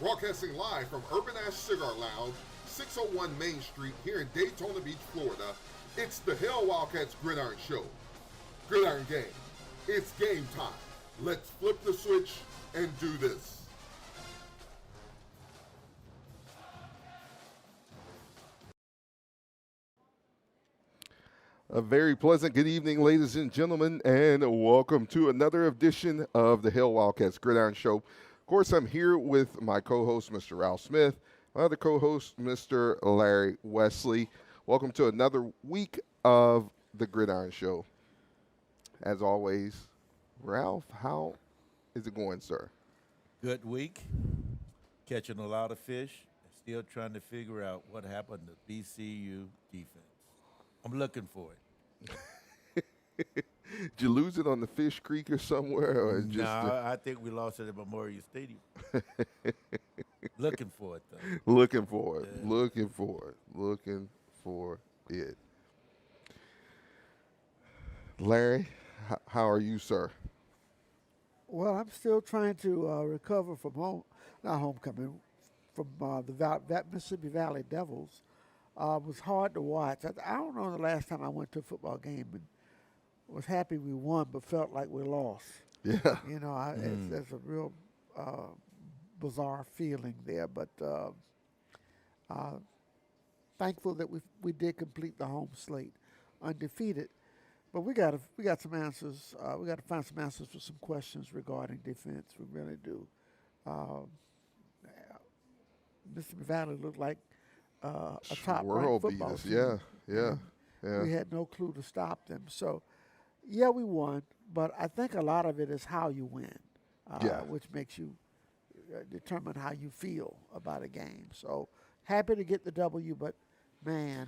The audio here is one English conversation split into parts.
Broadcasting live from Urban Cigar Lounge, 601 Main Street here in Daytona Beach, Florida, it's the Hail Wildcats Gridiron Show. Gridiron Gang, it's game time. Let's flip the switch and do this. A very pleasant good evening, ladies and gentlemen, and welcome to another edition of the Hail Wildcats Gridiron Show. Of course, I'm here with my co-host, Mr. Ralph Smith, my other co-host, Mr. Larry Wesley. Welcome to another week of the Gridiron Show. As always, Ralph, how is it going, sir? Good week. Catching a lot of fish. Still trying to figure out what happened to BCU defense. I'm looking for it. Did you lose it on the Fish Creek or somewhere? Or just I think we lost it at Memorial Stadium. Looking for it, though. Looking for it. Yeah. Looking for it. Looking for it. Larry, how are you, sir? Well, I'm still trying to recover from homecoming, from the Mississippi Valley Devils. It was hard to watch. I don't know the last time I went to a football game and was happy we won, but felt like we lost. Yeah. You know, there's a real bizarre feeling there. But thankful that we did complete the home slate undefeated. But we got some answers. We got to find some answers for some questions regarding defense. We really do. Mississippi Valley looked like a top-ranked football team. Yeah. We had no clue to stop them. So, yeah, we won, but I think a lot of it is how you win, which makes you determine how you feel about a game. So, happy to get the W, but, man,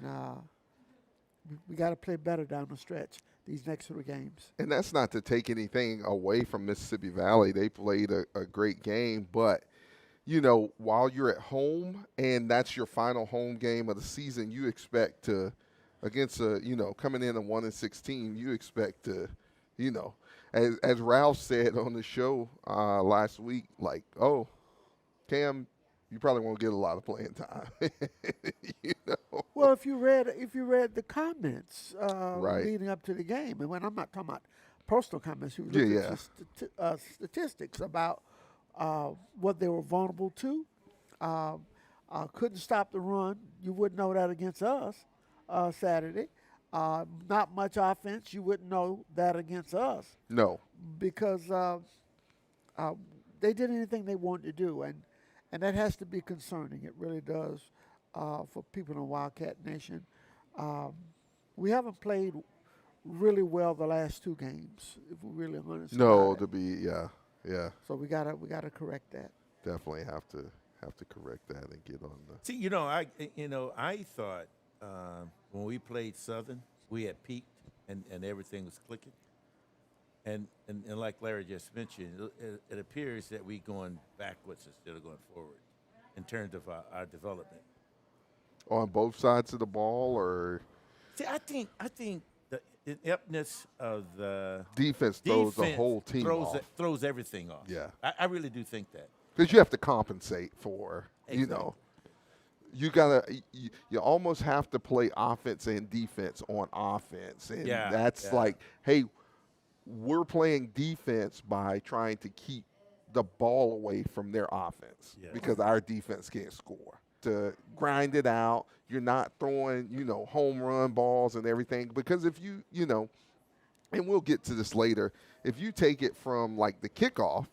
we got to play better down the stretch these next 3 games. And that's not to take anything away from Mississippi Valley. They played a great game, but – you know, while you're at home and that's your final home game of the season, you expect to, against coming in at 1-16, you expect to, as Ralph said on the show last week, like, oh, Cam, you probably won't get a lot of playing time. Well, if you read the comments right. leading up to the game, and when I'm not talking about personal comments, you look at statistics about what they were vulnerable to. Couldn't stop the run. You wouldn't know that against us Saturday. Not much offense. You wouldn't know that against us. No. Because they did anything they wanted to do, and that has to be concerning. It really does for people in Wildcat Nation. We haven't played really well the last 2 games, if we're really honest. No, Yeah. So we gotta correct that. Definitely have to correct that and get on the. See, I thought when we played Southern, we had peaked and everything was clicking. And like Larry just mentioned, it appears that we're going backwards instead of going forward in terms of our development. On both sides of the ball, or? See, I think the ineptness of the defense throws the whole team off. Throws everything off. Yeah. I really do think that. Because you have to compensate for, Exactly. You almost have to play offense and defense on offense. And that's like, hey, we're playing defense by trying to keep the ball away from their offense because our defense can't score. To grind it out, you're not throwing, home run balls and everything. Because if you, and we'll get to this later, if you take it from like the kickoff,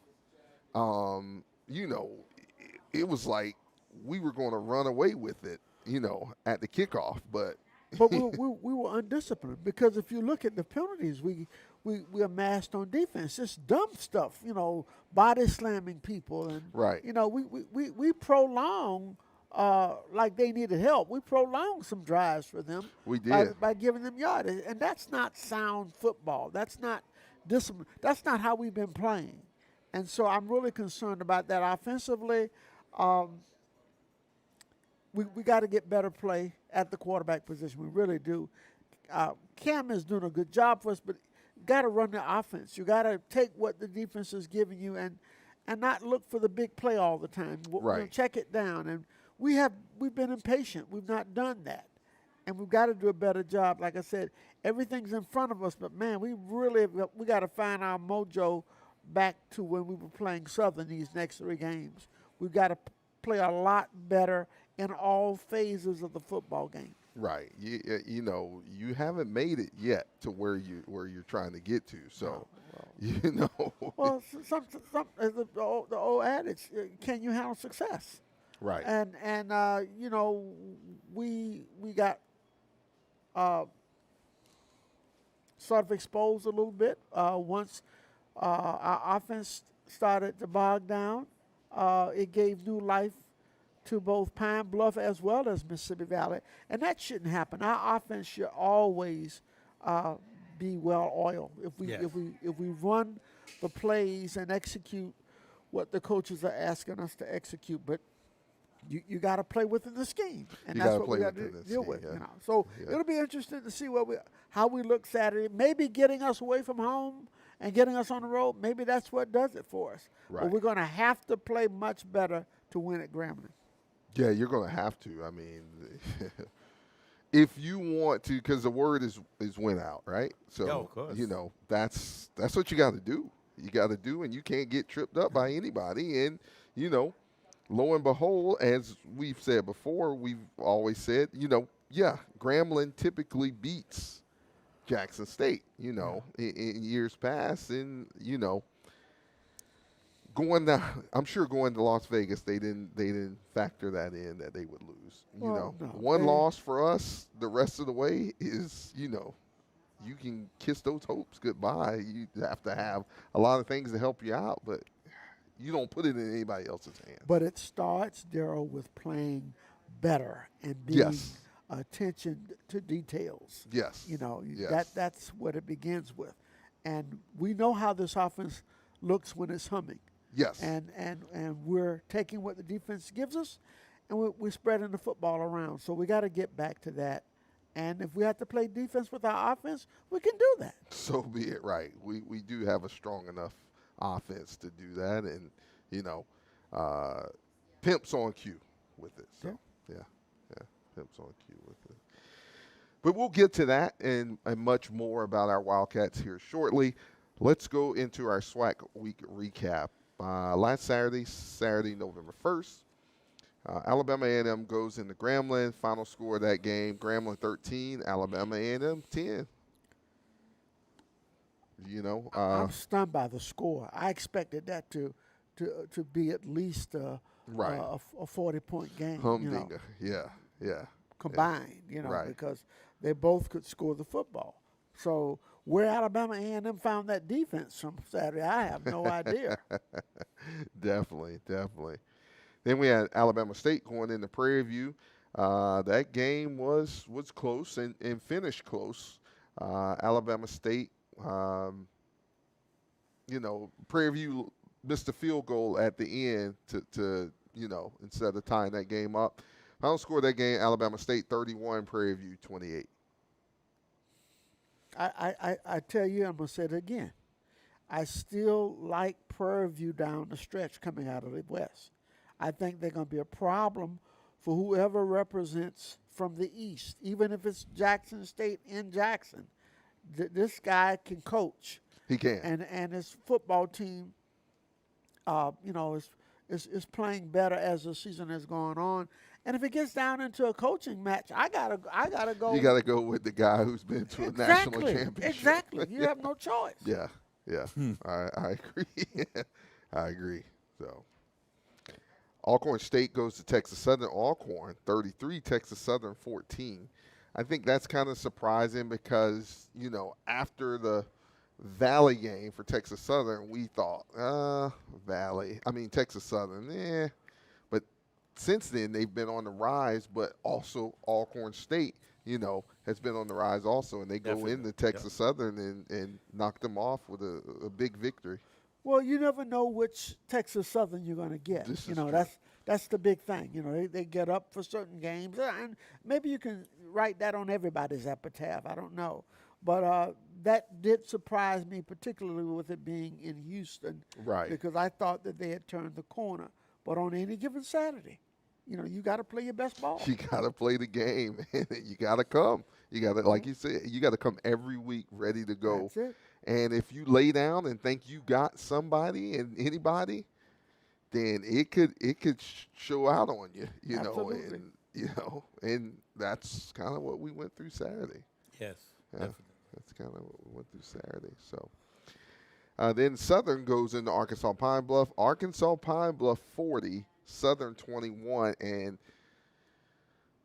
it was like we were going to run away with it, at the kickoff. But we were undisciplined because if you look at the penalties we amassed on defense, just dumb stuff, body slamming people, and right. We prolonged. Like they needed help. We prolonged some drives for them. We did. By giving them yardage. And that's not sound football. That's not discipline. That's not how we've been playing. And so I'm really concerned about that. Offensively, we got to get better play at the quarterback position. We really do. Cam is doing a good job for us, but you got to run the offense. You got to take what the defense is giving you and and not look for the big play all the time. Right. Check it down. And we've been impatient. We've not done that. And we've got to do a better job. Like I said, everything's in front of us, but man, we got to find our mojo back to when we were playing Southern these next 3 games. We've got to play a lot better in all phases of the football game. Right. You know, you haven't made it yet to where you're trying to get to. So, you know. Well, the old adage, can you handle success? Right. And you know, we got sort of exposed a little bit once our offense started to bog down. It gave new life to both Pine Bluff as well as Mississippi Valley, and that shouldn't happen. Our offense should always be well oiled. If we run the plays and execute what the coaches are asking us to execute, but you got to play within the scheme, and that's what we got to deal with. Yeah. You know? So it'll be interesting to see how we look Saturday. Maybe getting us away from home and getting us on the road. Maybe that's what does it for us. Right. But we're going to have to play much better to win at Grambling. Yeah, you're going to have to. I mean, if you want to, because the word is win out, right? So, of course. you know, that's what you got to do. You got to do, and you can't get tripped up by anybody. And, you know, lo and behold, as we've said before, we've always said, you know, Grambling typically beats Jackson State, you know, in years past. And, you know, I'm sure going to Las Vegas, they didn't factor that in, that they would lose. One loss for us the rest of the way is, you know, you can kiss those hopes goodbye. You have to have a lot of things to help you out, but you don't put it in anybody else's hands. But it starts, Daryl, with playing better and being attention to details. Yes. You know, yes. that's what it begins with. And we know how this offense looks when it's humming. Yes. And we're taking what the defense gives us, and we're spreading the football around. So we got to get back to that. And if we have to play defense with our offense, we can do that. So be it, right. We do have a strong enough offense to do that. And, you know, Pimp's on cue with it. So, yeah. Pimp's on cue with it. But we'll get to that and much more about our Wildcats here shortly. Let's go into our SWAC week recap. Last Saturday, November 1st, Alabama A&M goes into Grambling. Final score of that game, Grambling 13, Alabama A&M 10. You know, I'm stunned by the score. I expected that to be at least a 40-point game. Humdinger, yeah. Combined, because they both could score the football. So where Alabama A&M found that defense from Saturday, I have no idea. Definitely. Then we had Alabama State going into Prairie View. That game was close and finished close. Alabama State, Prairie View missed a field goal at the end to instead of tying that game up. Final score of that game, Alabama State 31, Prairie View 28. I tell you, I'm going to say it again. I still like Prairie View down the stretch coming out of the West. I think they're going to be a problem for whoever represents from the East, even if it's Jackson State in Jackson. This guy can coach. He can. And his football team, is playing better as the season has gone on. And if it gets down into a coaching match, I gotta go. You gotta go with the guy who's been to a national championship. Exactly. You have no choice. Yeah. I agree. I agree. So, Alcorn State goes to Texas Southern. Alcorn 33, Texas Southern 14. I think that's kind of surprising because after the Valley game for Texas Southern, we thought Texas Southern, But since then, they've been on the rise, but also Alcorn State, has been on the rise also, and they go into Texas Southern and knock them off with a big victory. Well, you never know which Texas Southern you're going to get. That's the big thing. They get up for certain games, and maybe you can write that on everybody's epitaph. I don't know. But that did surprise me, particularly with it being in Houston. Right. Because I thought that they had turned the corner. But on any given Saturday, you got to play your best ball. You got to play the game, and you got to come. You got to, like you said, you got to come every week ready to go. That's it. And if you lay down and think you got somebody and anybody, then it could show out on you, Absolutely. and that's kind of what we went through Saturday. Yes, Yeah, definitely. that's kind of what we went through Saturday. So then Southern goes into Arkansas Pine Bluff. Arkansas Pine Bluff 40, Southern 21, and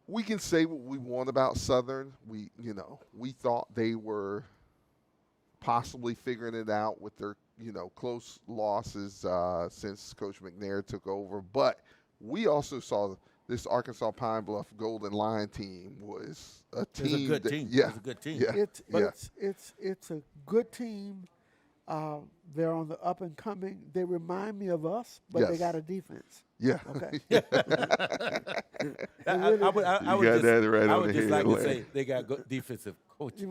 we can say what we want about Southern. We thought they were possibly figuring it out with their close losses since Coach McNair took over, but we also saw this Arkansas Pine Bluff Golden Lion team was a team. It was a good team. Yeah, It was a good team. Yeah, It's a good team. They're on the up and coming. They remind me of us, but they Yes. got a defense. yeah. Okay. I would got that right I on would the just head, like to Larry. say they got good defensive coaches.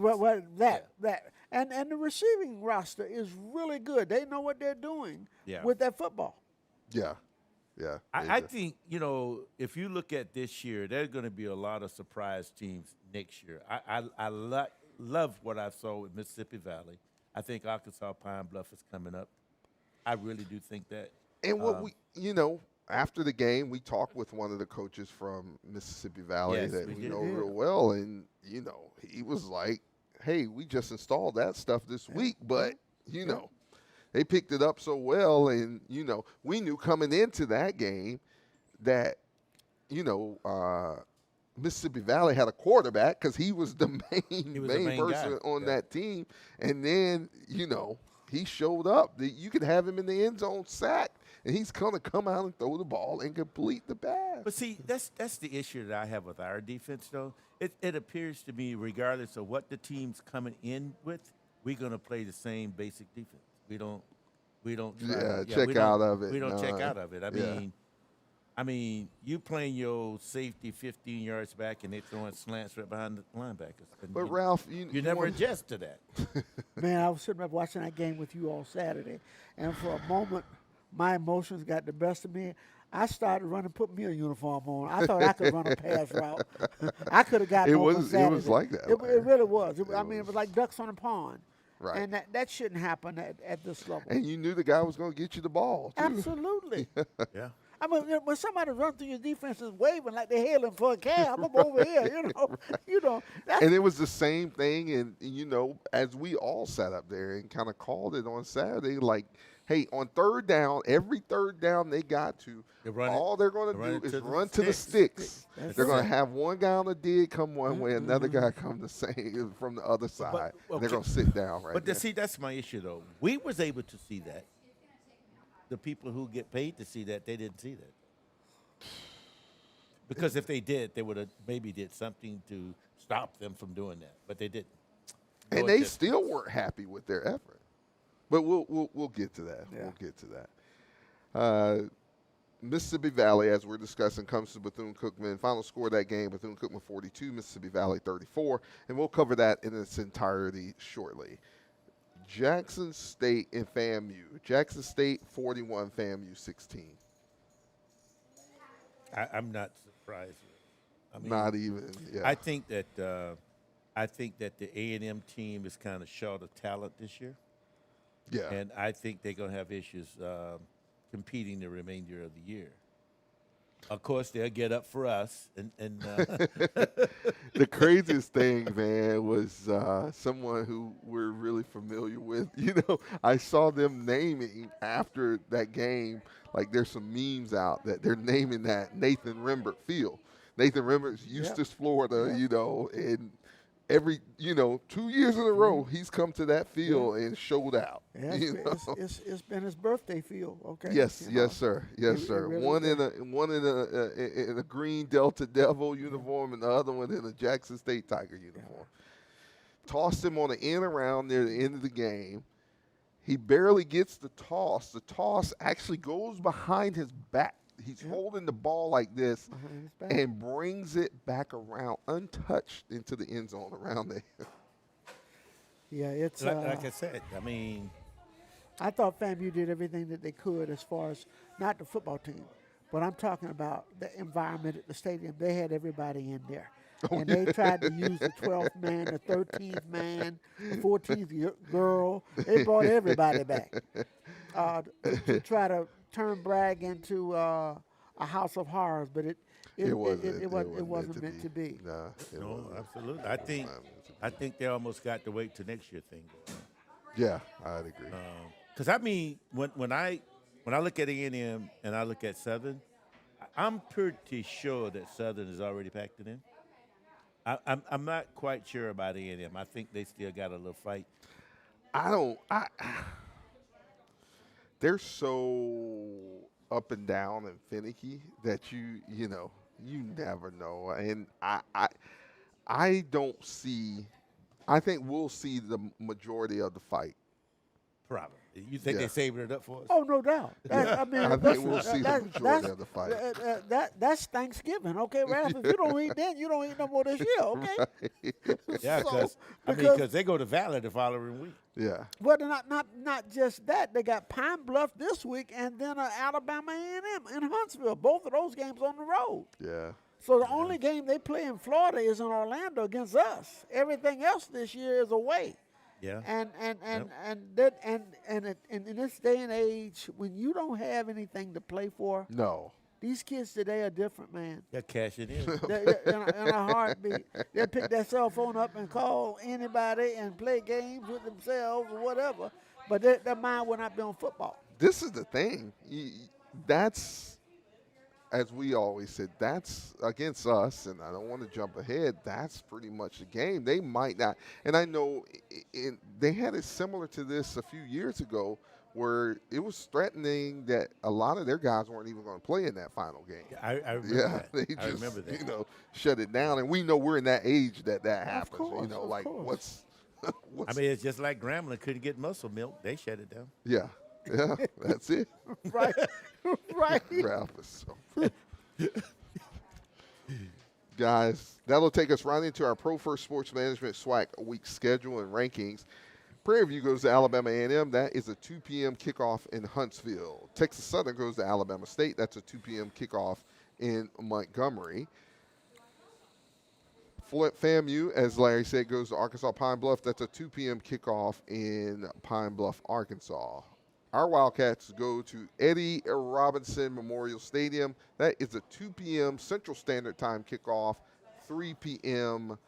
That and the receiving roster is really good. They know what they're doing with that football. Yeah. I think, if you look at this year, there's going to be a lot of surprise teams next year. I love what I saw with Mississippi Valley. I think Arkansas Pine Bluff is coming up. I really do think that. And what after the game, we talked with one of the coaches from Mississippi Valley Yes, that we we did. know real well, and he was like, "Hey, we just installed that stuff this week, but they picked it up so well, and we knew coming into that game that Mississippi Valley had a quarterback because he was the main person guy. on that team, and then he showed up. You could have him in the end zone sacked, and he's gonna come out and throw the ball and complete the pass. But see, that's the issue that I have with our defense, though. It appears to me, regardless of what the team's coming in with, we're going to play the same basic defense. We don't try check out of it. We don't check out of it. Yeah. I mean, you playing your safety 15 yards back and they throwing slants right behind the linebackers. And But Ralph, you never adjust to that. Man, I was sitting up watching that game with you all Saturday, and for a moment, my emotions got the best of me. I started running, put me a uniform on. I thought I could run a pass route. I could have gotten open Saturday. It was like that. It really was. It was like ducks on a pond. Right. And that shouldn't happen at this level. And you knew the guy was going to get you the ball, too. Absolutely. Yeah. I mean, when somebody runs through your defense is waving like they're hailing for a cab, I'm over here, And it was the same thing, and, as we all sat up there and kind of called it on Saturday, like, hey, on third down, every third down they got to, all they're going to do is run to the sticks. They're going to have one guy on the dig come one way, another guy come the same from the other side. And they're going to sit down right there. See, that's my issue, though. We was able to see that. The people who get paid to see that, they didn't see that. Because if they did, they would have maybe did something to stop them from doing that, but they didn't. And they still weren't happy with their effort. But we'll get to that. Yeah. We'll get to that. Mississippi Valley, as we're discussing, comes to Bethune-Cookman. Final score of that game, Bethune-Cookman 42, Mississippi Valley 34. And we'll cover that in its entirety shortly. Jackson State and FAMU. Jackson State 41, FAMU 16. I'm not surprised. I mean, Not even. Yeah. I think that the A&M team is kind of short of talent this year. Yeah. And I think they're going to have issues competing the remainder of the year. Of course, they'll get up for us. And The craziest thing, man, was someone who we're really familiar with. I saw them naming after that game, like there's some memes out that they're naming that Nathan Rembert Field. Nathan Rembert's Eustis, Florida, and every, 2 years in a row, he's come to that field and showed out. Yeah, it's been his birthday field. Okay. Yes, yes, sir. Yes, sir. really One in a green Delta Devil uniform, and the other one in a Jackson State Tiger uniform. Tossed him on the end around near the end of the game. He barely gets the toss. The toss actually goes behind his back. He's holding the ball like this and brings it back around untouched into the end zone around there. Yeah, it's like I said. I mean, I thought FAMU did everything that they could as far as not the football team, but I'm talking about the environment at the stadium. They had everybody in there. And they tried to use the 12th man, the 13th man, the 14th girl. They brought everybody back to try to turn Bragg into a house of horrors, but it wasn't meant to be. No, absolutely. I think they almost got the wait till next year thing. Yeah, I'd agree. Because I mean, when I look at A&M and I look at Southern, I'm pretty sure that Southern is already packed it in. I'm not quite sure about A&M. I think they still got a little fight. They're so up and down and finicky that you never know. And I don't see. I think we'll see the majority of the fight. Probably. You think they're saving it up for us? Oh, no doubt. I think we'll see the majority of the fight. That's Thanksgiving, okay, Ralph? If you don't eat then, you don't eat no more this year, okay? Right. Yeah, because they go to Valley the following week. Yeah. Well, not just that. They got Pine Bluff this week and then Alabama A&M in Huntsville. Both of those games on the road. Yeah. So the only game they play in Florida is in Orlando against us. Everything else this year is away. Yeah. And in this day and age, when you don't have anything to play for, no, these kids today are different, man. They're cashing in. In a heartbeat. They'll pick their cell phone up and call anybody and play games with themselves or whatever, but their mind will not be on football. This is the thing. That's, as we always said, that's against us, and I don't want to jump ahead. That's pretty much the game. They might not, and I know they had it similar to this a few years ago, where it was threatening that a lot of their guys weren't even going to play in that final game. I remember that. They just, I remember that. Shut it down, and we know we're in that age that happens. Course, what's I mean, it's just like Grambling couldn't get muscle milk. They shut it down. Yeah, that's it. Right. Ralph is so. Guys, that'll take us right into our Pro First Sports Management SWAC week schedule and rankings. Prairie View goes to Alabama A&M. That is a 2 p.m. kickoff in Huntsville. Texas Southern goes to Alabama State. That's a 2 p.m. kickoff in Montgomery. FAMU, as Larry said, goes to Arkansas Pine Bluff. That's a 2 p.m. kickoff in Pine Bluff, Arkansas. Our Wildcats go to Eddie Robinson Memorial Stadium. That is a 2 p.m. Central Standard Time kickoff, 3 p.m.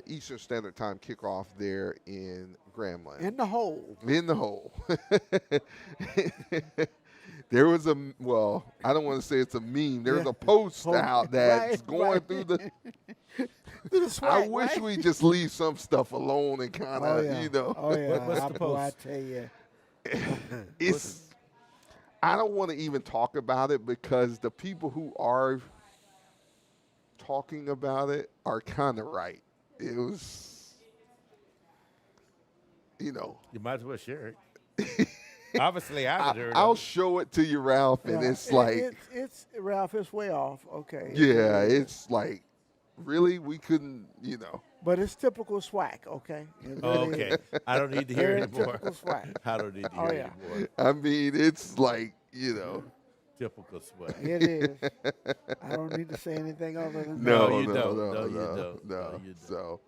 Eastern Standard Time kickoff there in Grambling. In the hole. In the hole. There was I don't want to say it's a meme. There's a post out that's going through the SWAC, I wish we just leave some stuff alone and kind of, Oh, yeah. What's the post? I tell you. I don't want to even talk about it because the people who are talking about it are kind of right. It was, You might as well share it. Obviously, I've heard I'll show it to you, Ralph, and it's Ralph, it's way off. Okay. Yeah, it's like, really, we couldn't, But it's typical SWAC, okay? Okay. I don't need to hear Very anymore. typical SWAC. I don't need to hear anymore. I mean, it's like, Typical SWAC. It is. I don't need to say anything other than No, you don't. So,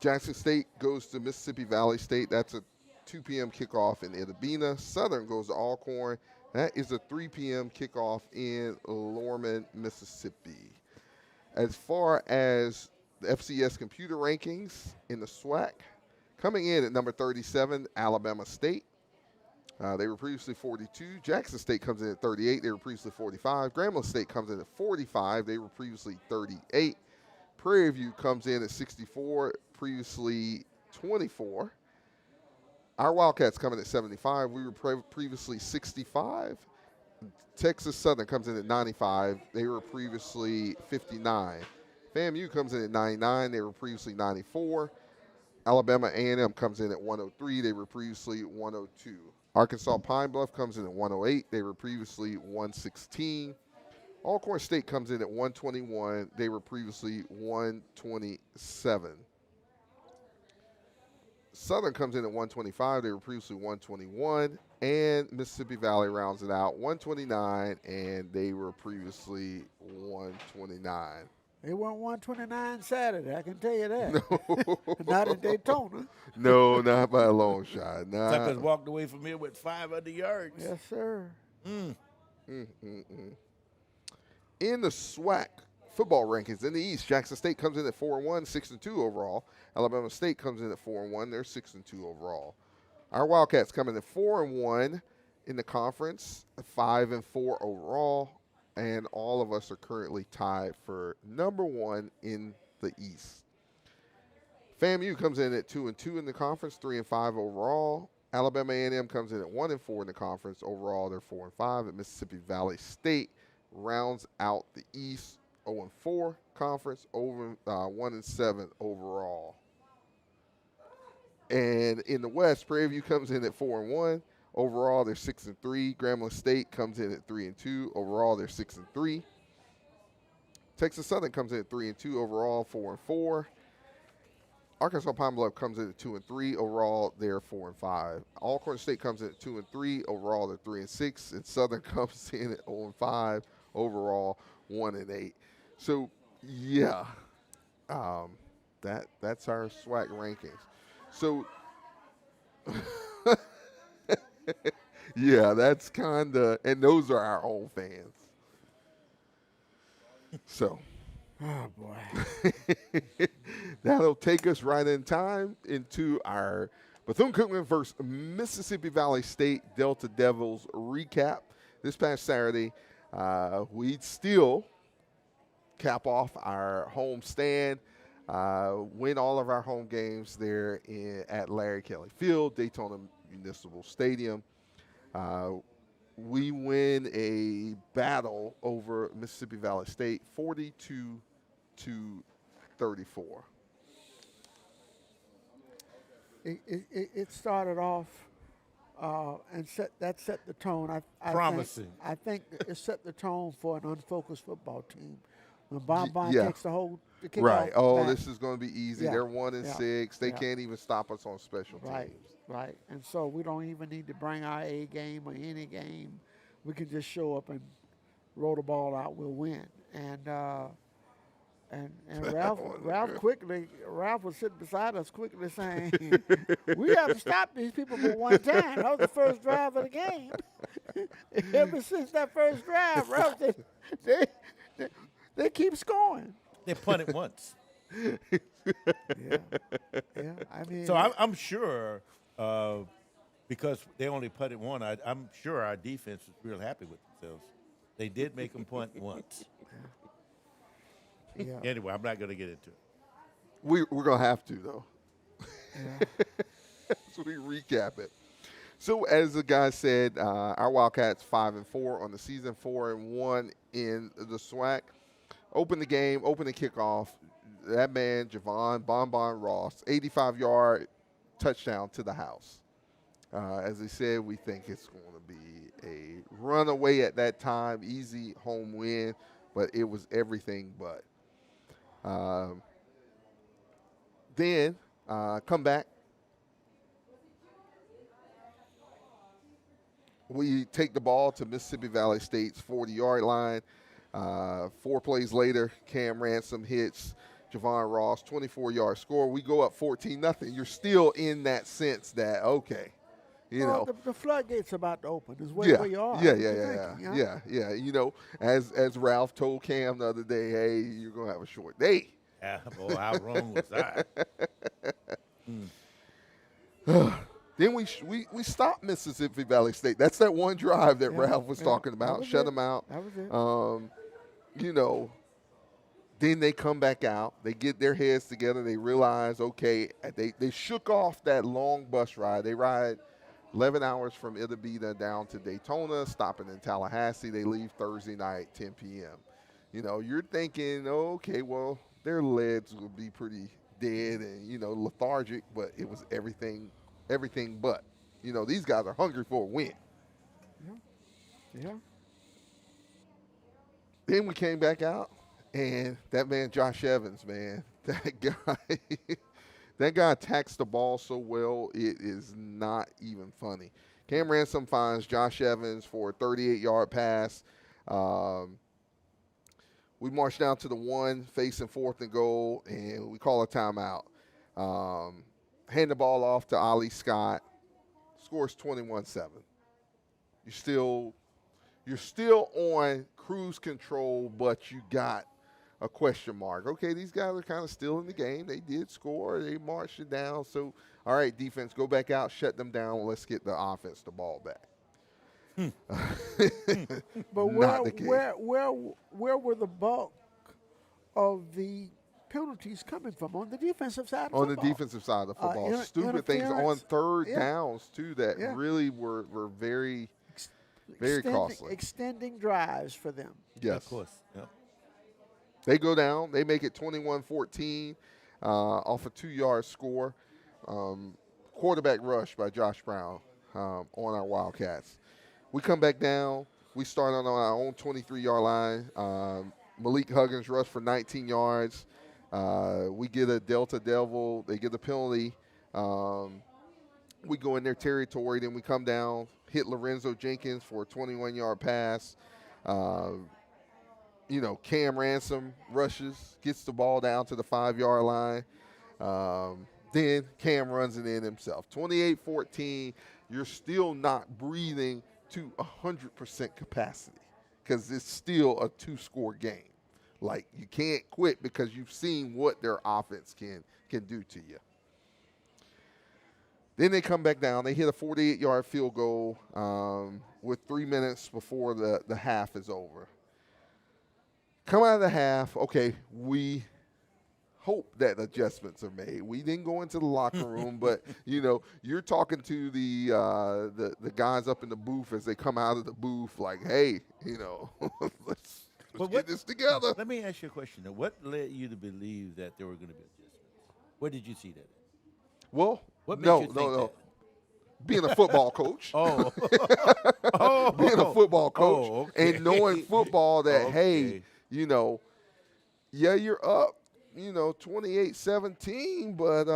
Jackson State goes to Mississippi Valley State. That's a 2 p.m. kickoff in Itabena. Southern goes to Alcorn. That is a 3 p.m. kickoff in Lorman, Mississippi. As far as the FCS computer rankings in the SWAC, coming in at number 37, Alabama State. They were previously 42. Jackson State comes in at 38. They were previously 45. Grambling State comes in at 45. They were previously 38. Prairie View comes in at 64, previously 24. Our Wildcats come in at 75. We were previously 65. Texas Southern comes in at 95. They were previously 59. FAMU comes in at 99. They were previously 94. Alabama A&M comes in at 103. They were previously 102. Arkansas Pine Bluff comes in at 108. They were previously 116. Alcorn State comes in at 121. They were previously 127. Southern comes in at 125. They were previously 121. And Mississippi Valley rounds it out 129, and they were previously 129. They weren't 129 Saturday, I can tell you that. No. Not in Daytona. No, not by a long shot. Nah. Suckers walked away from here with 500 yards. Yes, sir. In the SWAC football rankings in the East, Jackson State comes in at 4-1, 6-2 overall. Alabama State comes in at 4-1. They're 6-2 overall. Our Wildcats come in at 4-1 in the conference, 5-4 overall, and all of us are currently tied for number 1 in the East. FAMU comes in at 2-2 in the conference, 3-5 overall. Alabama A&M comes in at 1-4 in the conference. Overall, they're 4-5. And Mississippi Valley State rounds out the East, 0-4 conference, over 1-7 overall. And in the West, Prairie View comes in at 4-1. Overall, they're 6-3. Grambling State comes in at 3-2. Overall, they're 6-3. Texas Southern comes in at 3-2. Overall, 4-4. Arkansas Pine Bluff comes in at 2-3. Overall, they're 4-5. Alcorn State comes in at 2-3. Overall, they're 3-6. And Southern comes in at 0-5. Overall, 1-8. So, yeah, that's our SWAC rankings. So, yeah, that's kind of, and those are our own fans. So, oh boy, that'll take us right in time into our Bethune-Cookman versus Mississippi Valley State Delta Devils recap. This past Saturday, we'd still cap off our home stand. Win all of our home games there at Larry Kelly Field, Daytona Municipal Stadium. We win a battle over Mississippi Valley State, 42-34. It started off and set the tone. Promising. I think it set the tone for an unfocused football team. When Bon takes the kick right. off back. This is going to be easy. Yeah. They're 1-6. They can't even stop us on special teams. Right. And so we don't even need to bring our A game or any game. We can just show up and roll the ball out. We'll win. And Ralph was sitting beside us quickly saying, we have to stop these people for one time. That was the first drive of the game. Ever since that first drive, Ralph said, they keep scoring. They punted once. Yeah. I mean, so I'm sure because they only punted one, I'm sure our defense was real happy with themselves. They did make them punt once. Yeah. Anyway, I'm not going to get into it. We're going to have to, though. Yeah. So we recap it. So as the guy said, our Wildcats 5-4 on the season, 4-1 in the SWAC. Open the game, open the kickoff. That man, Javon Bonbon Ross, 85-yard touchdown to the house. As they said, we think it's going to be a runaway at that time, easy home win, but it was everything but. Then come back. We take the ball to Mississippi Valley State's 40-yard line. 4 plays later, Cam Ransom hits Javon Ross, 24-yard score. We go up 14-0. You're still in that sense that, okay, you know. The floodgates about to open is where you are. Yeah. You know, as Ralph told Cam the other day, hey, you're going to have a short day. Yeah, boy, how wrong was I? Then we stopped Mississippi Valley State. That's that one drive that Ralph was talking about. Shut them out. That was it. You know, then they come back out. They get their heads together. They realize, okay, they shook off that long bus ride. They ride 11 hours from Itabita down to Daytona, stopping in Tallahassee. They leave Thursday night, 10 p.m. You know, you're thinking, okay, well, their legs will be pretty dead and, you know, lethargic, but it was everything but. You know, these guys are hungry for a win. Yeah. Then we came back out, and that man Josh Evans, man, that That guy attacks the ball so well, it is not even funny. Cam Ransom finds Josh Evans for a 38-yard pass. We march down to the 1, facing 4th and goal, and we call a timeout. Hand the ball off to Ali Scott. Scores 21-7. You're still on cruise control, but you got a question mark. Okay, these guys are kind of still in the game. They did score. They marched it down. So, all right, defense, go back out, shut them down. Let's get the offense the ball back. But where were the bulk of the penalties coming from on the defensive side of the football? On the defensive side of the football. Stupid things on third downs, too, that really were very, very costly. Extending drives for them. Yes. Of course. Yep. They go down. They make it 21-14 off a 2-yard score. Quarterback rush by Josh Brown on our Wildcats. We come back down. We start on our own 23-yard line. Malik Huggins rushed for 19 yards. We get a Delta Devil. They get a penalty. We go in their territory. Then we come down, hit Lorenzo Jenkins for a 21-yard pass. Cam Ransom rushes, gets the ball down to the 5-yard line. Then Cam runs it in himself. 28-14, you're still not breathing to 100% capacity because it's still a 2-score game. Like, you can't quit because you've seen what their offense can do to you. Then they come back down. They hit a 48-yard field goal with 3 minutes before the half is over. Come out of the half, okay, we hope that adjustments are made. We didn't go into the locker room, but, you're talking to the guys up in the booth as they come out of the booth like, hey, let's get this together. Let me ask you a question. What led you to believe that there were going to be adjustments? Where did you see that? Well, what made you think that? Being a football coach. Being a football coach and knowing football that, hey, you're up, 28-17, but,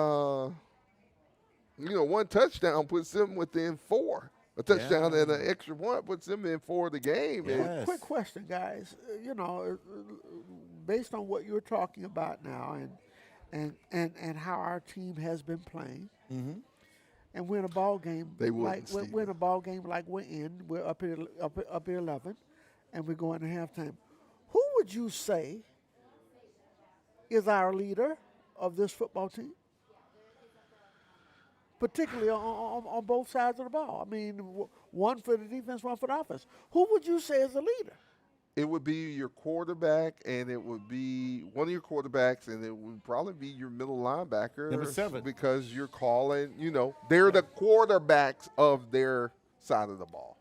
one touchdown puts them within 4. A touchdown and an extra point puts them in 4 of the game. Yes. Quick question, guys. Based on what you're talking about now and how our team has been playing, and win a ball game win a ball game like we're in, we're up here 11, and we're going to halftime. Who would you say is our leader of this football team? Particularly on both sides of the ball. I mean, one for the defense, one for the offense. Who would you say is the leader? It would be your quarterback, and it would be one of your quarterbacks, and it would probably be your middle linebacker. Number 7. Because you're calling, they're the quarterbacks of their side of the ball.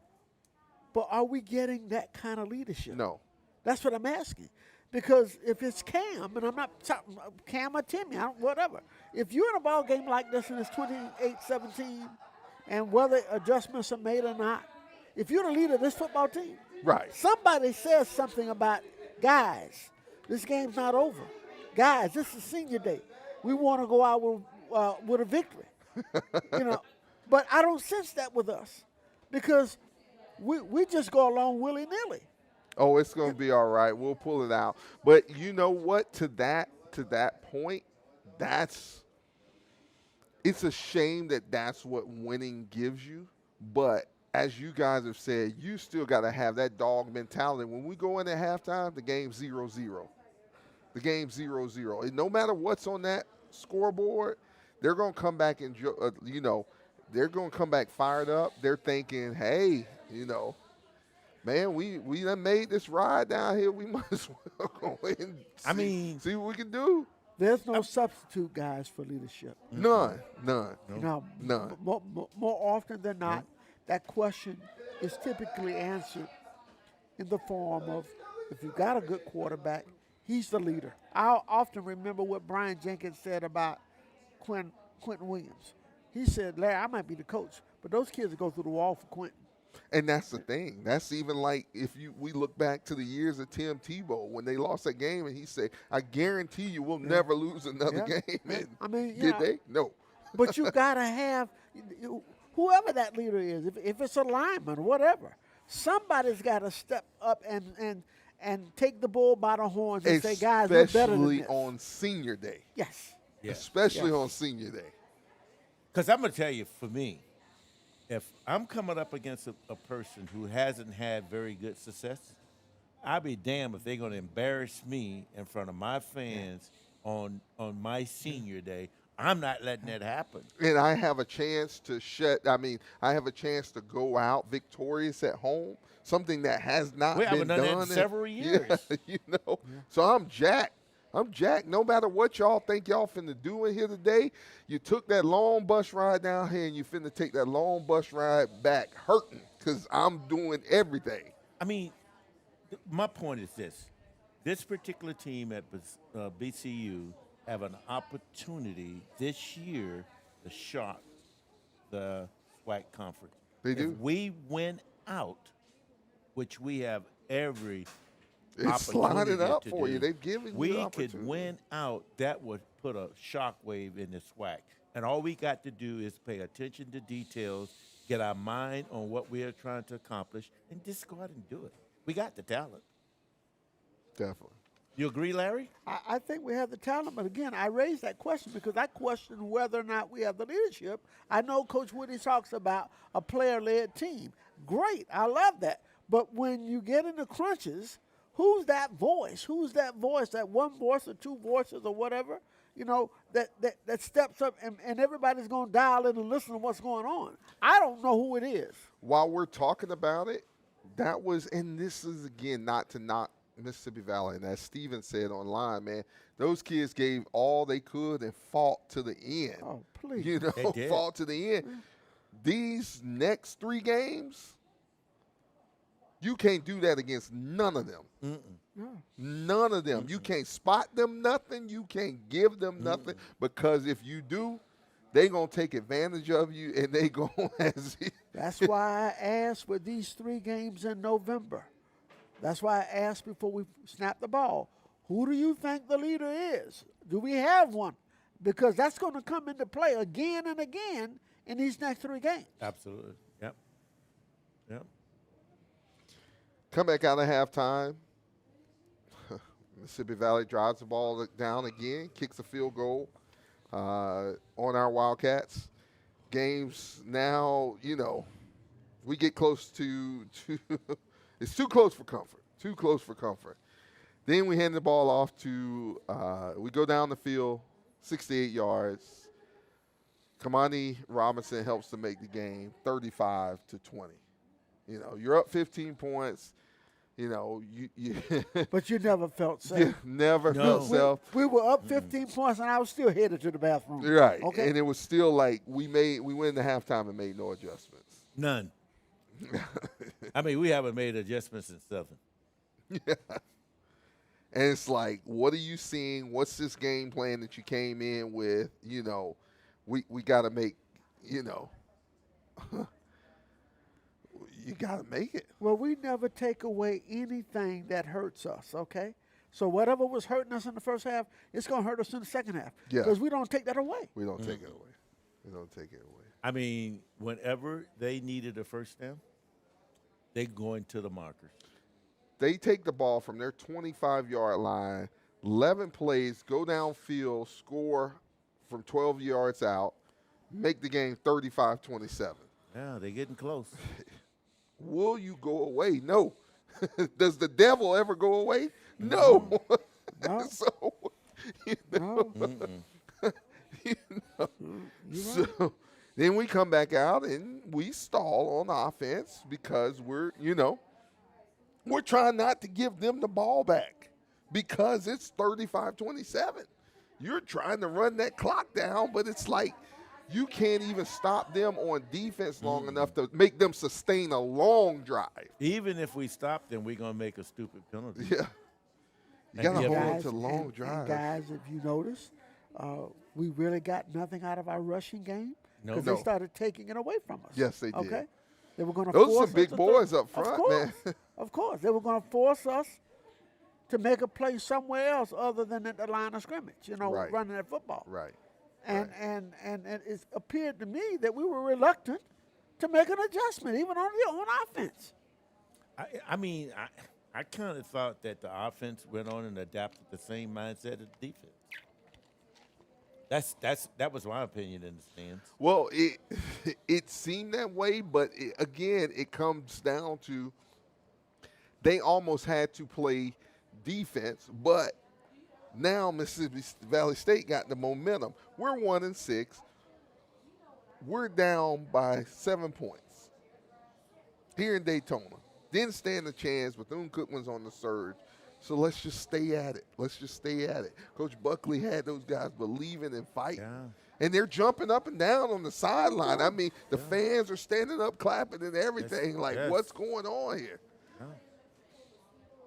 But are we getting that kind of leadership? No. That's what I'm asking. Because if it's Cam, and I'm not talking Cam or Timmy, whatever. If you're in a ball game like this and it's 28-17, and whether adjustments are made or not, if you're the leader of this football team, right? Somebody says something about, guys, this game's not over. Guys, this is senior day. We want to go out with a victory. But I don't sense that with us because we just go along willy-nilly. Oh, it's going to be all right. We'll pull it out. But you know what? To that point, it's a shame that that's what winning gives you. But as you guys have said, you still got to have that dog mentality. When we go in at halftime, the game's 0-0. The game's 0-0. And no matter what's on that scoreboard, they're going to come back and they're going to come back fired up. They're thinking, hey, man, we done made this ride down here. We might as well go in and see what we can do. There's no substitute, guys, for leadership. None. None. More often than not, Mm-hmm. that question is typically answered in the form of, if you got a good quarterback, he's the leader. I often remember what Brian Jenkins said about Quentin Williams. He said, Larry, I might be the coach, but those kids will go through the wall for Quentin. And that's the thing. That's even like we look back to the years of Tim Tebow when they lost that game, and he said, "I guarantee you, we'll never lose another game." And I mean, did they? No. But you gotta have whoever that leader is. If it's a lineman, whatever, somebody's got to step up and take the bull by the horns and say, "Guys, we're better than this." Especially on senior day. Yes. Especially on senior day. Because I'm going to tell you, for me, if I'm coming up against a person who hasn't had very good success, I'll be damned if they're going to embarrass me in front of my fans on my senior day. I'm not letting that happen. And I have a chance to I have a chance to go out victorious at home, something that has not We been haven't done that in done several years. Yeah, So I'm jacked. No matter what y'all think y'all finna do in here today. You took that long bus ride down here, and you finna take that long bus ride back hurting because I'm doing everything. I mean, my point is this. This particular team at BCU have an opportunity this year to shock the SWAC conference. They do. If we win out, which we have every It's opportunity lining up to for do, you. They've given you we the opportunity. could win out. That would put a shockwave in the SWAC. And all we got to do is pay attention to details, get our mind on what we are trying to accomplish, and just go out and do it. We got the talent. Definitely. You agree, Larry? I think we have the talent, but again, I raised that question because I question whether or not we have the leadership. I know Coach Woody talks about a player-led team. Great, I love that. But when you get in the crunches, who's that voice? Who's that voice, that one voice or two voices or whatever, that steps up and everybody's going to dial in and listen to what's going on? I don't know who it is. While we're talking about it, and this is, again, not to knock Mississippi Valley, and as Steven said online, man, those kids gave all they could and fought to the end. Oh, please. They did. Fought to the end. These next 3 games, you can't do that against none of them. No. None of them. You can't spot them nothing. You can't give them nothing, because if you do, they going to take advantage of you, and they going to That's why I asked for these 3 games in November. That's why I asked before we snap the ball, who do you think the leader is? Do we have one? Because that's going to come into play again and again in these next 3 games. Absolutely. Yep. Come back out of halftime. Mississippi Valley drives the ball down again, kicks a field goal on our Wildcats. Games now, we get close to it's too close for comfort. Too close for comfort. Then we hand the ball off to, we go down the field, 68 yards. Kamani Robinson helps to make the game 35-20. You're up 15 points. But you never felt safe. You never felt safe. We were up 15 points, and I was still headed to the bathroom. Right. Okay. And it was still like we went into halftime and made no adjustments. None. I mean, we haven't made adjustments in 7. Yeah. And it's like, what are you seeing? What's this game plan that you came in with? We got to make, you got to make it. Well, we never take away anything that hurts us, okay? So whatever was hurting us in the first half, it's going to hurt us in the second half. Yeah. Because we don't take that away. We don't take it away. We don't take it away. I mean, whenever they needed a first down, they go into the markers. They take the ball from their 25-yard line, 11 plays, go downfield, score from 12 yards out, make the game 35-27. Yeah, they're getting close. Will you go away? No. Does the devil ever go away? No. No. So, so then we come back out and we stall on offense because we're trying not to give them the ball back because it's 35-27. You're trying to run that clock down, but it's like you can't even stop them on defense long enough to make them sustain a long drive. Even if we stop them, we're going to make a stupid penalty. Yeah. You got to hold on to long drives. Guys, if you notice, we really got nothing out of our rushing game No. because they started taking it away from us. Yes, they did. Okay. They were going to Those force are some big boys up front, man. Of course. They were going to force us to make a play somewhere else other than at the line of scrimmage, Right. running that football. Right. And it appeared to me that we were reluctant to make an adjustment, even on offense. I kind of thought that the offense went on and adapted the same mindset as the defense. That was my opinion in the stands. Well, it seemed that way, but again, it comes down to they almost had to play defense, but now Mississippi Valley State got the momentum. We're 1-6. We're down by 7 points here in Daytona. Didn't stand a chance. Bethune-Cookman's on the surge. So let's just stay at it. Coach Buckley had those guys believing and fighting. Yeah. And they're jumping up and down on the sideline. I mean, the fans are standing up, clapping and everything. What's going on here? Yeah.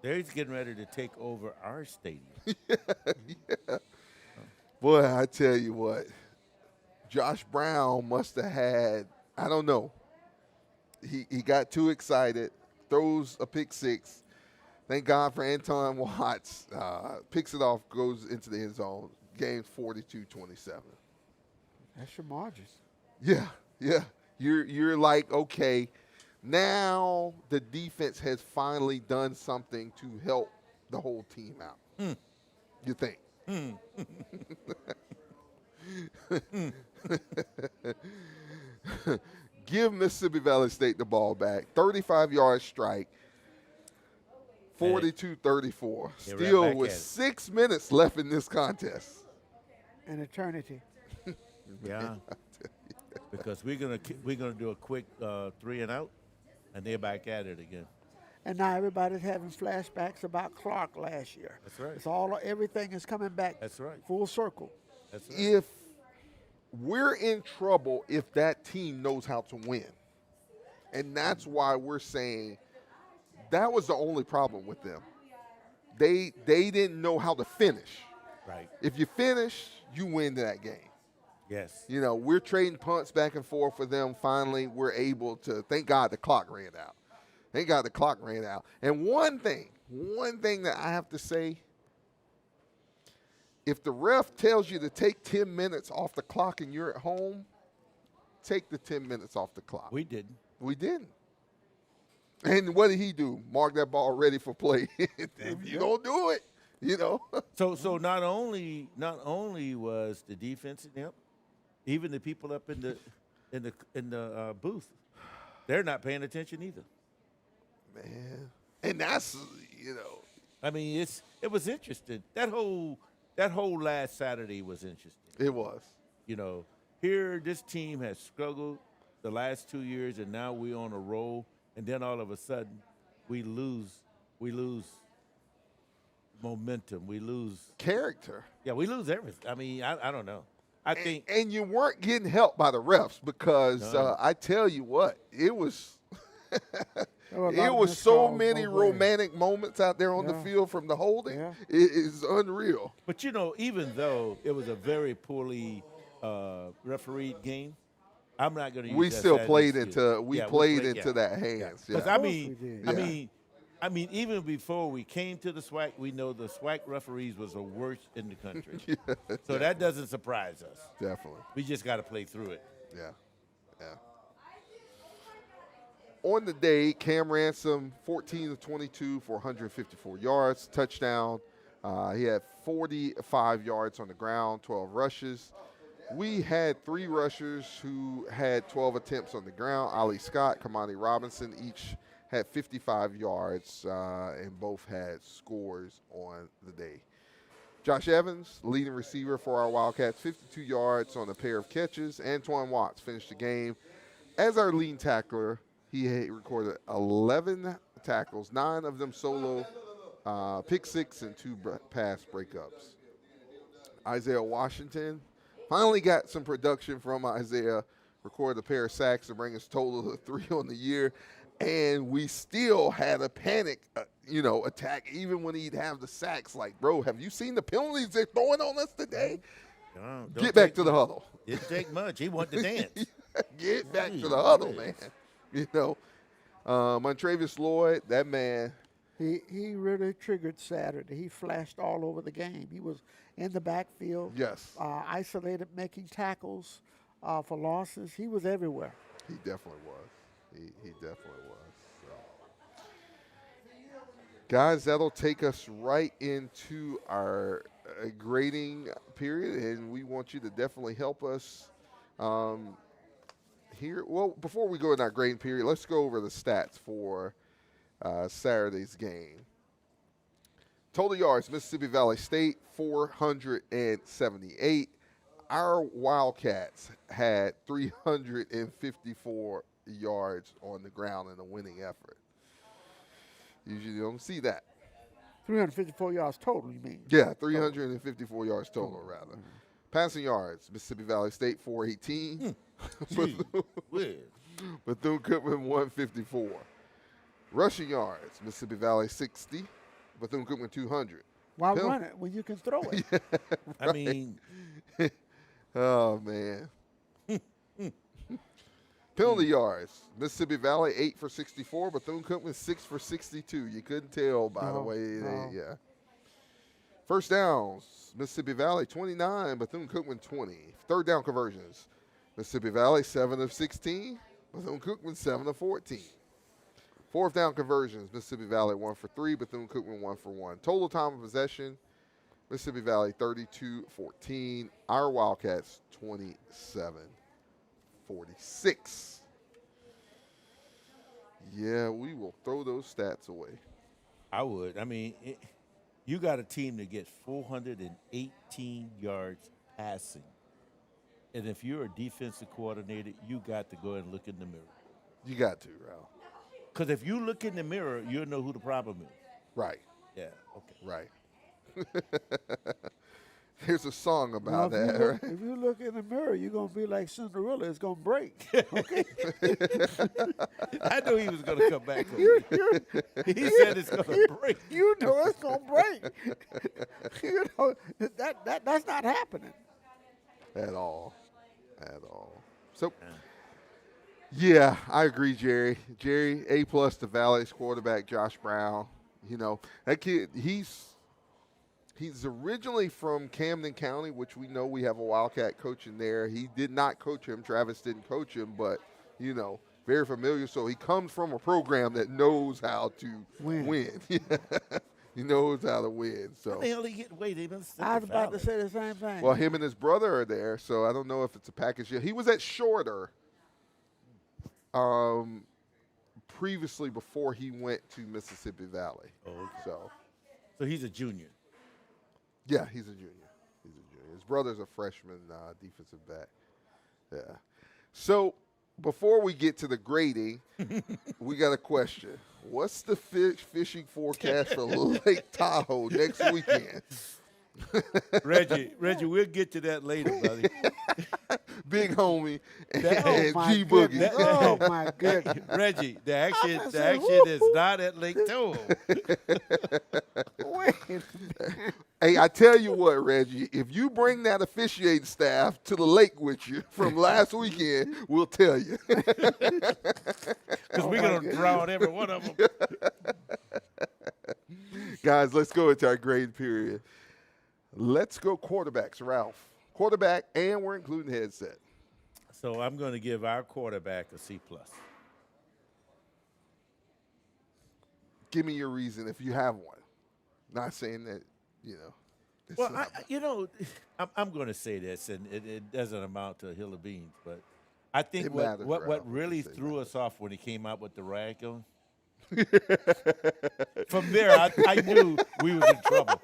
They're getting ready to take over our stadium. Yeah. Boy, I tell you what, Josh Brown must have had, I don't know. He got too excited, throws a pick six. Thank God for Anton Watts. Picks it off, goes into the end zone. Game's 42-27. That's your margins. Yeah. You're like, okay, now the defense has finally done something to help the whole team out. You think? Give Mississippi Valley State the ball back. 35-yard strike. 42-34. Still with 6 minutes left in this contest. An eternity. Yeah. Because we're gonna do a quick 3 and out, and they're back at it again. And now everybody's having flashbacks about Clark last year. That's right. It's everything is coming back. That's right. Full circle. That's right. If we're in trouble if that team knows how to win. And that's why we're saying that was the only problem with them. They didn't know how to finish. Right. If you finish, you win that game. Yes. We're trading punts back and forth for them. Finally, we're able to, thank God the clock ran out. Thank God the clock ran out. And one thing that I have to say, if the ref tells you to take 10 minutes off the clock and you're at home, take the 10 minutes off the clock. We didn't. And what did he do? Mark that ball ready for play. If you don't do it, So not only was the defense in even the people up in the booth, they're not paying attention either. Man, and that's I mean, it was interesting. That whole last Saturday was interesting. It was. Here this team has struggled the last 2 years, and now we're on a roll. And then all of a sudden, we lose momentum. We lose character. Yeah, we lose everything. I mean, I don't know. I think. And you weren't getting helped by the refs because I tell you what, it was. It was so many romantic moments out there on the field from the holding. Yeah. It is unreal. But even though it was a very poorly refereed game, I'm not going to use we that still as played an into excuse. we played into that hands. Because Yeah. I mean, even before we came to the SWAC, we know the SWAC referees was the worst in the country. So that doesn't surprise us. Definitely. We just got to play through it. Yeah. On the day, Cam Ransom, 14 of 22 for 154 yards, touchdown. He had 45 yards on the ground, 12 rushes. We had 3 rushers who had 12 attempts on the ground. Ali Scott, Kamani Robinson, each had 55 yards, and both had scores on the day. Josh Evans, leading receiver for our Wildcats, 52 yards on a pair of catches. Antoine Watts finished the game as our leading tackler. He recorded 11 tackles, 9 of them solo, pick 6, and 2 pass breakups. Isaiah Washington finally got some production from Isaiah, recorded a pair of sacks to bring his total to 3 on the year. And we still had a panic, attack, even when he'd have the sacks. Like, bro, have you seen the penalties they're throwing on us today? Don't Get back to the huddle. Didn't take much. He wanted to dance. Get back to the huddle, man. You know, Montravius Lloyd, that man. He really triggered Saturday. He flashed all over the game. He was in the backfield. Yes. Isolated, making tackles for losses. He was everywhere. He definitely was. He definitely was. So. Guys, that'll take us right into our grading period, and we want you to definitely help us here. Well, before we go in our grading period, let's go over the stats for Saturday's game. Total yards, Mississippi Valley State, 478. Our Wildcats had 354 yards on the ground in a winning effort. Usually you don't see that. 354 yards total, you mean? Yeah, 354 yards total, rather. Mm-hmm. Passing yards, Mississippi Valley State, 418. Bethune-Cookman, 154. Rushing yards, Mississippi Valley 60, Bethune-Cookman 200. Why run it when you can throw it? Yeah, right. I mean. Oh, man. Penalty yards, Mississippi Valley 8 for 64, Bethune-Cookman 6 for 62. You couldn't tell by the way yeah. First downs, Mississippi Valley 29, Bethune-Cookman 20. Third down conversions, Mississippi Valley 7 of 16, Bethune-Cookman 7 of 14. Fourth down conversions, Mississippi Valley 1 for 3, Bethune-Cookman 1 for 1. Total time of possession, Mississippi Valley 32-14, our Wildcats 27-46. Yeah, we will throw those stats away. I would. I mean, you got a team that gets 418 yards passing. And if you're a defensive coordinator, you got to go and look in the mirror. You got to, Ralph. Because if you look in the mirror, you'll know who the problem is. Right. Yeah, okay. Right. There's a song about that, right? If you look in the mirror, you're going to be like Cinderella. It's going to break. Okay? I knew he was going to come back. He said it's going to break. You know it's going to break. You know, that's not happening. At all. So, yeah, I agree, Jerry. Jerry, A+ to Valley's quarterback, Josh Brown. You know, that kid, he's originally from Camden County, which we know we have a Wildcat coach in there. He did not coach him. Travis didn't coach him, but, you know, very familiar. So he comes from a program that knows how to win. He knows how to win. So how the hell he get away? I was about to say the same thing. Well, him and his brother are there, so I don't know if it's a package yet. He was at Shorter previously before he went to Mississippi Valley. Oh, okay. So he's a junior. Yeah, he's a junior. His brother's a freshman defensive back. Yeah. So before we get to the grading, we got a question. What's the fishing forecast for Lake Tahoe next weekend? Reggie, we'll get to that later, buddy. Big homie and G Boogie. Oh my goodness, Reggie, the action is not at Lake Tahoe. Hey, I tell you what, Reggie, if you bring that officiating staff to the lake with you from last weekend, we'll tell you. Because we're going to draw on every one of them. Guys, let's go into our grade period. Let's go quarterbacks, Ralph. Quarterback, and we're including headset. So I'm going to give our quarterback a C+. Give me your reason if you have one. Not saying that, you know. Well, I'm going to say this, and it doesn't amount to a hill of beans, but I think what really threw us off when he came out with the rag on, from there, I knew we was in trouble.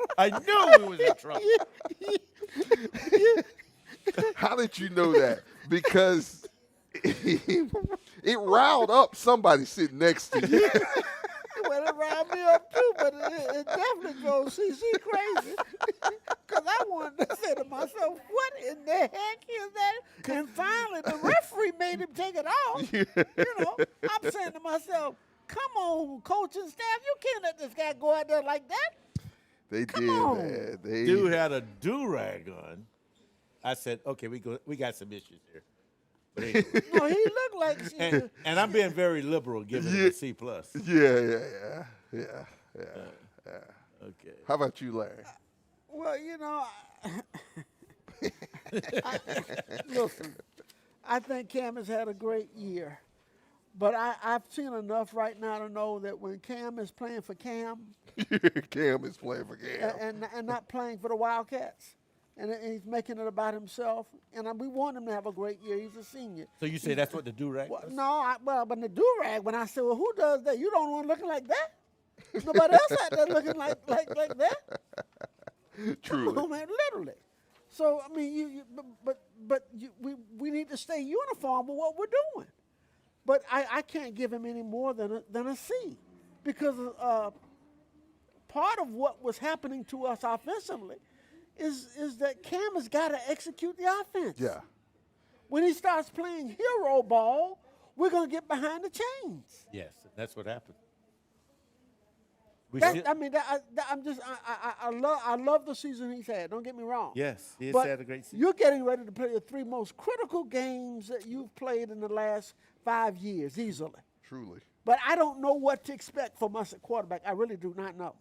How did you know that? Because it riled up somebody sitting next to you. Well, it riled me up too, but it definitely drove CC crazy. Because I wanted to say to myself, what in the heck is that? And finally, the referee made him take it off. You know, I'm saying to myself, come on, coach and staff, you can't let this guy go out there like that. They Come did, on. man. Dude had a do-rag on. I said, okay, we got some issues here. But anyway. No, he looked like. And I'm being very liberal, giving him a C+. Yeah. Okay. How about you, Larry? Well, listen, I think Cam has had a great year. But I've seen enough right now to know that when Cam is playing for Cam. Cam is playing for Cam. And not playing for the Wildcats. And he's making it about himself. And we want him to have a great year. He's a senior. So you say that's what the do-rag well, does? No, but the do-rag, when I said, well, who does that? You don't want looking like that? Nobody else out there looking like that. Truly. Oh, man, literally. So, I mean, we need to stay uniform with what we're doing. But I can't give him any more than a C, because part of what was happening to us offensively is that Cam has got to execute the offense. Yeah. When he starts playing hero ball, we're going to get behind the chains. Yes, that's what happened. I love the season he's had. Don't get me wrong. Yes, he's But had a great season. You're getting ready to play the 3 most critical games that you've played in the last 5 years, easily. Truly. But I don't know what to expect from us at quarterback. I really do not know.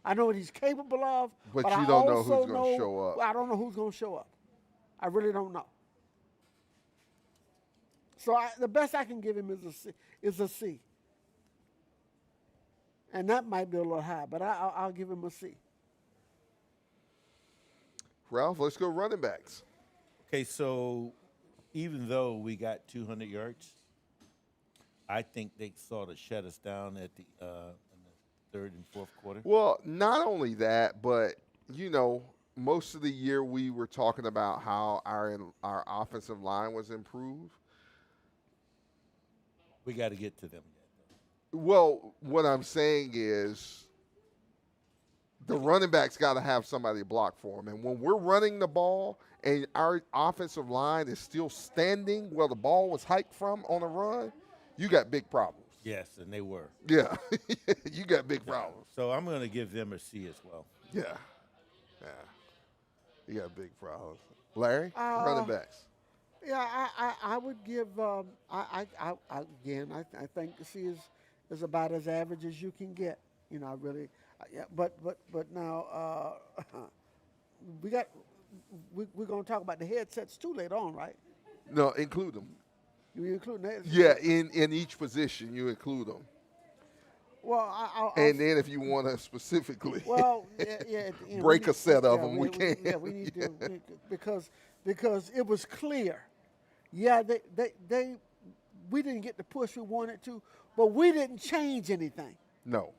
I know what he's capable of, but I you don't know also who's going to show up. I don't know who's going to show up. I really don't know. So the best I can give him is a C. And that might be a little high, but I'll give him a C. Ralph, let's go running backs. Okay, so even though we got 200 yards, I think they sort of shut us down at in the third and fourth quarter. Well, not only that, but, most of the year we were talking about how our offensive line was improved. We got to get to them yet. Well, what I'm saying is the running back's got to have somebody to block for him. And when we're running the ball and our offensive line is still standing where the ball was hiked from on a run, you got big problems. Yes, and they were. Yeah, you got big problems. So I'm going to give them a C as well. Yeah. You got big problems. Larry, running backs. Yeah, I would give. I think the C is about as average as you can get. I really. Yeah, but now we're going to talk about the headsets too later on, right? No, include them. You include that? Yeah, in each position you include them. Well, and then if you want to specifically, break a set of them, we can. Yeah, we need to because it was clear. Yeah, we didn't get the push we wanted to, but we didn't change anything. No.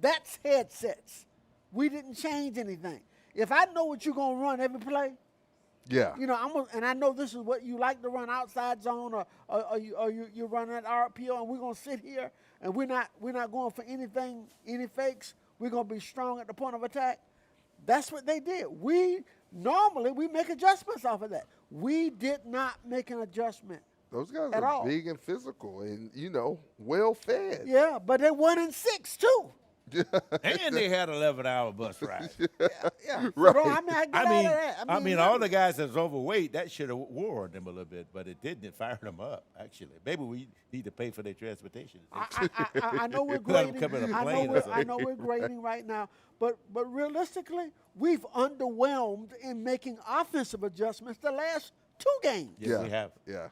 That's headsets. We didn't change anything. If I know what you're gonna run every play, yeah, and I know this is what you like to run outside zone, or you run at RPO, and we're gonna sit here and we're not going for any fakes. We're gonna be strong at the point of attack. That's what they did. We make adjustments off of that. We did not make an adjustment. Those guys are all big and physical and, well fed. Yeah, but they 1-6 too. And they had 11-hour bus ride. Yeah. Right. I mean, all the guys that's overweight, that should have warned them a little bit, but it didn't. It fired them up, actually. Maybe we need to pay for their transportation. I know we're grading. I know we're grading right now, but realistically, we've underwhelmed in making offensive adjustments the last 2 games. Yes, we have. Yeah.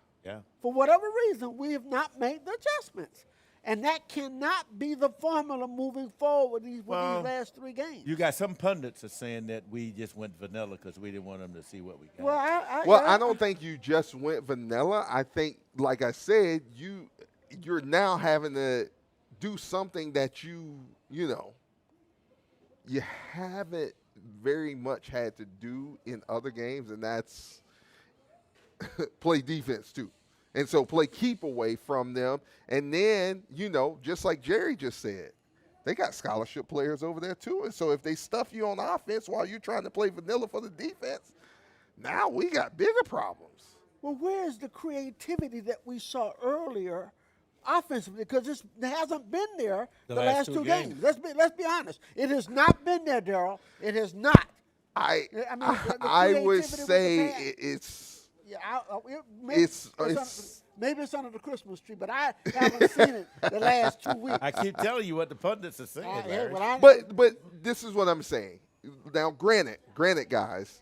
For whatever reason, we have not made the adjustments. And that cannot be the formula moving forward with these last 3 games. You got some pundits are saying that we just went vanilla because we didn't want them to see what we got. Well, I don't think you just went vanilla. I think, like I said, you're now having to do something that you haven't very much had to do in other games, and that's play defense too. And so play keep away from them. And then, just like Jerry just said, they got scholarship players over there too. And so if they stuff you on offense while you're trying to play vanilla for the defense, now we got bigger problems. Well, where's the creativity that we saw earlier offensively? Because it hasn't been there the last 2 games. Let's be honest. It has not been there, Daryl. It has not. I would say it's Yeah, maybe it's under the Christmas tree, but I haven't seen it the last 2 weeks. I keep telling you what the pundits are saying, Larry. But this is what I'm saying. Now, granted, guys,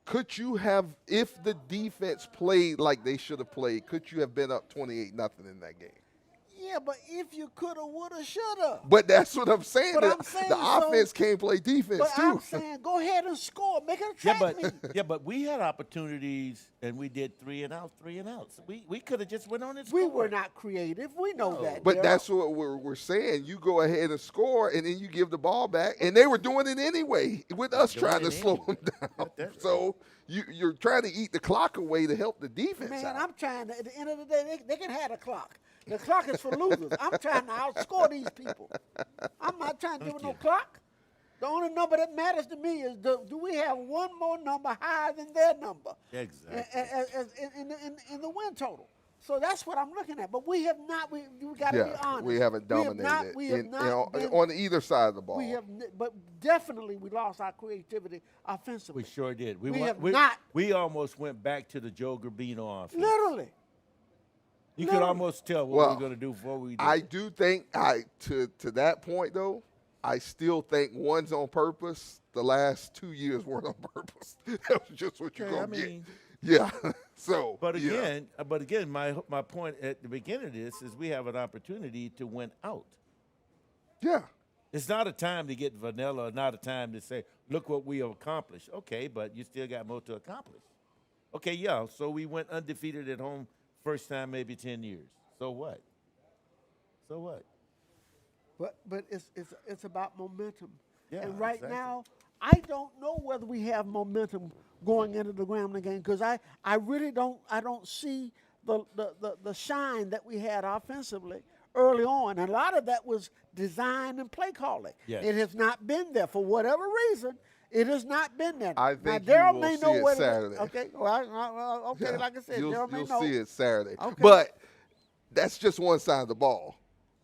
could you have, if the defense played like they should have played, could you have been up 28-0 in that game? Yeah, but if you coulda, woulda, shoulda. But that's what I'm saying. But I'm saying the offense can't play defense but too. I'm saying go ahead and score, make it a track meet. But we had opportunities and we did 3 and outs. We could have just went on and We scored. were not creative. We know that. But Daryl. that's what we're saying. You go ahead and score, and then you give the ball back, and they were doing it anyway with us trying to slow them down. So you're trying to eat the clock away to help the defense Man, out. I'm trying to. At the end of the day, they can have a clock. The clock is for losers. I'm trying to outscore these people. I'm not trying to give them no clock. The only number that matters to me is do we have one more number higher than their number? Exactly. In the win total. So that's what I'm looking at. But we have not. We got to be honest. We haven't dominated on either side of the ball. We have, but definitely we lost our creativity offensively. We sure did. We almost went back to the Joe Garbino offense. Literally. You could almost tell what we were going to do before we did. I do think to that point though, I still think one's on purpose. The last 2 years weren't on purpose. That was just what you're going to get. Yeah. So. But again, my point at the beginning of this is we have an opportunity to win out. Yeah. It's not a time to get vanilla, not a time to say, look what we have accomplished. Okay, but you still got more to accomplish. Okay, yeah, so we went undefeated at home first time maybe 10 years. So what? But it's about momentum. Yeah, and right exactly. now, I don't know whether we have momentum going into the Grambling game because I really don't see the shine that we had offensively early on. And a lot of that was design and play calling. Yes. It has not been there for whatever reason. It has not been there. I think now, you will see it Saturday. Okay, okay. Like I said, Daryl may know. You'll see it Saturday. Okay. But that's just one side of the ball.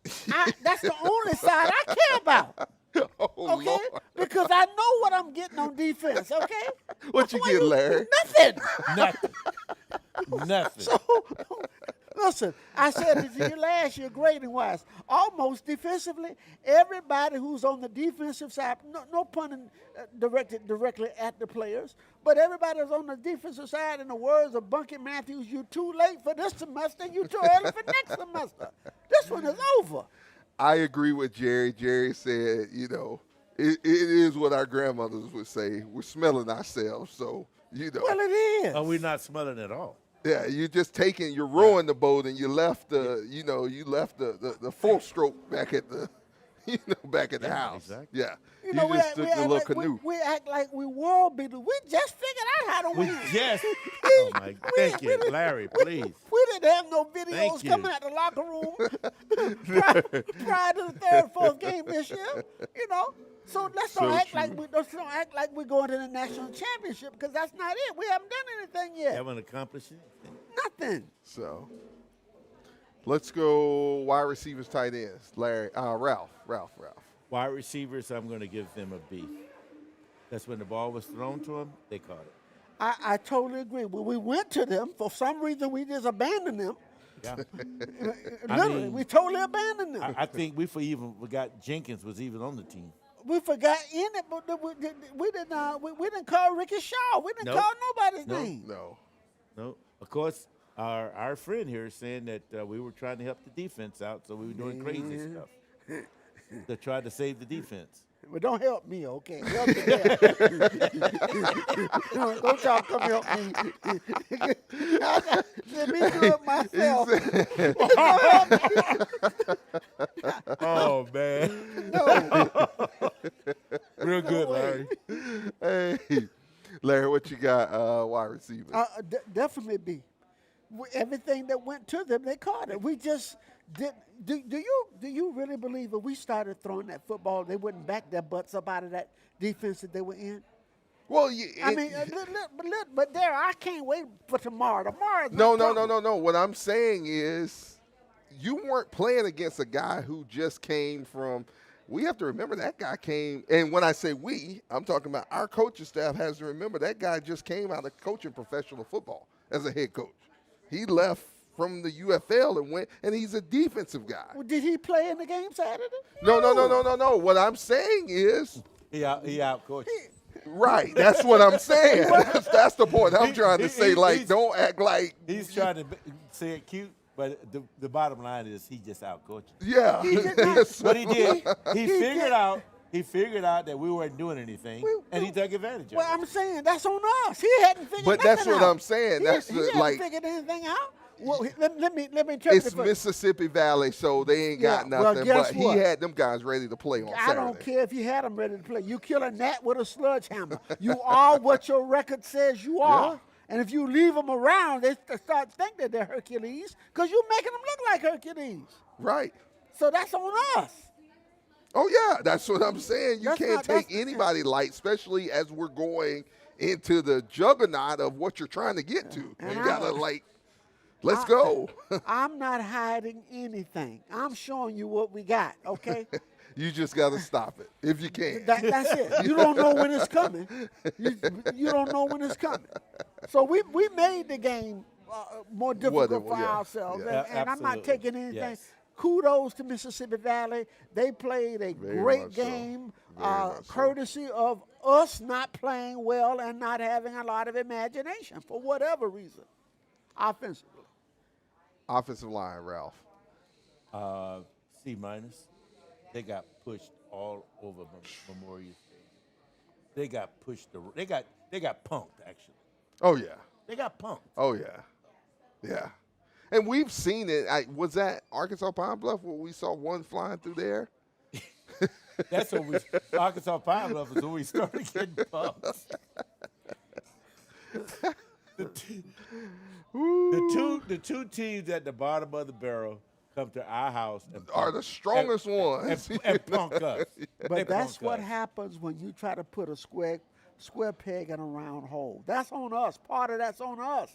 That's the only side I care about. Oh, Okay, Lord. because I know what I'm getting on defense. Okay, What you get, Larry? Nothing. Nothing. So, listen, I said it to you last year, grading wise, almost defensively, everybody who's on the defensive side, no pun directed directly at the players, but everybody who's on the defensive side, in the words of Bunky Matthews, you too late for this semester, you too early for next semester. This one is over. I agree with Jerry. Jerry said, it is what our grandmothers would say. We're smelling ourselves, so, Well, it is. Are we not smelling at all? Yeah, you're rowing the boat and you left the full stroke back at the, back at the house. Exactly. Yeah. We just took the little canoe. We act like we world beaters. We just figured out how to win. Oh, my. Thank you, Larry, please. We didn't have no videos Thank you. coming out the locker room prior to the third, fourth game this year. So let's don't act like we're going to the national championship because that's not it. We haven't done anything yet. Haven't accomplished anything. Nothing. So let's go wide receivers, tight ends. Larry, Ralph. Wide receivers, I'm going to give them a B. That's when the ball was thrown to them, they caught it. I totally agree. When we went to them, for some reason we just abandoned them. Yeah. Literally, we totally abandoned them. I think we forgot Jenkins was even on the team. We forgot in it, but we didn't call Ricky Shaw. We didn't call nobody's name. No. Of course, our friend here is saying that we were trying to help the defense out, so we were doing crazy stuff to try to save the defense. Well, don't help me, okay? Help me. Don't y'all come help me. Let me do it myself. Oh, man. No. Real good, Larry. Hey, Larry, what you got, wide receivers? Definitely B. Everything that went to them, they caught it. We just did. Do you really believe if we started throwing that football, they wouldn't back their butts up out of that defense that they were in? Well, but there, I can't wait for tomorrow. Tomorrow's No. What I'm saying is, you weren't playing against a guy who just came from we have to remember that guy came, and when I say we, I'm talking about our coaching staff has to remember that guy just came out of coaching professional football as a head coach. He left from the UFL and went, and he's a defensive guy. Well, did he play in the game Saturday? No. What I'm saying is he out coached. Right, that's what I'm saying. That's the point I'm trying to say. Like, don't act like he's trying to say it cute, but the bottom line is he just out coaching. Yeah, what he did, he figured out that we weren't doing anything, and he took advantage of it. Well, I'm saying that's on us. He hadn't figured But nothing that's what out. I'm saying. He hadn't figured anything out. Well, let me interpret it's Mississippi Valley, so they ain't got nothing. But he had them guys ready to play on Saturday. I don't care if he had them ready to play. You kill a gnat with a sledgehammer. You are what your record says you are. Yeah. And if you leave them around, they start thinking that they're Hercules because you're making them look like Hercules. Right. So that's on us. Oh, yeah, that's what I'm saying. You can't take anybody light, especially as we're going into the juggernaut of what you're trying to get to. You got to, like, let's go. I'm not hiding anything. I'm showing you what we got, okay? You just got to stop it if you can. That's it. You don't know when it's coming. You don't know when it's coming. So we made the game more difficult for ourselves. Yeah. And I'm not taking anything. Yes. Kudos to Mississippi Valley. They played a great game, courtesy of us not playing well and not having a lot of imagination for whatever reason, offensively. Offensive line, Ralph. C-. They got pushed all over Memorial Stadium. They got pushed. They got punked, actually. Oh, yeah. They got punked. Oh, yeah. Yeah. And we've seen it. Was that Arkansas Pine Bluff where we saw one flying through there? That's when Arkansas Pine Bluff is when we started getting punked. The two teams at the bottom of the barrel come to our house and are the strongest ones and punk us. But that's what happens when you try to put a square peg in a round hole. That's on us. Part of that's on us.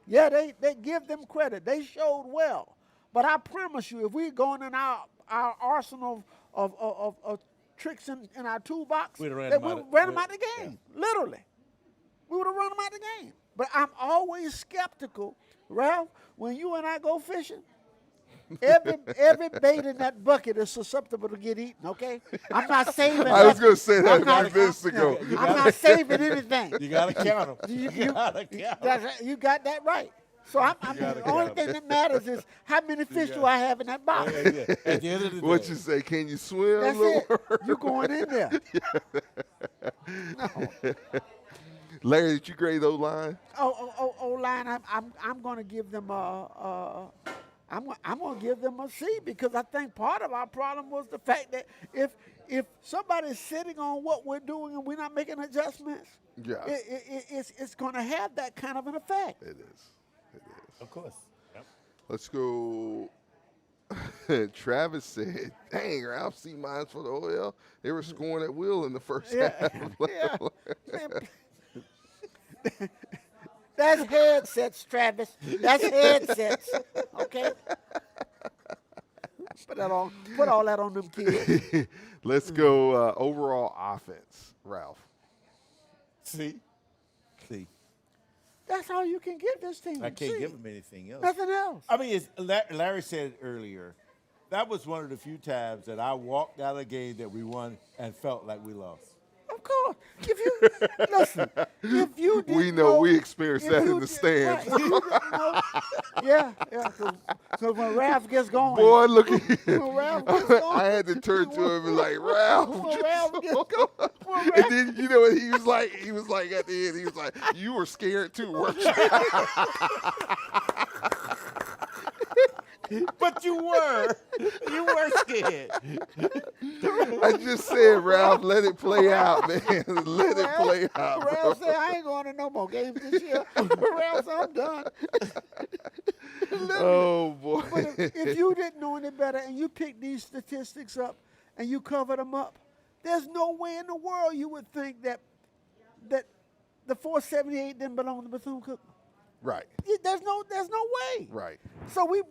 Yeah, they give them credit. They showed well. But I promise you, if we're going in our arsenal of tricks in our toolbox, we would have ran them out of the game. Yeah. Literally. We would have run them out of the game. But I'm always skeptical, Ralph, when you and I go fishing. Every bait in that bucket is susceptible to get eaten, okay? I'm not saving I was going to say that a few minutes ago. I'm not saving anything. You got to count them. You got that right. So the only thing that matters is how many fish do I have in that box. Yeah. At the end of the day. What you say, can you swim? That's it. You're going in there. No. Larry, did you grade O-line? O-line, I'm going to give them I'm going to give them a C because I think part of our problem was the fact that if somebody's sitting on what we're doing and we're not making adjustments, it's going to have that kind of an effect. It is. Of course. Yep. Let's go. Travis said, dang, Ralph, C- for the OL. They were scoring at will in the first half. That's headsets, Travis. That's headsets. Okay? Put all that on them kids. Let's go overall offense, Ralph. See. That's all you can give this team. I can't give them anything else. Nothing else. I mean, Larry said it earlier. That was one of the few times that I walked out of a game that we won and felt like we lost. Of course. If you didn't we experienced that in the stands. Right, because when Ralph gets going. Boy, look at when Ralph gets going. I had to turn to him and like, Ralph. When Ralph gets going. And then, you know what he was like? He was like at the end, he was like, you were scared too, weren't you? But you were scared. I just said, Ralph, let it play out, man. Let it play out, Ralph said, I ain't going to no more games this year. Ralph said, I'm done. Oh, boy. But if you didn't know any better and you picked these statistics up and you covered them up, there's no way in the world you would think that the 478 didn't belong to Bethune-Cookman. Right. There's no way. Right. So we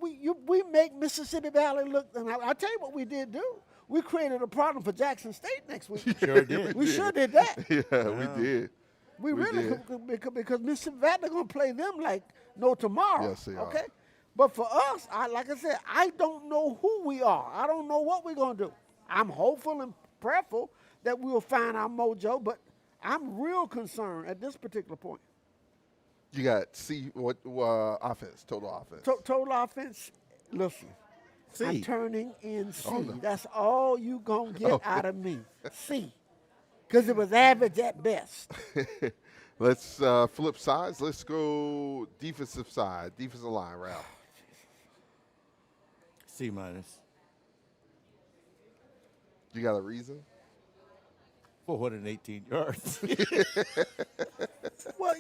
make Mississippi Valley look, and I'll tell you what we did do. we created a problem for Jackson State next week. Sure did. We sure did that. Yeah, we did. We really because Mississippi Valley going to play them like no tomorrow. Yes, they are. Okay, but for us, like I said, I don't know who we are. I don't know what we're going to do. I'm hopeful and prayerful that we will find our mojo, but I'm real concerned at this particular point. You got what offense? Total offense. Total offense. Listen, I'm turning in C. Oh, no. That's all you gonna get out of me. C, because it was average at best. Let's flip sides. Let's go defensive side, defensive line, Ralph. C minus. You got a reason? 418 yards. Well,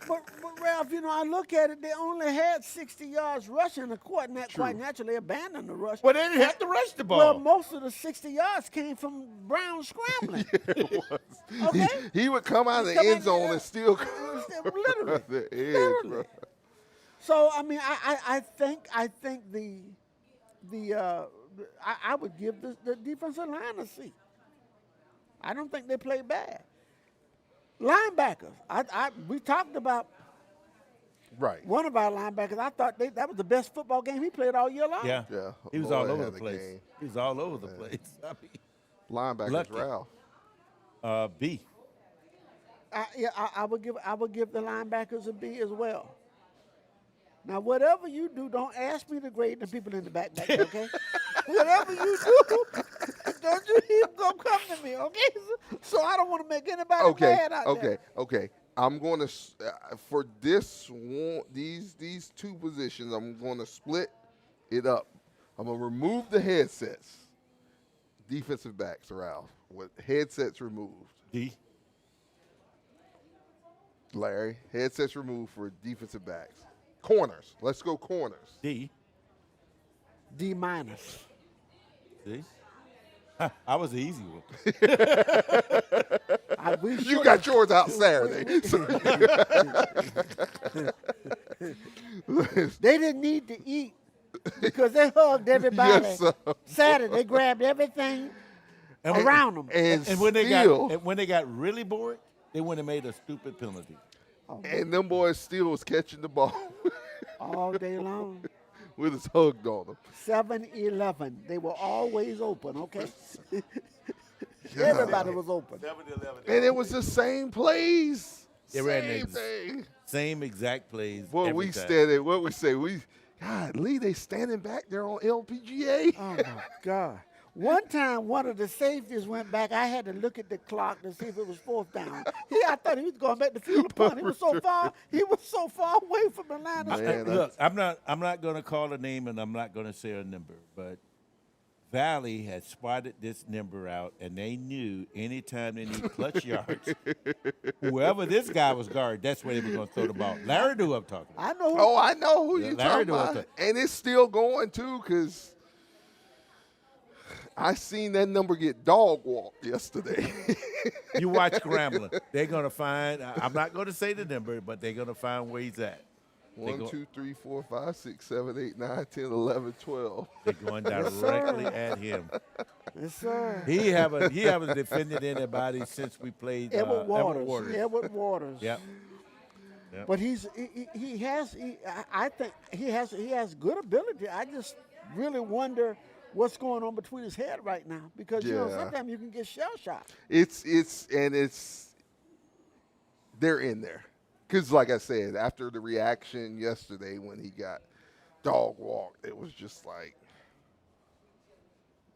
but Ralph, I look at it, they only had 60 yards rushing. The quite naturally abandoned the rush. Well, they didn't have to rush the ball. Well, most of the 60 yards came from Brown scrambling. Yeah, it was. Okay? He would come out of the end zone and still literally. the edge, literally. So, I mean, I think I would give the defensive line a C. I don't think they played bad. Linebackers, we talked about one of our linebackers. I thought that was the best football game he played all year long. Yeah. He was all over the place. Game. He was all over the place. I mean, linebackers, Ralph. B. I would give the linebackers a B as well. Now, whatever you do, don't ask me to grade the people in the back, okay? Whatever you do, don't you even gonna come to me, okay? So I don't want to make anybody mad out there. Okay. I'm going to for this one, these two positions, I'm going to split it up. I'm going to remove the headsets. Defensive backs, Ralph, with headsets removed. D. Larry, headsets removed for defensive backs. Corners. Let's go corners. D. D minus. See? I was the easy one. You got yours out Saturday. They didn't need to eat because they hugged everybody. Yes, sir. Saturday, they grabbed everything around them. And when they got really bored, they went and made a stupid penalty. And them boys still was catching the ball all day long. With his hugged on them. 7-11. They were always open, okay? Everybody was open. 7-11. And it was the same plays. They same thing. Same exact plays. What we say, God, Lee, they standing back there on LPGA. Oh, my God. One time, one of the safeties went back. I had to look at the clock to see if it was fourth down. I thought he was going back to field the punt. He was so far away from the line. Look, I'm not going to call a name and I'm not going to say a number, but Valley had spotted this number out, and they knew anytime they need clutch yards, whoever this guy was guard, that's where they were going to throw the ball. Larry knew what I'm talking about. I know who you're talking about. And it's still going, too, because I seen that number get dog walked yesterday. You watch scrambling. They're going to find, I'm not going to say the number, but they're going to find where he's at. 1, 2, 3, 4, 5, 6, 7, 8, 9, 10, 11, 12. They're going directly at him. Yes, sir. He haven't defended anybody since we played Edward Waters. Yep. But I think he has good ability. I just really wonder what's going on between his head right now, because sometimes you can get shell shocked. They're in there, because like I said, after the reaction yesterday when he got dog walked, it was just like,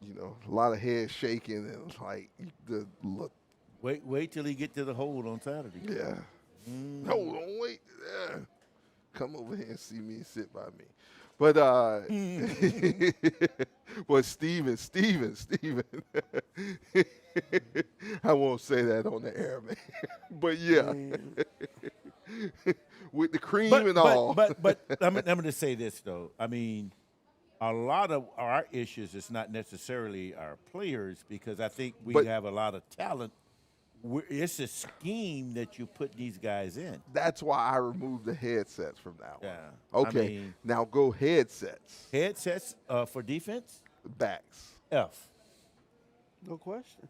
a lot of head shaking and like the look. Wait till he get to the hold on Saturday. Yeah. Hold on, wait. Come over here and see me and sit by me. But Steven. I won't say that on the air, man. But yeah, with the cream and all. But I'm going to say this though. I mean, a lot of our issues is not necessarily our players, because I think we have a lot of talent. It's a scheme that you put these guys in. That's why I removed the headsets from that one. Yeah. Okay, now go headsets. Headsets for defense? Backs. F. No question.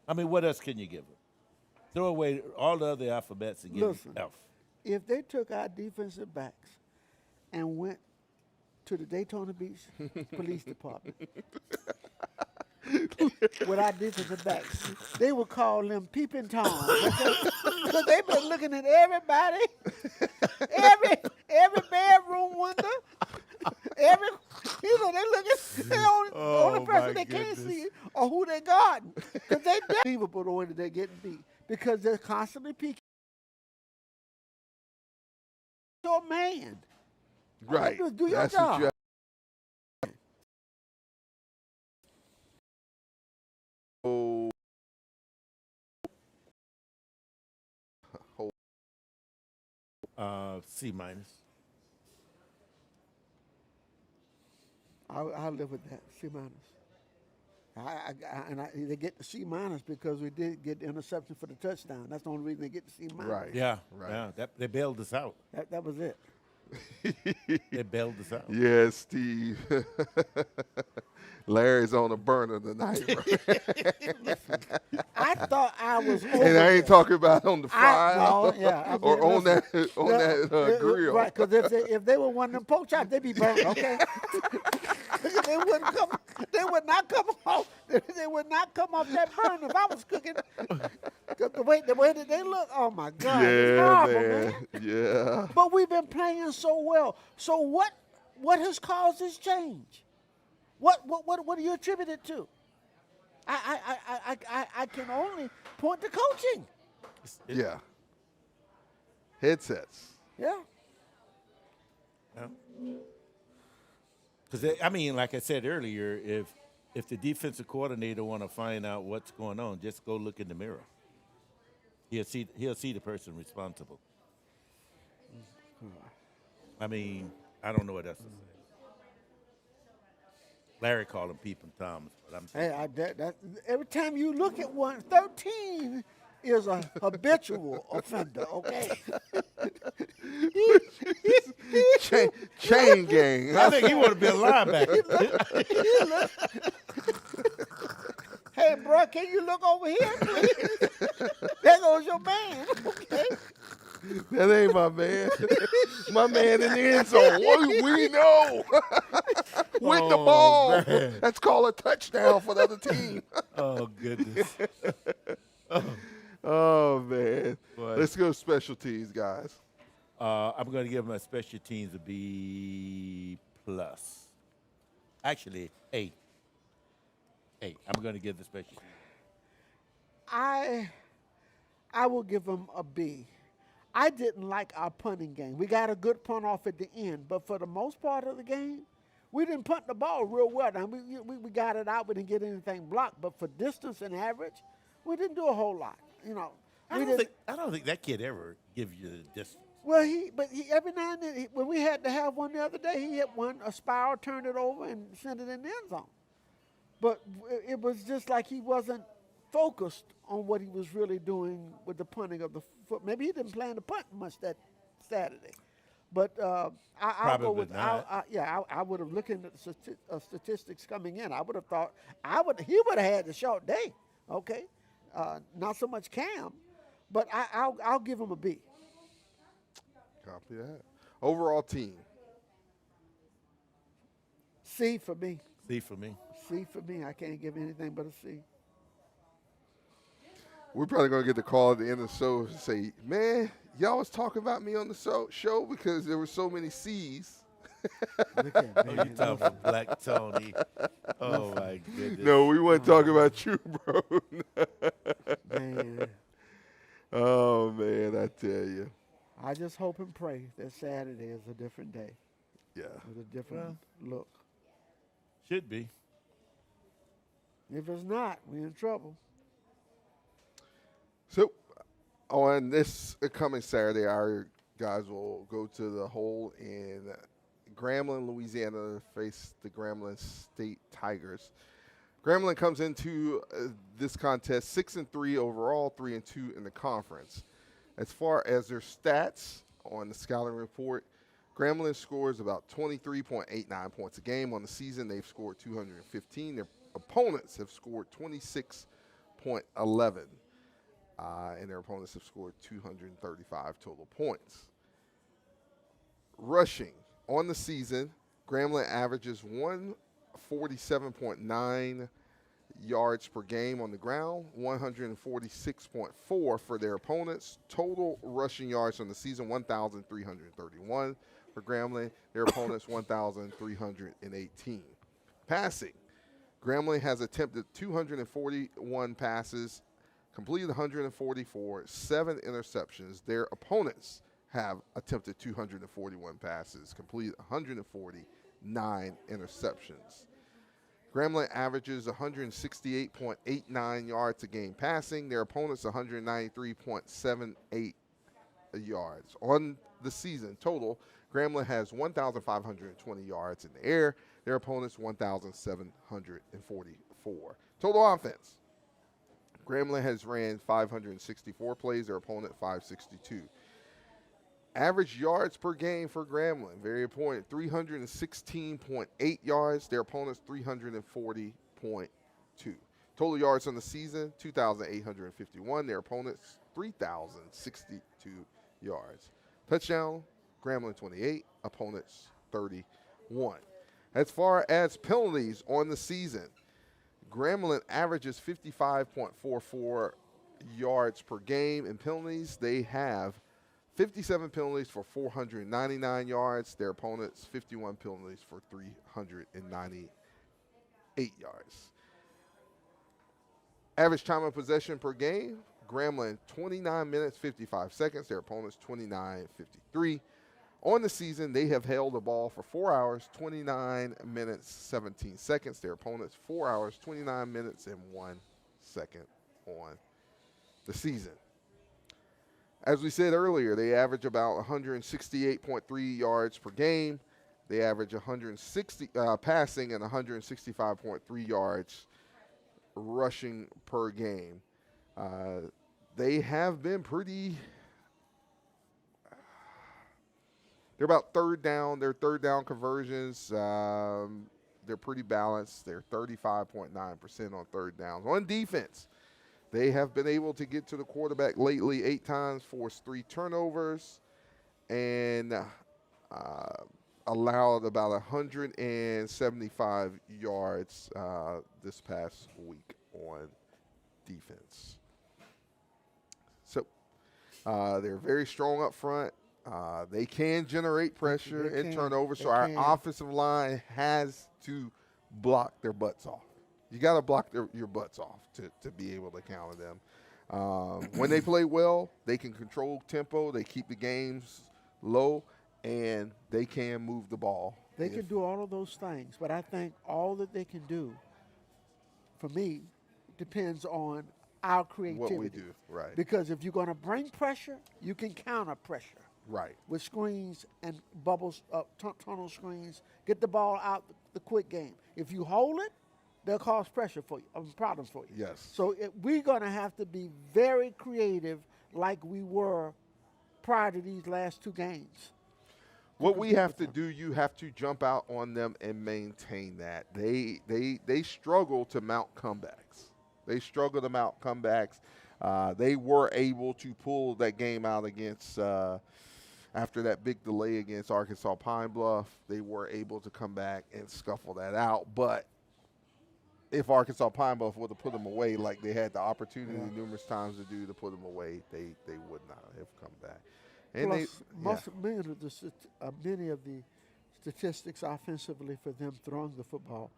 I mean, what else can you give them? Throw away all the other alphabets and give Listen, them F. If they took our defensive backs and went to the Daytona Beach Police Department with our defensive backs, they would call them peeping Toms. Because they've been looking at everybody, every bedroom window, they looking, they only person they can't see or who they got. Because they unbelievable the way that they're getting beat. Because they're constantly peeking. Your man. Right. Do your That's job. what you C minus. I live with that, C minus. They get the C minus because we did get the interception for the touchdown. That's the only reason they get the C minus. Right. Yeah, Right. yeah. They bailed us out. That was it. They bailed us out. Yeah, Steve. Larry's on a burner tonight, bro. I thought I was over And I ain't this. talking about on the fire No, yeah, I mean, or on listen, that grill. Right, because if they were one of them pork chops, they'd be burnt, okay? They would not come off. They would not come off that burn if I was cooking. 'Cause the way that they look, oh my God, it's Yeah, horrible, man. Yeah. But we've been playing so well. So what has caused this change? What do you attribute it to? I can only point to coaching. Yeah. Headsets. Yeah. Because I mean, like I said earlier, if the defensive coordinator want to find out what's going on, just go look in the mirror. He'll see the person responsible. I mean, I don't know what else to say. Larry called them peeping Toms, but I'm saying. Hey, every time you look at 13 is a habitual offender, okay? Chain gang. I think he want to be a linebacker. Hey, bro, can you look over here, please? There goes your man, okay? That ain't my man. My man in the end zone. We know. With the ball. Man. That's called a touchdown for the other team. Oh, goodness. Oh, man. Boy. Let's go special teams, guys. I'm going to give my special teams a B+. Actually, A. I'm going to give the special teams. I will give them a B. I didn't like our punting game. We got a good punt off at the end, but for the most part of the game, we didn't punt the ball real well. Now, we got it out. We didn't get anything blocked, but for distance and average, we didn't do a whole lot. You know, I don't think that kid ever gives you the distance. Well, he every now and then, when we had to have one the other day, he hit one, a spiral, turned it over, and sent it in the end zone. But it was just like he wasn't focused on what he was really doing with the punting of the foot. Maybe he didn't plan to punt much that Saturday. But I'll go with I would have looked at the statistics coming in. I would have thought he would have had the short day. Okay, not so much Cam, but I'll give him a B. Copy that. Overall team. C for me. C for me. C for me. I can't give anything but a C. We're probably going to get the call at the end of the show and say, man, y'all was talking about me on the show because there were so many C's. Look at Oh, you talking about Black Tony. Oh, my goodness. No, we weren't talking about you, bro. Man, Oh, man, I tell you. I just hope and pray that Saturday is a different day Yeah. with a different look. Should be. If it's not, we're in trouble. So, on this coming Saturday, our guys will go to the hole in Grambling, Louisiana, to face the Grambling State Tigers. Grambling comes into this contest 6-3 overall, 3-2 in the conference. As far as their stats on the scouting report, Grambling scores about 23.89 points a game. On the season, they've scored 215. Their opponents have scored 26.11, and their opponents have scored 235 total points. Rushing on the season, Grambling averages 147.9 yards per game on the ground, 146.4 for their opponents. Total rushing yards on the season, 1,331 for Grambling. Their opponents, 1,318. Passing, Grambling has attempted 241 passes, completed 144, 7 interceptions. Their opponents have attempted 241 passes, completed 149 interceptions. Grambling averages 168.89 yards a game passing. Their opponents 193.78 yards. On the season total, Grambling has 1,520 yards in the air. Their opponents 1,744. Total offense. Grambling has ran 564 plays. Their opponent 562. Average yards per game for Grambling, very important, 316.8 yards. Their opponents 340.2. Total yards on the season, 2,851. Their opponents 3,062 yards. Touchdown, Grambling 28, opponents 31. As far as penalties on the season, Grambling averages 55.44 yards per game in penalties. They have 57 penalties for 499 yards. Their opponents, 51 penalties for 398 yards. Average time of possession per game, Grambling 29 minutes, 55 seconds. Their opponents, 29:53. On the season, they have held the ball for 4 hours, 29 minutes, 17 seconds. Their opponents, 4 hours, 29 minutes, and 1 second on the season. As we said earlier, they average about 168.3 yards per game. They average 160 passing and 165.3 yards rushing per game. They have been pretty. They're about third down. Their third down conversions, they're pretty balanced. They're 35.9% on third downs. On defense, they have been able to get to the quarterback lately 8 times, forced 3 turnovers, and allowed about 175 yards this past week on defense. So they're very strong up front. They can generate pressure and turnovers, so our offensive line has to block their butts off. You got to block your butts off to be able to counter them. When they play well, they can control tempo. They keep the games low, and they can move the ball. They can do all of those things, but I think all that they can do, for me, depends on our creativity. What we do, right. Because if you're going to bring pressure, you can counter pressure. Right. With screens and bubbles, tunnel screens, get the ball out the quick game. If you hold it, they'll cause pressure for you, problems for you. Yes. So we're going to have to be very creative like we were prior to these last 2 games. What we have to do, you have to jump out on them and maintain that. They struggle to mount comebacks. They were able to pull that game out against after that big delay against Arkansas Pine Bluff. They were able to come back and scuffle that out. But if Arkansas Pine Bluff would have put them away like they had the opportunity numerous times to do to put them away, they would not have come back. And plus, many of the statistics offensively for them throwing the football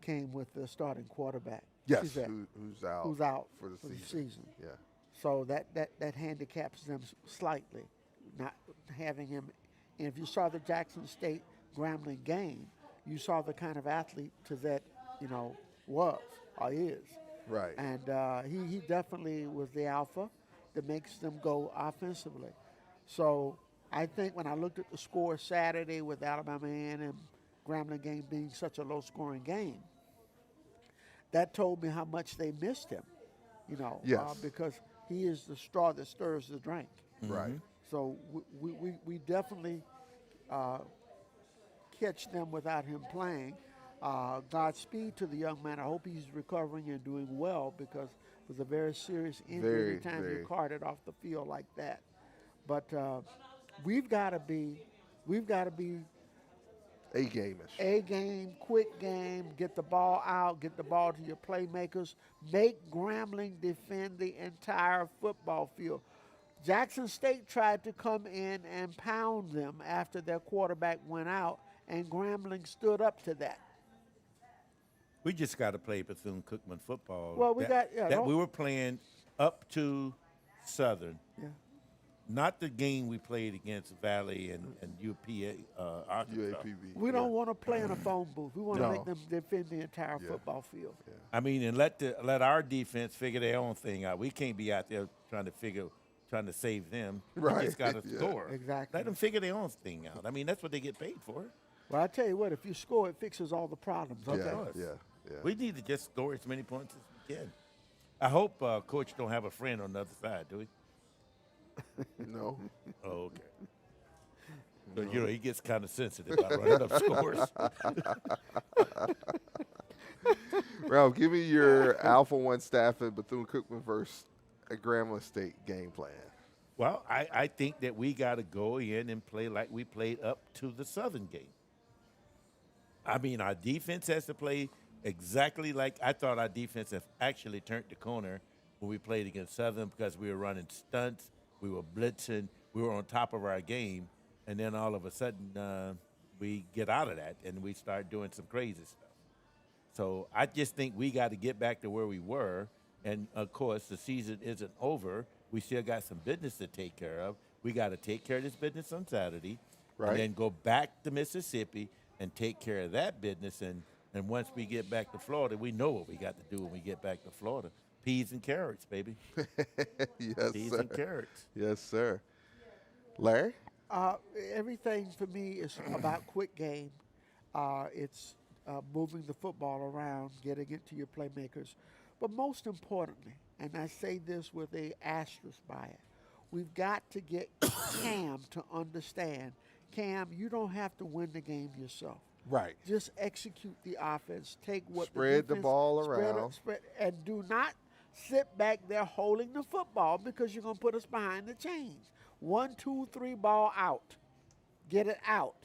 came with the starting quarterback. Yes, who's out for the season. Yeah. So that handicaps them slightly, not having him. And if you saw the Jackson State Grambling game, you saw the kind of athlete that was or is. Right. And he definitely was the alpha that makes them go offensively. So I think when I looked at the score Saturday with Alabama A&M Grambling game being such a low-scoring game, that told me how much they missed him, Yes. because he is the straw that stirs the drink. Right. So we definitely catch them without him playing. Godspeed to the young man. I hope he's recovering and doing well because it was a very serious injury anytime you're carted off the field like that. But we've got to be A-game-ish. A-game, quick game, get the ball out, get the ball to your playmakers, make Grambling defend the entire football field. Jackson State tried to come in and pound them after their quarterback went out, and Grambling stood up to that. We just got to play Bethune-Cookman football. Well, we were playing up to Southern. Yeah. Not the game we played against Valley and UAPB. We don't want to play in a phone booth. We want to make them defend the entire football field. Yeah. I mean, and let our defense figure their own thing out. We can't be out there trying to save them. Right. We just got to score. Exactly. Let them figure their own thing out. I mean, that's what they get paid for. Well, I tell you what, if you score, it fixes all the problems. Okay. Yeah. We need to just score as many points as we can. I hope Coach don't have a friend on the other side, do we? No. Oh, okay. So, he gets kind of sensitive about running up scores. Ralph, give me your Alpha 1 staff at Bethune-Cookman versus a Grambling State game plan. Well, I think that we got to go in and play like we played up to the Southern game. I mean, our defense has to play exactly like I thought our defense have actually turned the corner when we played against Southern because we were running stunts, we were blitzing, we were on top of our game, and then all of a sudden we get out of that and we start doing some crazy stuff. So I just think we got to get back to where we were, and, of course, the season isn't over. We still got some business to take care of. We got to take care of this business on Saturday, and then go back to Mississippi and take care of that business. And once we get back to Florida, we know what we got to do when we get back to Florida. Peas and carrots, baby. Yes, Peas sir. and carrots. Yes, sir. Larry? Everything for me is about quick game. It's moving the football around, getting it to your playmakers. But most importantly, and I say this with a asterisk by it, we've got to get Cam to understand, Cam, you don't have to win the game yourself. Right. Just execute the offense. Take what spread the ball around. And do not sit back there holding the football because you're going to put us behind the chains. 1, 2, 3 ball out. Get it out.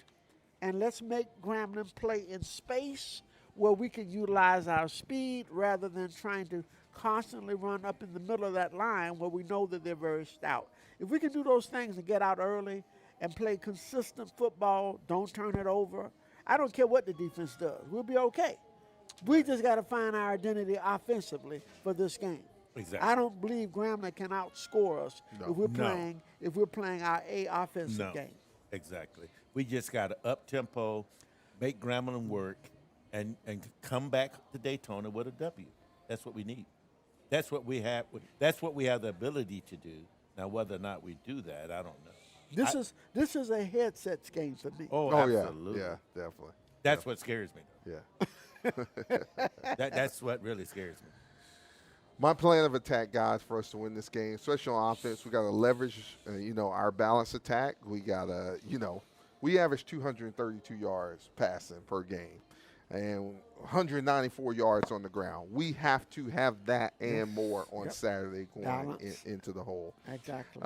And let's make Grambling play in space where we can utilize our speed rather than trying to constantly run up in the middle of that line where we know that they're very stout. If we can do those things and get out early and play consistent football, don't turn it over, I don't care what the defense does. We'll be okay. We just got to find our identity offensively for this game. Exactly. I don't believe Grambling can outscore us if we're playing our offensive game. Exactly. We just got to up-tempo, make Grambling work, and come back to Daytona with a W. That's what we need. That's what we have. That's what we have the ability to do. Now, whether or not we do that, I don't know. This is a headsets game for me. Oh, absolutely. Yeah, definitely. That's what scares me. Yeah. That's what really scares me. My plan of attack, guys, for us to win this game, especially on offense, we got to leverage, our balanced attack. We got to, we average 232 yards passing per game and 194 yards on the ground. We have to have that and more on Saturday going into the hole. Exactly.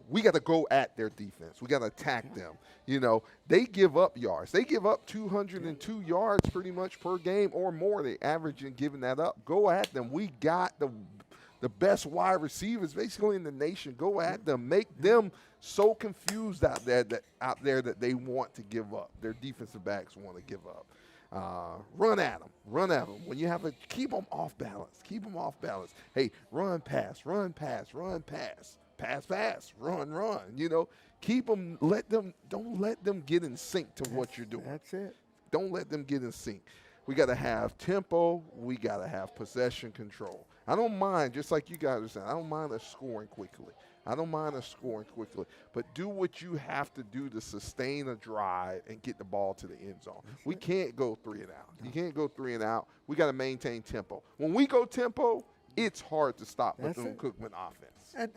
We got to go at their defense. We got to attack them. They give up yards. They give up 202 yards pretty much per game or more. They average in giving that up. Go at them. We got the best wide receivers basically in the nation. Go at them. Make them so confused out there that they want to give up. Their defensive backs want to give up. Run at them. When you have keep them off balance. Hey, run, pass. Pass fast. Run. Keep them. Don't let them get in sync to what you're doing. That's it. Don't let them get in sync. We got to have tempo. We got to have possession control. I don't mind, just like you guys are saying, I don't mind us scoring quickly. But do what you have to do to sustain a drive and get the ball to the end zone. We can't go 3 and out. You can't go 3 and out. We got to maintain tempo. When we go tempo, it's hard to stop Bethune-Cookman offense. And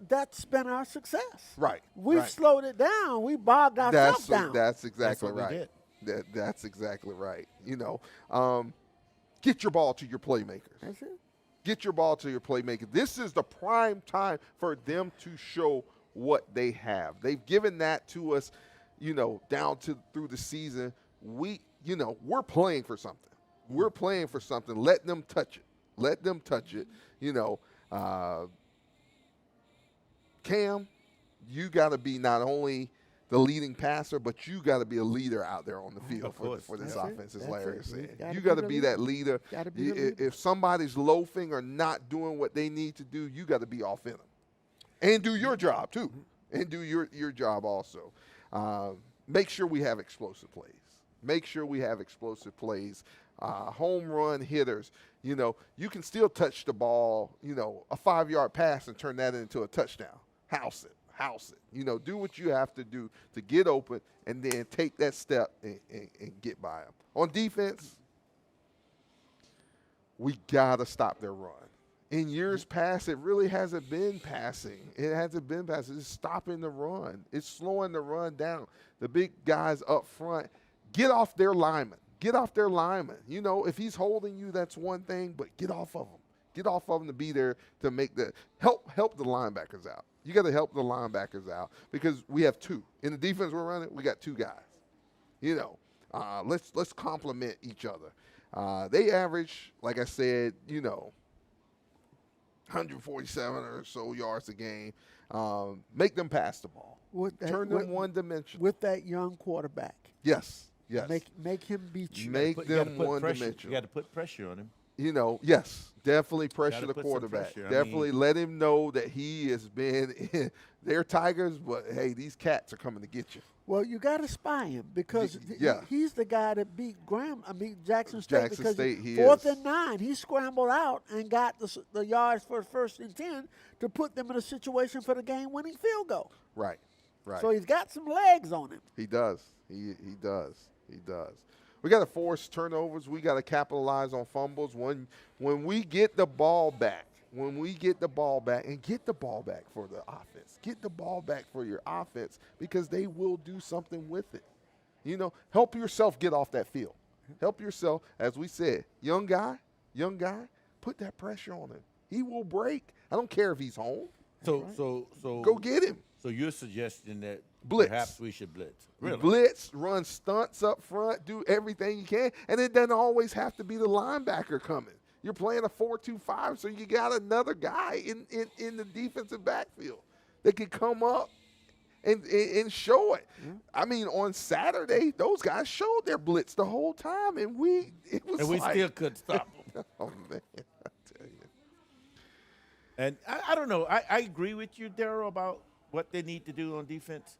that's been our success. Right. We've slowed it down. We bogged ourselves down. That's exactly right. That's exactly right. Get your ball to your playmakers. That's it. Get your ball to your playmakers. This is the prime time for them to show what they have. They've given that to us, down through the season. We're playing for something. We're playing for something. Let them touch it. Let them touch it. Cam, you got to be not only the leading passer, but you got to be a leader out there on the field for this offense, as Larry said. You got to be that leader. If somebody's loafing or not doing what they need to do, you got to be off in them. And do your job, too. And do your job also. Make sure we have explosive plays. Make sure we have explosive plays. Home run hitters. You can still touch the ball, a 5-yard pass and turn that into a touchdown. House it. Do what you have to do to get open and then take that step and get by them. On defense, we got to stop their run. In years past, it really hasn't been passing. It hasn't been passing. It's stopping the run. It's slowing the run down. The big guys up front, get off their linemen. Get off their linemen. If he's holding you, that's one thing, but get off of him. Get off of them to be there to make help the linebackers out. You got to help the linebackers out because we have two. In the defense we're running, we got two guys. Let's complement each other. They average, like I said, 147 or so yards a game. Make them pass the ball. Turn them one-dimensional. With that young quarterback. Yes. Make him beat you. Make them one-dimensional. You got to put pressure on him. Yes, definitely pressure the quarterback. Definitely let him know that he has been they're Tigers, but hey, these cats are coming to get you. Well, you got to spy him because he's the guy that beat Jackson State. Because fourth and 9, he scrambled out and got the yards for first and 10 to put them in a situation for the game-winning field goal. Right. So he's got some legs on him. He does. He does. We got to force turnovers. We got to capitalize on fumbles. When we get the ball back, and get the ball back for the offense. Get the ball back for your offense because they will do something with it. Help yourself get off that field. Help yourself, as we said, young guy, put that pressure on him. He will break. I don't care if he's home. So go get him. So you're suggesting that blitz. Perhaps we should blitz. Really? Blitz, run stunts up front, do everything you can, and it doesn't always have to be the linebacker coming. You're playing a 4-2-5, so you got another guy in the defensive backfield that can come up and show it. Mm-hmm. I mean, on Saturday, those guys showed their blitz the whole time, and we still couldn't stop them. Oh, man, I tell you. And I don't know. I agree with you, Daryl, about what they need to do on defense.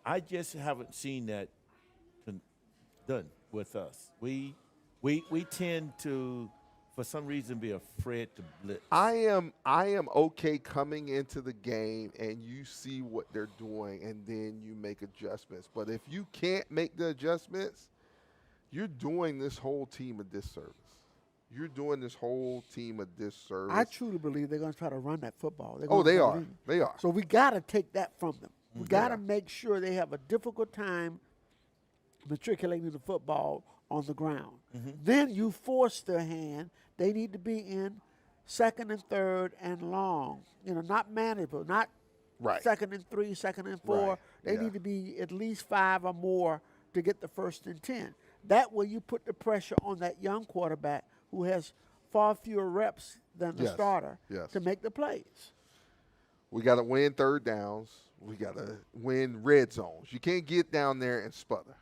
I just haven't seen that done with us. We tend to, for some reason, be afraid to blitz. I am okay coming into the game and you see what they're doing and then you make adjustments. But if you can't make the adjustments, you're doing this whole team a disservice. You're doing this whole team a disservice. I truly believe they're going to try to run that football. They are. They are. So we got to take that from them. We got to make sure they have a difficult time matriculating the football on the ground. Mm-hmm. Then you force their hand. They need to be in second and third and long. Not manageable, not second and 3, second and 4. Right. They need to be at least 5 or more to get the first and 10. That way you put the pressure on that young quarterback who has far fewer reps than the starter to make the plays. We got to win third downs. We got to win red zones. You can't get down there and sputter.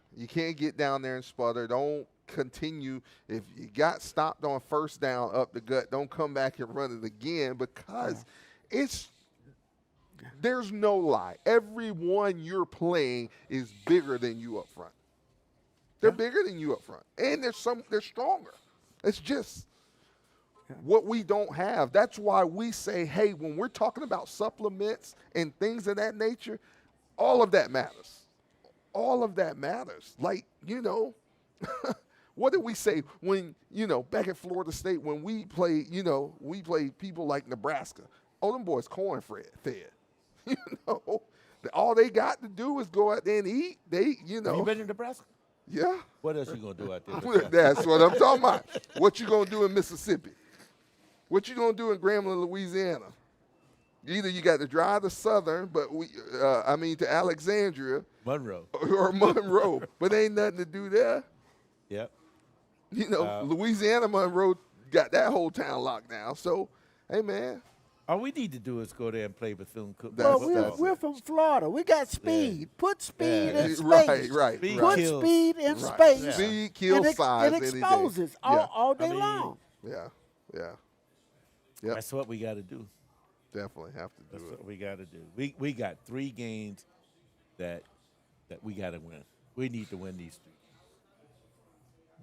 Don't continue. If you got stopped on first down up the gut, don't come back and run it again because there's no lie. Everyone you're playing is bigger than you up front. They're bigger than you up front. And they're stronger. It's just what we don't have. That's why we say, hey, when we're talking about supplements and things of that nature, all of that matters. All of that matters. Like, what did we say when, back at Florida State when we play people like Nebraska. Oh, them boys corn-fed. All they got to do is go out there and eat. Have you been in Nebraska? Yeah. What else you going to do out there? That's what I'm talking about. What you going to do in Mississippi? What you going to do in Grambling, Louisiana? Either you got to drive to Southern, to Alexandria. Monroe. Or Monroe. But ain't nothing to do there. Yep. You know, Louisiana, Monroe got that whole town locked down. So, hey, man. All we need to do is go there and play Bethune-Cookman. Well, we're from Florida. We got speed. Yeah. Put speed in space. Right. Put speed in space. Yeah. Speed kills size. It exposes all day long. Yeah. Yep. That's what we got to do. Definitely have to do That's what we got to do. We got 3 games that we got to win. We need to win these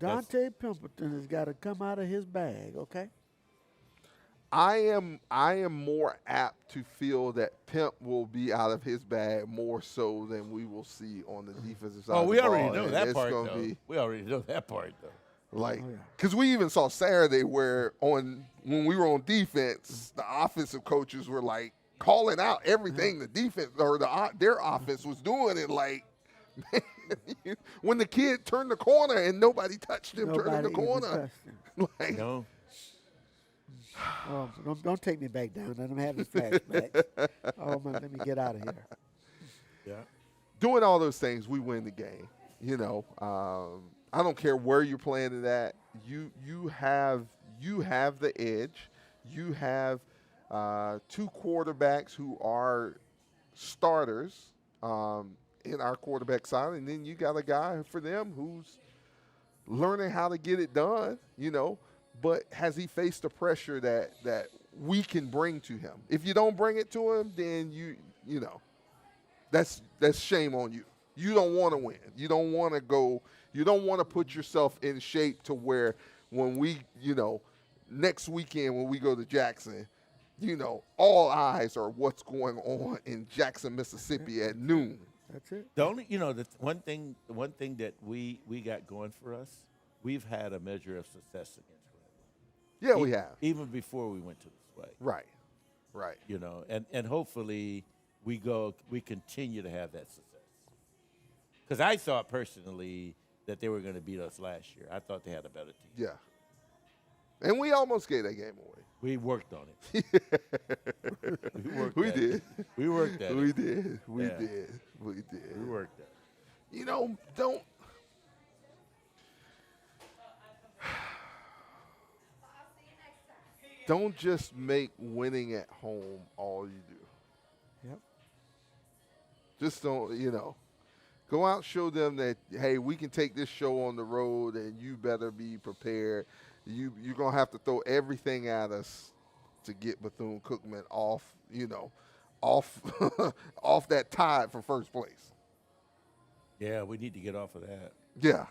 3. Dante Pimpleton has got to come out of his bag, okay? I am more apt to feel that Pimp will be out of his bag more so than we will see on the defensive side. We already know that part, though. We already know that part, though. Like, because we even saw Saturday where when we were on defense, the offensive coaches were like calling out everything the defense or their offense was doing, and like, man, when the kid turned the corner and nobody touched him turning the corner, like, no. Oh, don't take me back down. I'm having flashbacks. Oh, man, let me get out of here. Yeah. Doing all those things, we win the game. You know, I don't care where you're playing it at. You have the edge. You have 2 quarterbacks who are starters in our quarterback side, and then you got a guy for them who's learning how to get it done, you know. But has he faced the pressure that we can bring to him? If you don't bring it to him, then you know, that's shame on you. You don't want to win. You don't want to go. You don't want to put yourself in shape to where when we, you know, next weekend when we go to Jackson, you know, all eyes are what's going on in Jackson, Mississippi at noon. That's it. The only, you know, the one thing that we got going for us, we've had a measure of success against. Yeah, we have. Even before we went to the swag. Right. You know, and hopefully we continue to have that success. Because I thought personally that they were going to beat us last year. I thought they had a better team. Yeah. And we almost gave that game away. We worked on it. We did. We worked at it. We did. We did. We worked at it. You know, don't just make winning at home all you do. Yep. Just don't, you know, go out, show them that, hey, we can take this show on the road and you better be prepared. You're going to have to throw everything at us to get Bethune-Cookman off, you know, off that tide for first place. Yeah, we need to get off of that. Yeah.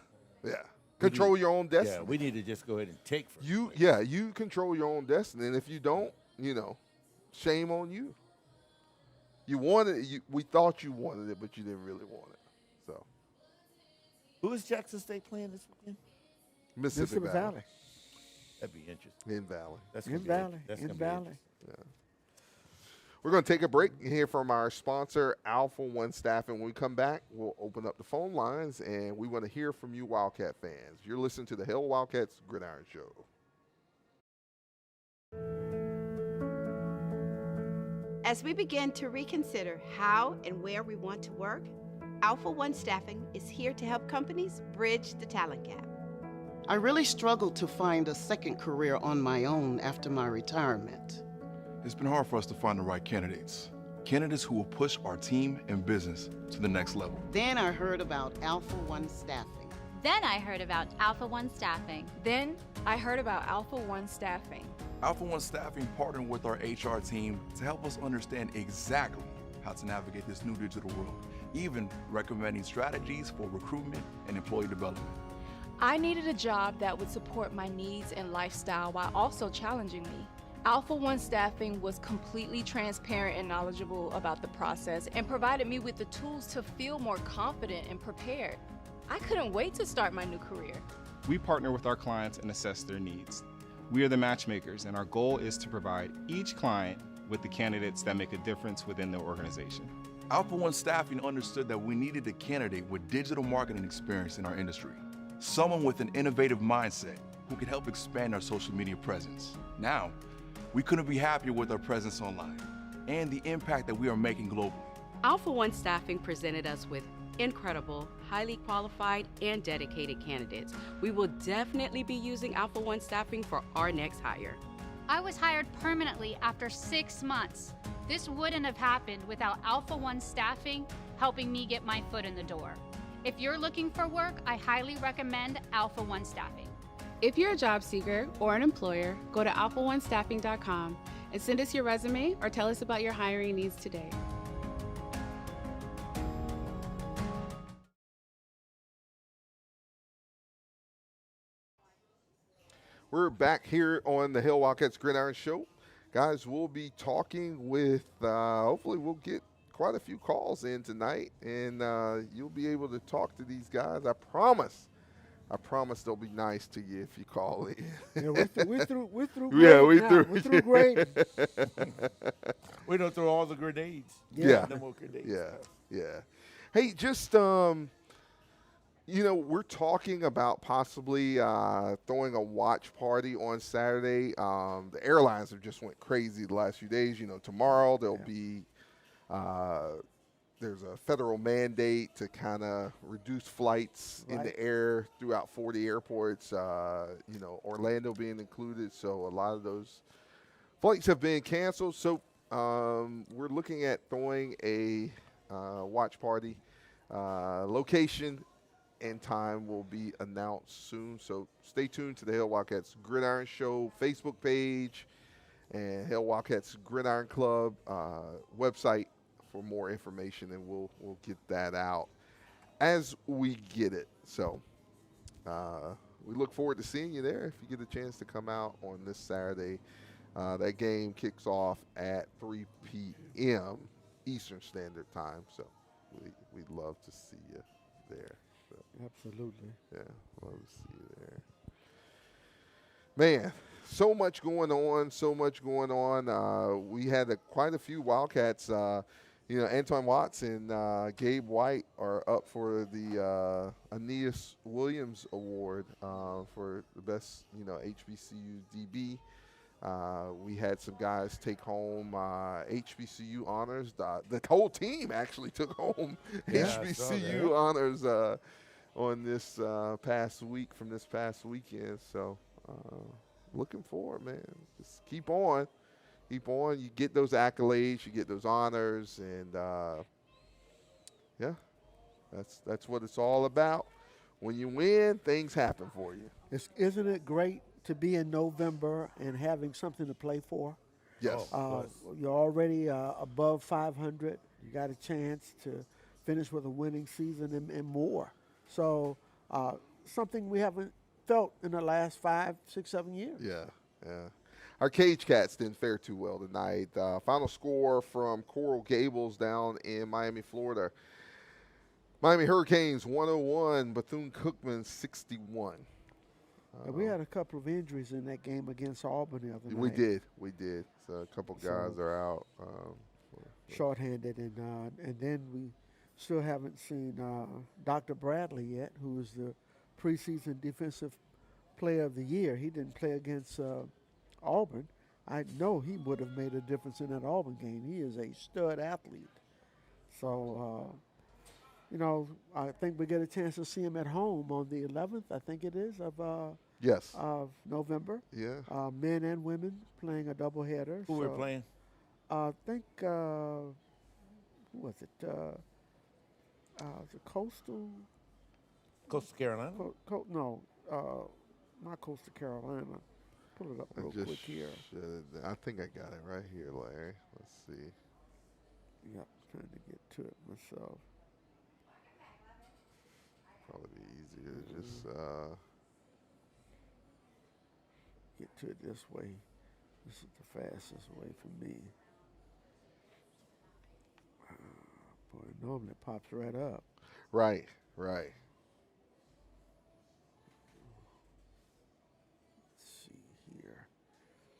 Control your own destiny. Yeah, we need to just go ahead and take first you. place. Yeah, you control your own destiny, and if you don't, you know, shame on you. You wanted it. We thought you wanted it, but you didn't really want it. So, who is Jackson State playing this weekend? Mississippi Valley. That'd be interesting. In Valley. That's in Valley. Yeah. We're going to take a break and hear from our sponsor, Alpha One Staffing. When we come back, we'll open up the phone lines, and we want to hear from you Wildcat fans. You're listening to the Hail Wildcats Gridiron Show. As we begin to reconsider how and where we want to work, Alpha One Staffing is here to help companies bridge the talent gap. I really struggled to find a second career on my own after my retirement. It's been hard for us to find the right candidates who will push our team and business to the next level. Then I heard about Alpha One Staffing. Then I heard about Alpha One Staffing. Then I heard about Alpha One Staffing. Alpha One Staffing partnered with our HR team to help us understand exactly how to navigate this new digital world, even recommending strategies for recruitment and employee development. I needed a job that would support my needs and lifestyle while also challenging me. Alpha One Staffing was completely transparent and knowledgeable about the process and provided me with the tools to feel more confident and prepared. I couldn't wait to start my new career. We partner with our clients and assess their needs. We are the matchmakers, and our goal is to provide each client with the candidates that make a difference within their organization. Alpha One Staffing understood that we needed a candidate with digital marketing experience in our industry, someone with an innovative mindset who could help expand our social media presence. Now, we couldn't be happier with our presence online and the impact that we are making globally. Alpha One Staffing presented us with incredible, highly qualified, and dedicated candidates. We will definitely be using Alpha One Staffing for our next hire. I was hired permanently after 6 months. This wouldn't have happened without Alpha One Staffing helping me get my foot in the door. If you're looking for work, I highly recommend Alpha One Staffing. If you're a job seeker or an employer, go to alpha1staffing.com and send us your resume or tell us about your hiring needs today. We're back here on the Hail Wildcats Gridiron Show. Guys, we'll be talking with, hopefully we'll get quite a few calls in tonight, and you'll be able to talk to these guys. I promise they'll be nice to you if you call in. Yeah, we're through Yeah, we're through grading. We don't throw all the grenades. Yeah. No more grenades. Yeah. Hey, just, we're talking about possibly throwing a watch party on Saturday. The airlines have just went crazy the last few days. Tomorrow there'll be there's a federal mandate to kind of reduce flights in the air throughout 40 airports, Orlando being included. So a lot of those flights have been canceled. So we're looking at throwing a watch party. Location and time will be announced soon. So stay tuned to the Hail Wildcats Gridiron Show Facebook page and Hail Wildcats Gridiron Club website for more information, and we'll get that out as we get it. So we look forward to seeing you there if you get a chance to come out on this Saturday. That game kicks off at 3 p.m. Eastern Standard Time. So we'd love to see you there. So, absolutely. Yeah, love to see you there. Man, so much going on. We had quite a few Wildcats. Antoine Watts and Gabe White are up for the Aeneas Williams Award for the best, HBCU DB. We had some guys take home HBCU honors. The whole team actually took home HBCU honors on this past weekend. So looking forward, man. Just keep on. You get those accolades, you get those honors, and that's what it's all about. When you win, things happen for you. Isn't it great to be in November and having something to play for? Yes. You're already above 500. You got a chance to finish with a winning season and more. So something we haven't felt in the last 5, 6, 7 years. Yeah. Our Cage Cats didn't fare too well tonight. Final score from Coral Gables down in Miami, Florida. Miami Hurricanes 101, Bethune-Cookman 61. We had a couple of injuries in that game against Auburn the other night. We did. So a couple guys are out. Shorthanded, and then we still haven't seen Dr. Bradley yet, who is the preseason defensive player of the year. He didn't play against Auburn. I know he would have made a difference in that Auburn game. He is a stud athlete. So, I think we get a chance to see him at home on the 11th, I think it is, of November. Yeah. Men and women playing a doubleheader. Who we're playing? I think, who was it? The Coastal Carolina? No, not Coastal Carolina. Pull it up real quick here. I think I got it right here, Larry. Let's see. Yeah, trying to get to it myself. Probably be easier to just get to it this way. This is the fastest way for me. Boy, normally it pops right up. Right.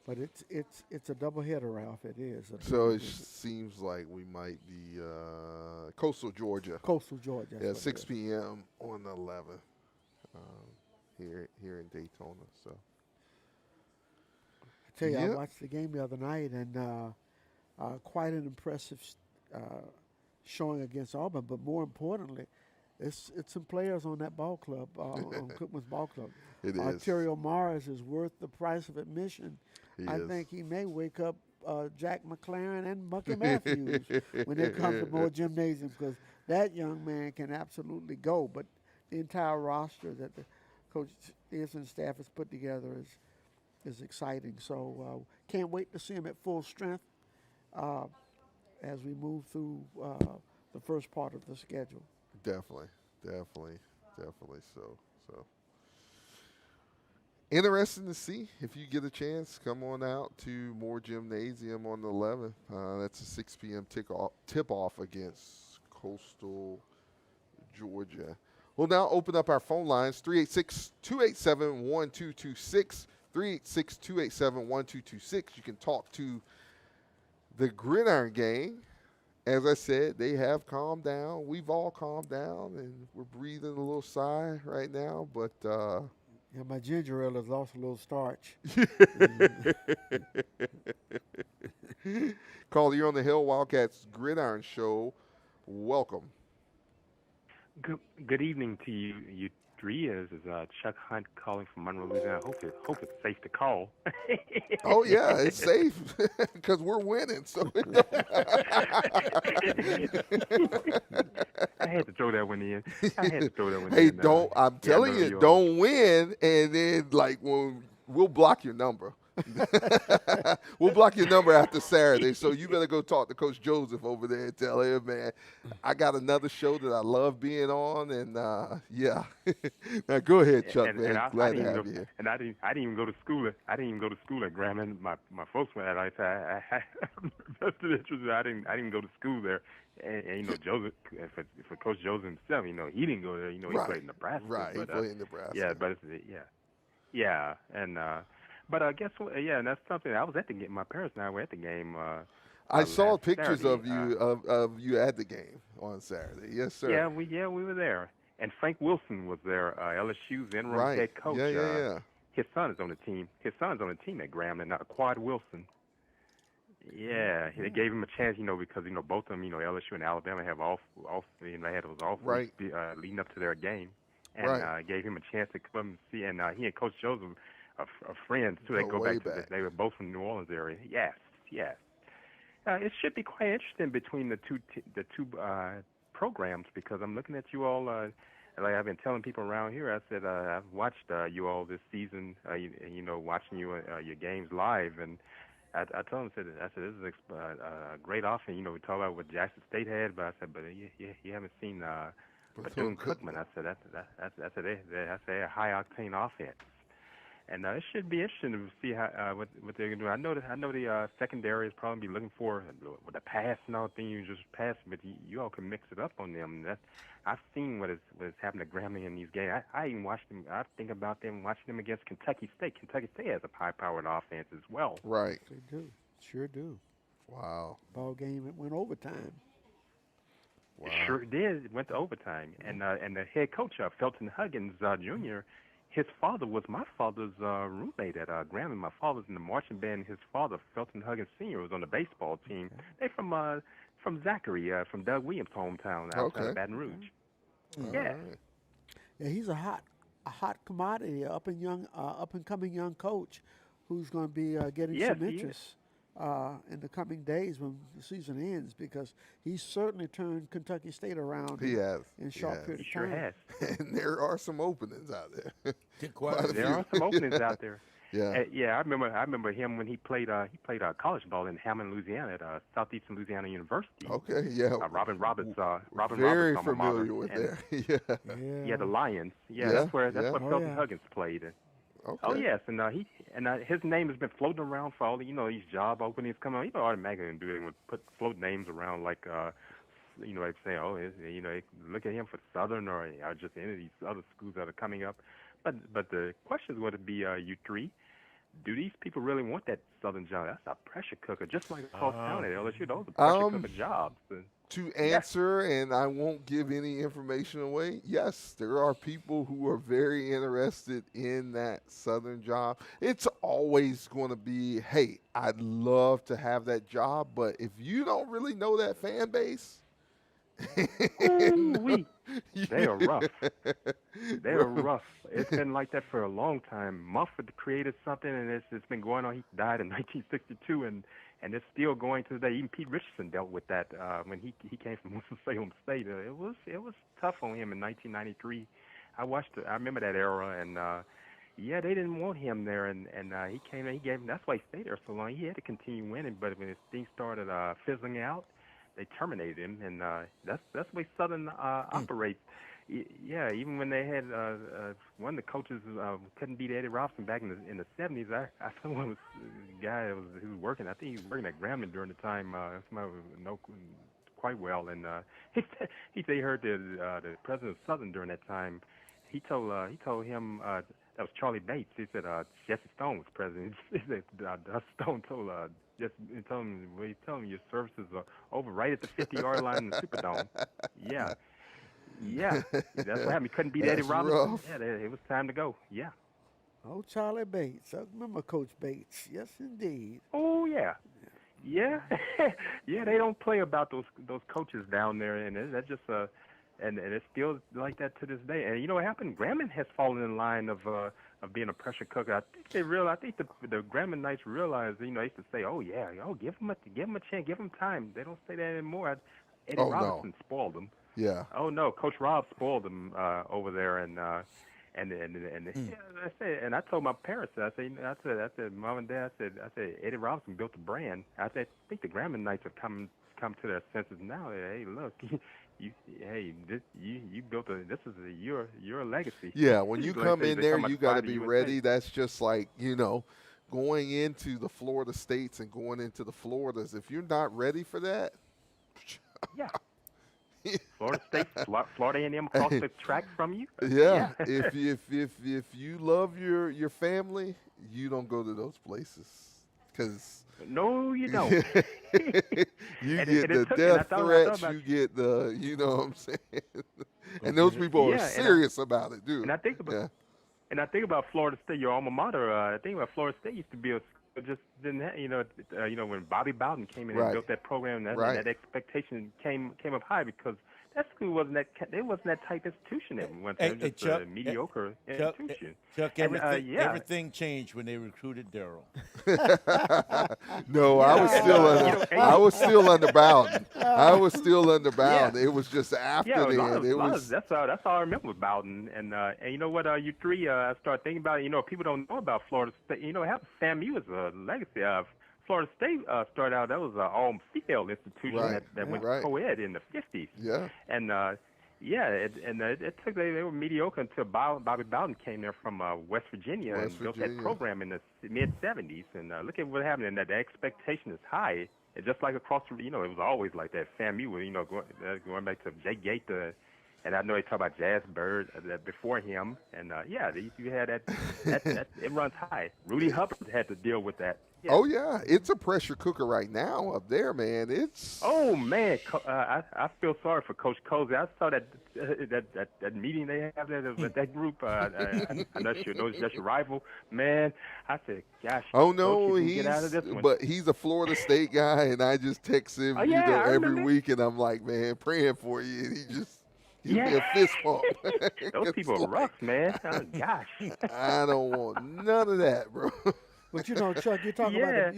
But it's a doubleheader, Ralph. It is. So it seems like we might be Coastal Georgia. Coastal Georgia. Yeah, 6 p.m. on the 11th here in Daytona. So I tell you, I watched the game the other night, and quite an impressive showing against Auburn. But more importantly, it's some players on that ball club, on Cookman's ball club. It is. Terrio Morris is worth the price of admission. I think he may wake up Jack McLaren and Bucky Matthews when it comes to more gymnasiums, because that young man can absolutely go. But the entire roster that the Coach Anderson staff has put together is exciting. So can't wait to see him at full strength as we move through the first part of the schedule. Definitely. So interesting to see. If you get a chance, come on out to Moore Gymnasium on the 11th. That's a 6 p.m. tip-off against Coastal Georgia. We'll now open up our phone lines, 386-287-1226, 386-287-1226. You can talk to the Gridiron Gang. As I said, they have calmed down. We've all calmed down, and we're breathing a little sigh right now. But yeah, my ginger ale has lost a little starch. Caller, you're on the Hail Wildcats Gridiron Show. Welcome. Good evening to you three. This is Chuck Hunt calling from Monroe, Louisiana. Hope it's safe to call. Oh yeah, it's safe because we're winning. So I had to throw that one in. Hey, don't! I'm telling you, don't win, and then we'll block your number. We'll block your number after Saturday, so you better go talk to Coach Joseph over there and tell him, man, I got another show that I love being on, and yeah. Now go ahead, Chuck, man. Glad to have you here. And I didn't even go to school. I didn't even go to school at Grambling. My folks went. I vested interest. I didn't go to school there. And Joseph, for Coach Joseph himself, he didn't go there. He played in Nebraska. Right, he played in Nebraska. Yeah, but yeah, and. But guess what? Yeah, and that's something. I was at the game. My parents and I were at the game. I saw pictures Saturday. of you at the game on Saturday. Yes, sir. Yeah, we were there, and Frank Wilson was there. LSU's interim head coach. Yeah. His son is on the team. His son's on the team at Grambling. Quad Wilson. Yeah, they gave him a chance, because both of them, LSU and Alabama have off. They had those off leading up to their game, and gave him a chance to come and see. And he and Coach Joseph. Of friends too. They go back to they were both from New Orleans area. Yes. It should be quite interesting between the two programs, because I'm looking at you all. Like I've been telling people around here, I said I've watched you all this season. Watching you your games live, and I told them, I said this is a great offense. We talk about what Jackson State had, but I said, but you haven't seen Bethune-Cookman. I said that's a high octane offense. And it should be interesting to see how what they're gonna do. I know the secondary is probably be looking for with the pass and all thing. You just pass, but you all can mix it up on them. I've seen what is happening to Grambling in these games. I even watched them. I think about them watching them against Kentucky State. Kentucky State has a high-powered offense as well. Right. They do. Sure do. Wow. Ball game. It went overtime. Wow. It sure did. It went to overtime. And the head coach, Felton Huggins Jr., his father was my father's roommate at Grambling. My father's in the marching band. His father, Felton Huggins Sr., was on the baseball team. They're from Zachary, from Doug Williams' hometown outside of Baton Rouge. Yeah. Right. Yeah, he's a hot commodity, up and coming young coach who's going to be getting some interest in the coming days when the season ends, because he's certainly turned Kentucky State around. He has. In a short period of time. Sure has. And there are some openings out there. There are some openings out there. Yeah. I remember him when he played college ball in Hammond, Louisiana, at Southeastern Louisiana University. Okay, yeah. Robin Roberts. Very familiar with that. Yeah, the Lions. Yeah, that's where Felton Huggins played. Okay. Oh yes, and his name has been floating around for all these job openings coming on. You know, automatically do it, would float names around like like say, look at him for Southern or just any of these other schools that are coming up. But the question is going to be you three. do these people really want that Southern job? That's a pressure cooker, just like across town at LSU. Those are pressure cooker jobs. To answer, and I won't give any information away, yes, there are people who are very interested in that Southern job. It's always going to be, hey, I'd love to have that job, but if you don't really know that fan base, they are rough. They are rough. It's been like that for a long time. Mumford created something, and it's been going on. He died in 1962, and it's still going to today. Even Pete Richardson dealt with that when he came from Winston-Salem State. It was tough on him in 1993. I watched it. I remember that era, and yeah, they didn't want him there, and he came and he gave him. That's why he stayed there so long. He had to continue winning, but when his things started fizzling out, they terminated him, and that's the way Southern operates. Yeah, even when they had one of the coaches couldn't beat Eddie Robson back in the 70s. I saw one was a guy who was working. I think he was working at Grambling during the time. Somebody who know quite well, and he said he heard the president of Southern during that time. He told him that was Charlie Bates. He said Jesse Stone was president. He said Stone told him your services are over right at the 50-yard line in the Superdome. Yeah. Yeah, that's what happened. He couldn't beat Eddie Robinson. Rough. Yeah, it was time to go. Yeah. Oh, Charlie Bates. I remember Coach Bates. Yes, indeed. Oh, yeah. Yeah. Yeah, they don't play about those coaches down there, and that's just and it's still like that to this day. And you know what happened? Grambling has fallen in line of being a pressure cooker. I think the Grambling Knights realized, they used to say, "Oh yeah, give them a chance, give them time." They don't say that anymore. Eddie Robinson spoiled them. Yeah. Oh no, Coach Rob spoiled them over there, and yeah, I said, and I told my parents, I said, Mom and Dad, I said, Eddie Robinson built a brand. I said, I think the Grambling Knights have come to their senses now. Hey, look, you built you're a legacy. Yeah, when you come in there, you got to be ready. That's just like, going into the Florida States and going into the Floridas. If you're not ready for that, yeah. Florida State, Florida A&M across the track from you. Yeah. If you love your family, you don't go to those places because no, you don't. You get the death threats. You get the, you know what I'm saying. And those people are serious about it, dude. And I think about Florida State, your alma mater. I think about Florida State used to be just didn't have, when Bobby Bowden came in and built that program, that expectation came up high because that school wasn't that type institution at one time. It was just a mediocre institution. Chuck, everything changed when they recruited Darold. No, yeah. I was still under Bowden. I was still under Bowden. It was just after that's all I remember with Bowden. And you know what? You three, I started thinking about it. People don't know about Florida State. FAMU is a legacy of Florida State. Started out, that was an all-female institution that went co-ed in the 50s. Yeah. And it took, they were mediocre until Bobby Bowden came there from West Virginia and built that program in the mid-70s. And look at what happened. And the expectation is high. And just like across the, it was always like that. FAMU, going back to Jay Gate, and I know they talk about Jazz Bird before him. And, you had that it runs high. Rudy Hubbard had to deal with that. Yeah. Oh, yeah. It's a pressure cooker right now up there, man. Oh, man. I feel sorry for Coach Cozy. I saw that meeting they have there with that group. I'm not sure. That's your rival. Man, I said, gosh. Oh, no. Get out of this one. But he's a Florida State guy, and I just text him every week, and I'm like, man, praying for you. And he just give me a fist pump. Those people are rough, man. Oh, gosh. I don't want none of that, bro. But Chuck, you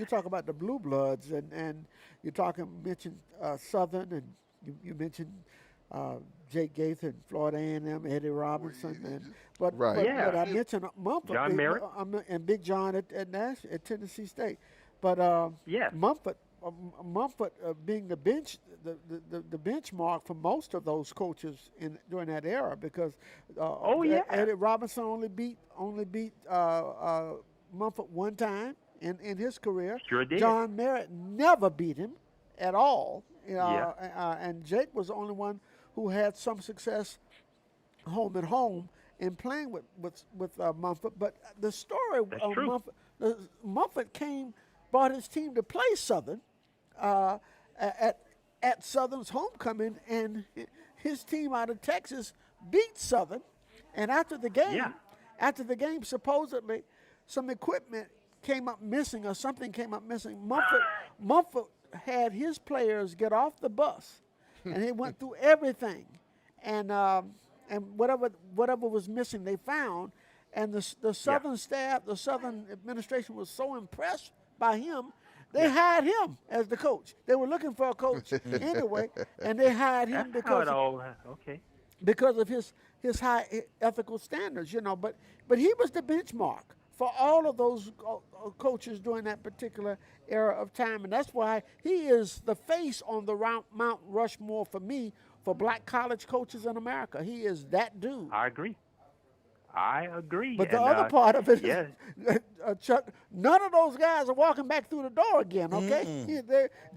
talk about the Blue Bloods, and mentioned Southern, and you mentioned Jake Gaither and Florida A&M, Eddie Robinson, but I mentioned Mumford, John Merritt, and Big John at Tennessee State, but Mumford being the bench, the benchmark for most of those coaches during that era, because Eddie Robinson only beat Mumford one time in his career. Sure did. John Merritt never beat him at all. And Jake was the only one who had some success home and home. in playing with Mumford. But the story of Mumford brought his team to play Southern at Southern's homecoming, and his team out of Texas beat Southern. And after the game, supposedly some equipment came up missing or something came up missing. Mumford had his players get off the bus, and he went through everything, and whatever was missing, they found. And the Southern staff, the Southern administration was so impressed by him, they hired him as the coach. They were looking for a coach anyway, and they hired him because of his high ethical standards, you know. But he was the benchmark for all of those coaches during that particular era of time, and that's why he is the face on the Mount Rushmore for me for black college coaches in America. He is that dude. I agree. But the other part of it is, Chuck, none of those guys are walking back through the door again, okay?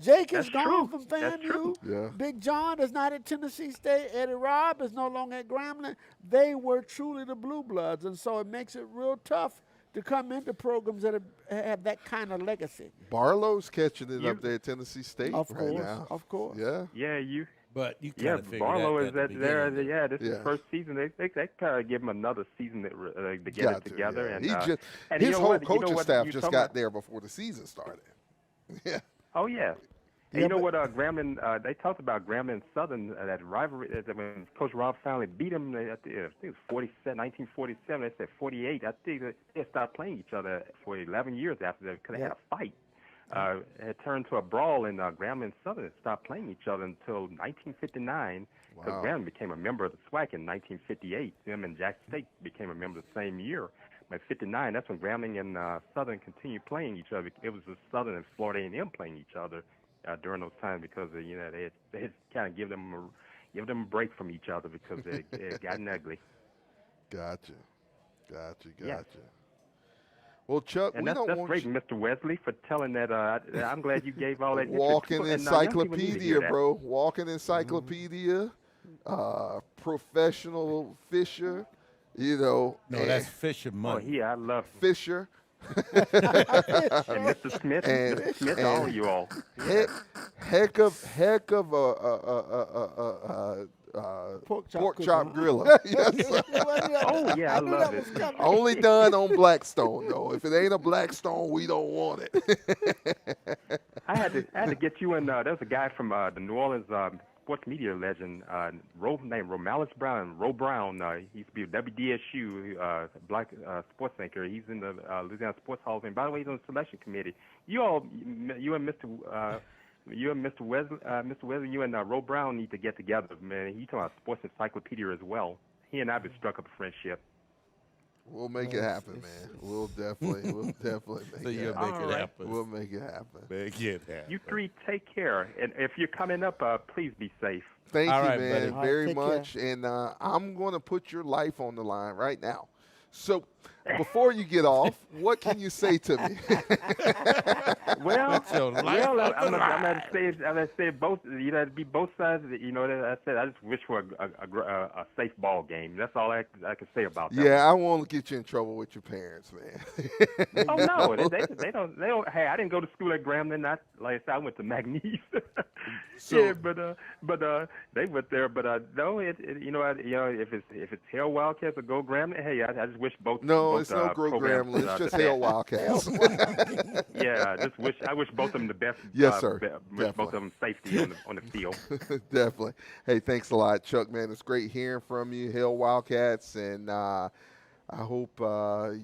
Jake is gone from FAMU. Yeah. Big John is not at Tennessee State. Eddie Robb is no longer at Grambling. They were truly the Blue Bloods, and so it makes it real tough to come into programs that have that kind of legacy. Barlow's catching it up there at Tennessee State of right course, now. Of course. Yeah, But you kind of Barlow is there. This is the first season. They kind of give him another season to get it together. Yeah. And his whole coaching staff just got there before the season started. Yeah. Oh yeah. And you know what? Grambling. They talked about Grambling and Southern that rivalry. When Coach Rob finally beat them, I think it was 1947. They said 48. I think they stopped playing each other for 11 years after that because they had a fight. It turned to a brawl, and Grambling and Southern stopped playing each other until 1959, because Grambling became a member of the SWAC in 1958. Them and Jackson State became a member the same year. By 59, that's when Grambling and Southern continued playing each other. It was the Southern and Florida A&M playing each other during those times because they had kind of give them a break from each other because it had gotten ugly. Gotcha. Yeah. Well, Chuck, and we don't that's want great, you... Mr. Wesley, for telling that. I'm glad you gave all that. Walking encyclopedia, bro. Walking encyclopedia, professional fisher, No, that's Fisher money. Oh, yeah, I love Fisher. And Mr. Smith, Mr. Smith, all you all. Heck of a pork chop griller. Yes. Oh yeah, I love it. Only done on Blackstone though. If it ain't a Blackstone, we don't want it. I had to get you in. There was a guy from the New Orleans sports media legend named Romalis Brown. Ro Brown. He used to be a WDSU black sports anchor. He's in the Louisiana Sports Hall of Fame. By the way, he's on the selection committee. You and Mr. Wesley, you and Ro Brown need to get together, man. He's talking about sports encyclopedia as well. He and I have struck up a friendship. We'll make it happen, man. We'll definitely make it happen. We'll make it happen. Make it happen. You three take care. And if you're coming up, please be safe. Thank you, man, very much. Care. And I'm going to put your life on the line right now. So before you get off, what can you say to me? I'm gonna say both. It'd be both sides. I said I just wish for a safe ball game. That's all I can say about that. Yeah, I won't get you in trouble with your parents, man. Oh no, they don't. Hey, I didn't go to school at Grambling. Like I said, I went to McNeese. Yeah, but they went there. But no, if it's Hail Wildcats or Go Grambling, hey, I just wish both. No, it's no Go Grambling. It's just Hail Wildcats. Yeah, I wish both of them the best. Yes, sir. Wish both of them safety on the field. Definitely. Hey, thanks a lot, Chuck, man. It's great hearing from you, Hail Wildcats, and I hope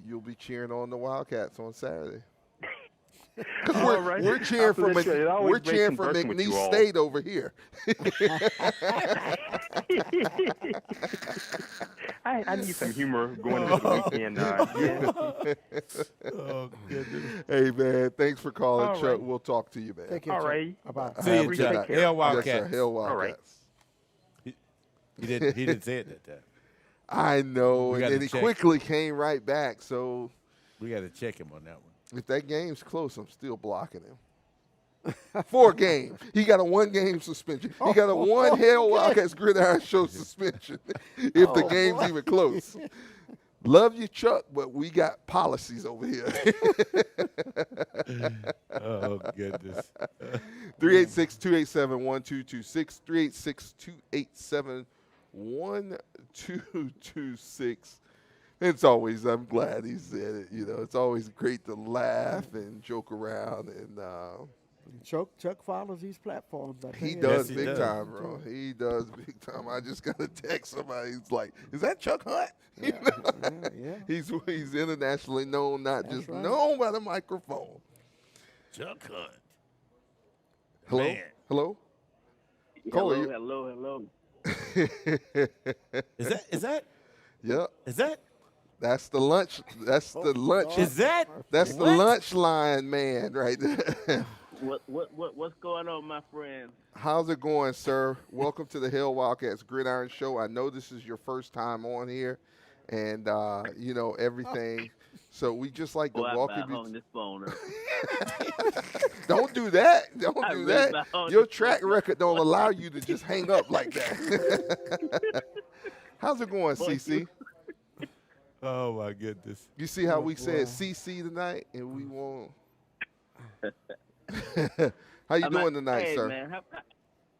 you'll be cheering on the Wildcats on Saturday. We're cheering for McNeese State over here. I need some humor going into the weekend. Oh, goodness. Hey, man, thanks for calling, Chuck. Right. We'll talk to you, man. Take care, all right. Bye-bye. See you, Chuck. Hail Wildcats. Yes, sir. Hail Wildcats. Right. He didn't say it that time. I know, and then he quickly came right back, so... We got to check him on that one. If that game's close, I'm still blocking him. 4 games. He got a 1-game suspension. He got a 1 Hail Wildcats Gridiron Show suspension if the game's even close. Love you, Chuck, but we got policies over here. Oh, goodness. 386-287-1226, 386-287-1226. It's always, I'm glad he said it. You know, it's always great to laugh and joke around. And Chuck follows these platforms. He does big time, bro. He does big time. I just got to text somebody. He's like, is that Chuck Hunt? Yeah, He's internationally known, not just known by the microphone. Chuck Hunt. Hello? Man. Hello? Hello. Is that? Yeah. Is that? That's the lunch. That's the lunch. Is that? That's the lunch line man right there. What's going on, my friends? How's it going, sir? Welcome to the Hail Wildcats Gridiron Show. I know this is your first time on here, and you know everything. So we just like to welcome you. This phone up. Don't do that. Don't do that. Your track record don't allow you to just hang up like that. How's it going, CC? Oh my goodness! You see how we said CC tonight, and we won't. How you doing tonight, sir? Man,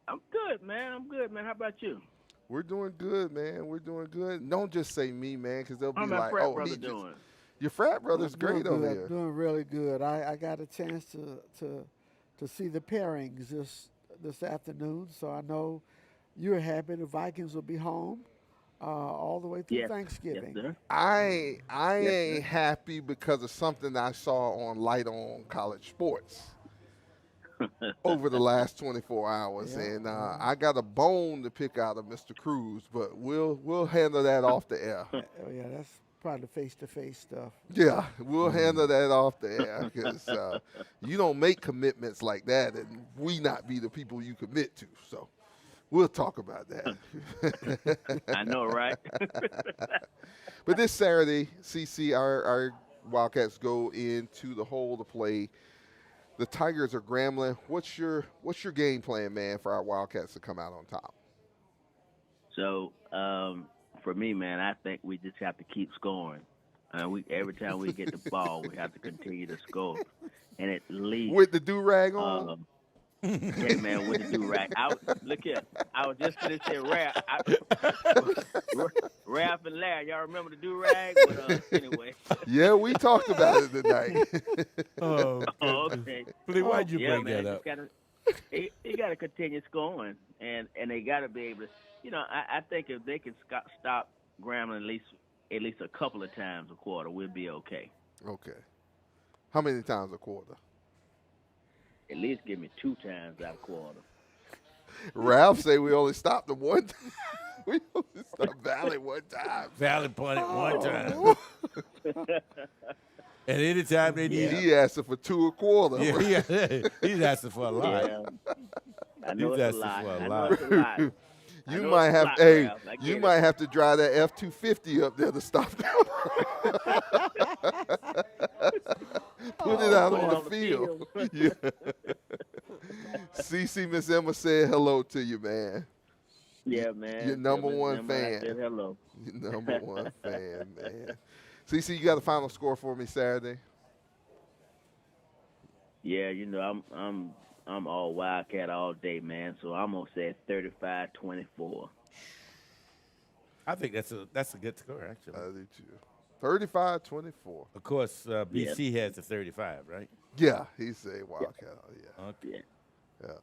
I'm good, man. How about you? We're doing good, man. We're doing good. Don't just say me, man, because they'll be How's like, my frat "Oh, brother doing?" Your frat brother's great over good, here. Doing really good. I got a chance to see the pairings this afternoon, so I know you're happy the Vikings will be home all the way through Thanksgiving. Yes, sir. I ain't happy because of something I saw on Light On College Sports over the last 24 hours, and I got a bone to pick out of Mr. Cruse, but we'll handle that off the air. Oh yeah, that's probably face-to-face stuff. Yeah, we'll handle that off the air because you don't make commitments like that, and we not be the people you commit to. So we'll talk about that. I know, right? But this Saturday, CC, our Wildcats go into the hole to play. The Tigers are Grambling. What's your game plan, man, for our Wildcats to come out on top? So, for me, man, I think we just have to keep scoring. Every time we get the ball, we have to continue to score. And at least with the do-rag on? Yeah, man, with the do-rag. Look here. I was just going to say Ralph and Larry. Y'all remember the do-rag? But anyway. Yeah, we talked about it tonight. Okay. Why'd you bring that up? You got to continue scoring, and they got to be able to. You know, I think if they can stop Grambling at least a couple of times a quarter, we'll be okay. Okay. How many times a quarter? At least give me 2 times out of quarter. Ralph say we only stopped them one time. We only stopped Valley one time. Valley punted one time. And anytime they need he asking for 2 a quarter. Yeah, he's asking for a lot. Yeah. I know He's it's a asking lot. for a I know lot. it's a lot. You might have might have to drive that F-250 up there to stop them. Put it out on the field. Yeah. CC, Miss Emma said hello to you, man. Yeah, man. Your number one fan. I said hello. Your number one fan, man. CC, you got a final score for me Saturday? Yeah, you know, I'm all Wildcat all day, man. So I'm gonna say 35-24. I think that's a good score, actually. I do too. 35-24. Of course, BC has the 35, right? Yeah, he said Wildcat. Yeah. Okay. Yeah.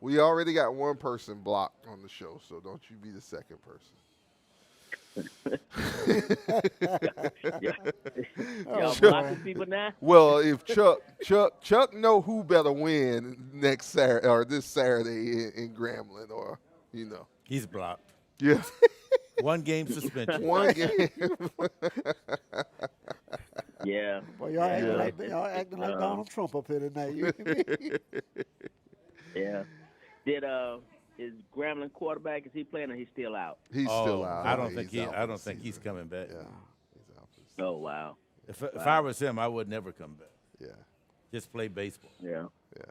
We already got one person blocked on the show, so don't you be the second person. Y'all blocking people now? Well, if Chuck know who better win next Saturday or this Saturday in Grambling, or you know, he's blocked. Yeah. 1 game suspension. 1 game. Yeah. Well, y'all acting like Donald Trump up here tonight. Yeah. Is Grambling quarterback? Is he playing or he's still out? He's still out. I don't think he's coming back. Yeah. He's out. Oh wow. If I was him, I would never come back. Yeah. Just play baseball. Yeah. Yeah.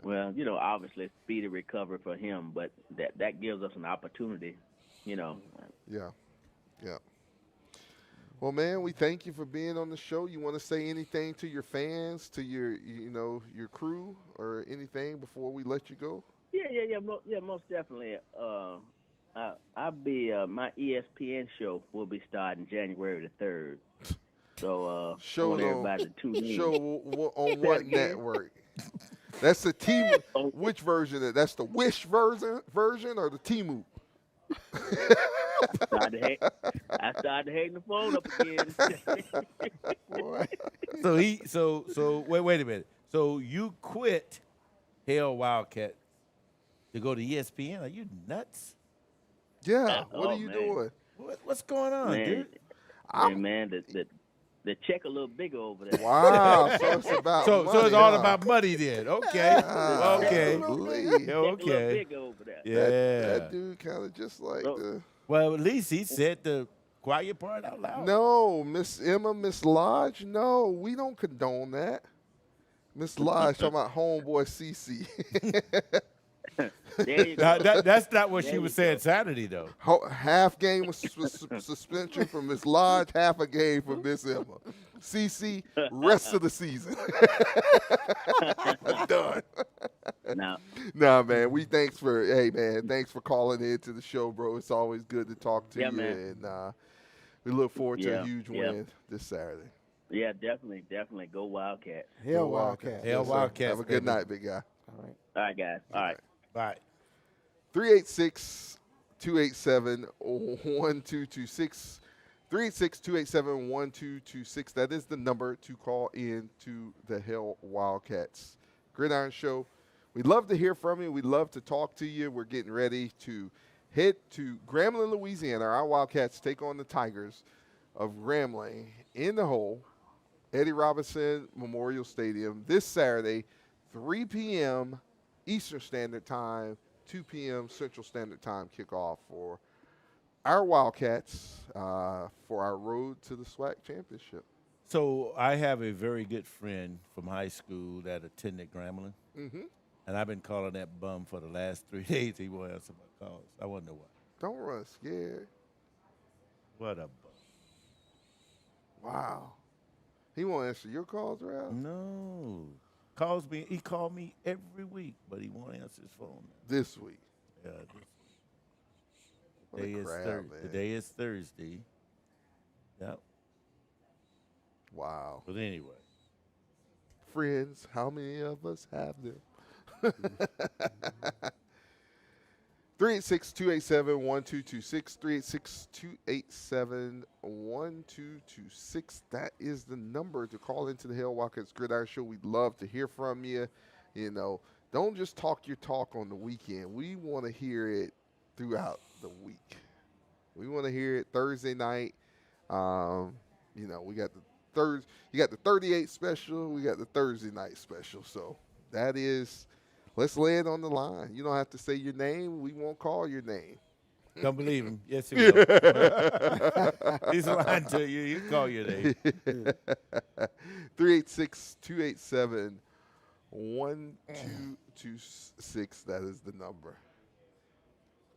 Well, obviously speedy recovery for him, but that gives us an opportunity, Yeah. Well, man, we thank you for being on the show. You want to say anything to your fans, to your crew, or anything before we let you go? Yeah, most definitely. I'll be my ESPN show will be starting January the 3rd. So I want everybody to tune in. Show on what network? That's the T. Which version? That's the Wish version or the T-Move? I started hating the phone up again. Boy. So wait a minute. So you quit Hail Wildcat to go to ESPN? Are you nuts? Yeah. What are you doing? What's going on, dude? Man, the check a little bigger over there. Wow. So it's about money, so it's all about money then. Okay. Okay. Okay. Bigger over there. Yeah. That dude kind of just like the. Well, at least he said the quiet part out loud. No, Miss Emma, Miss Lodge, no, we don't condone that. Miss Lodge talking about homeboy CC. That's not what she was saying Saturday, though. Half game was suspension from Miss Lodge, half a game from Miss Emma. CC, rest of the season. Done. Nah, man. Thanks for calling in to the show, bro. It's always good to talk to you, man. And we look forward to a huge win this Saturday. Yeah, definitely. Go Wildcats. Hail Wildcats. Hail Wildcats. Have a good night, big guy. All right, guys. All right. Bye. 386-287-1226. 386-287-1226. That is the number to call in to the Hail Wildcats Gridiron Show. We'd love to hear from you. We'd love to talk to you. We're getting ready to head to Grambling, Louisiana. Our Wildcats take on the Tigers of Grambling in the Hole, Eddie Robinson Memorial Stadium this Saturday, 3 p.m. Eastern Standard Time, 2 p.m. Central Standard Time kickoff for our Wildcats for our road to the SWAC championship. So I have a very good friend from high school that attended Grambling, and I've been calling that bum for the last 3 days. He won't answer my calls. I wonder why. Don't run scared. What a bum. Wow. He won't answer your calls, Ralph? No. He called me every week, but he won't answer his phone now. This week? Yeah, this week. Today is Thursday. Yep. Wow. But anyway. Friends, how many of us have them? 386-287-1226. 386-287-1226. That is the number to call into the Hail Wildcats Gridiron Show. We'd love to hear from you. Don't just talk your talk on the weekend. We want to hear it throughout the week. We want to hear it Thursday night. We got you got the 38 special. We got the Thursday night special. So that is. Let's lay it on the line. You don't have to say your name. We won't call your name. Don't believe him. Yes, he will. He's lying to you. You call your name. 386-287-1226. That is the number.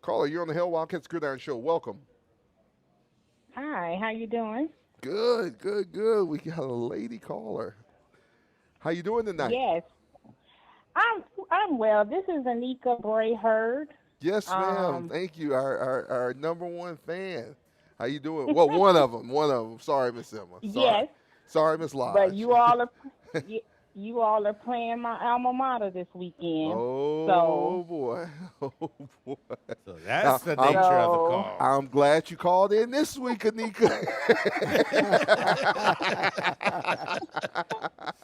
Caller, you're on the Hail Wildcats Gridiron Show. Welcome. Hi, how you doing? Good. We got a lady caller. How you doing tonight? Yes. I'm well. This is Anika Bray Hurd. Yes, ma'am. Thank you. Our number one fan. How you doing? Well, one of them. Sorry, Miss Emma. Yes. Sorry, Miss Lodge. But you all are playing my alma mater this weekend. Oh boy. So that's the nature of the call. I'm glad you called in this week, Anika.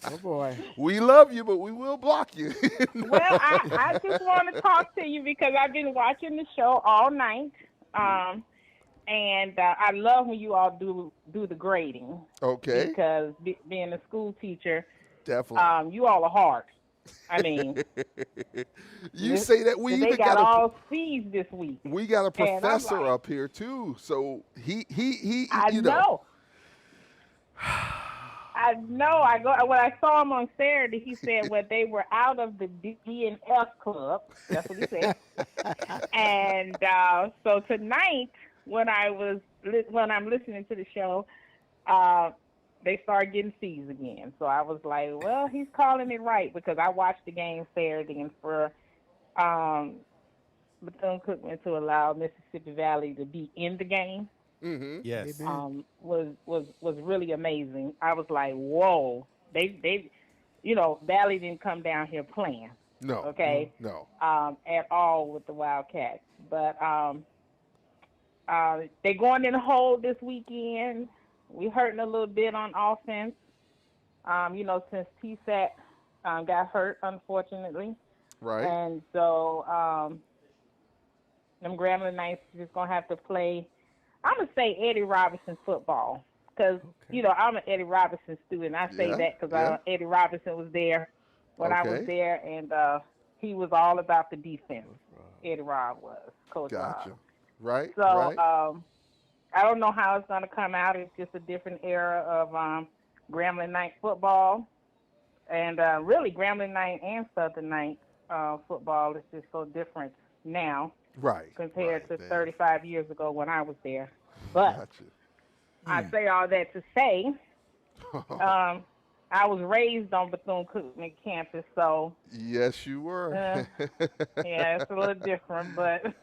Oh boy. We love you, but we will block you. Well, I just want to talk to you because I've been watching the show all night. And I love when you all do the grading. Okay. Because being a school teacher, definitely, you all are hard. I mean, you say that we even got all C's this week. We got a professor up here too, so he. I know. I know. When I saw him on Saturday, he said, well, they were out of the D&F club. That's what he said. And so tonight, when I'm listening to the show, they started getting C's again. So I was like, well, he's calling it right, because I watched the game Saturday, and for Bethune-Cookman to allow Mississippi Valley to be in the game, yes, was really amazing. I was like, whoa, they Valley didn't come down here playing. No. Okay. No. At all with the Wildcats, but they going in the hole this weekend. We hurting a little bit on offense. Since TSAT got hurt, unfortunately. Right. And so them Grambling Knights just gonna have to play. I'm gonna say Eddie Robinson football, because I'm an Eddie Robinson student. I say that because Eddie Robinson was there when I was there, and he was all about the defense. Eddie Rob was Coach Gotcha. Rob. Right. So right. I don't know how it's gonna come out. It's just a different era of Grambling Knight football, and really Grambling Knight and Southern Knight football is just so different now. Right. Compared to 35 years ago when I was there. But I say all that to say, I was raised on Bethune-Cookman campus, so. Yes, you were. Yeah, it's a little different, but,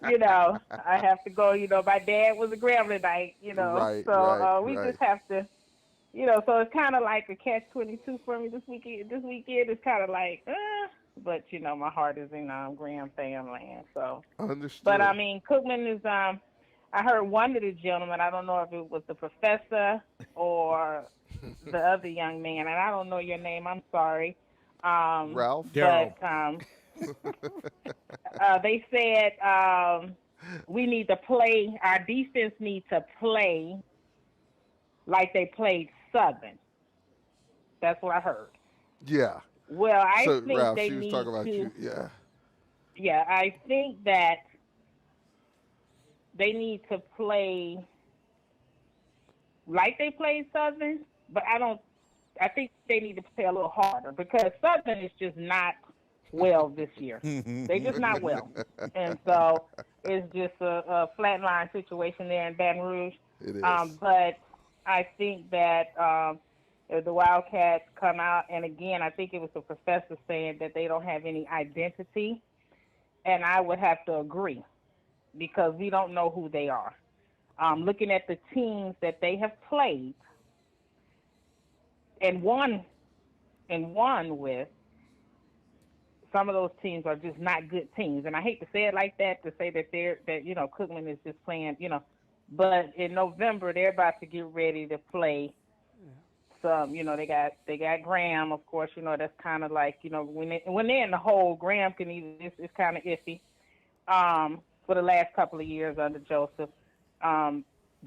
I have to go, my dad was a Grambling Knight, Right, so we just have to, so it's kind of like a catch-22 for me this weekend. This weekend is kind of like, but my heart is in Graham family, so. Understood. But I mean, Cookman is. I heard one of the gentlemen. I don't know if it was the professor or the other young man, and I don't know your name. I'm sorry. Ralph. But they said we need to play. Our defense needs to play like they played Southern. That's what I heard. Yeah. Well, I so, think Ralph, they she was need talking about to. you. Yeah. Yeah, I think that they need to play like they played Southern, but I think they need to play a little harder, because Southern is just not well this year. They're just not well. And so it's just a flatline situation there in Baton Rouge. It is. But I think that if the Wildcats come out, and again, I think it was the professor saying that they don't have any identity, and I would have to agree, because we don't know who they are. Looking at the teams that they have played and won with, some of those teams are just not good teams. And I hate to say it like that, to say that Cookman is just playing, but in November they're about to get ready to play some, they got Graham, of course, that's kind of like, when they're in the hole, Graham can it's kind of iffy for the last couple of years under Joseph.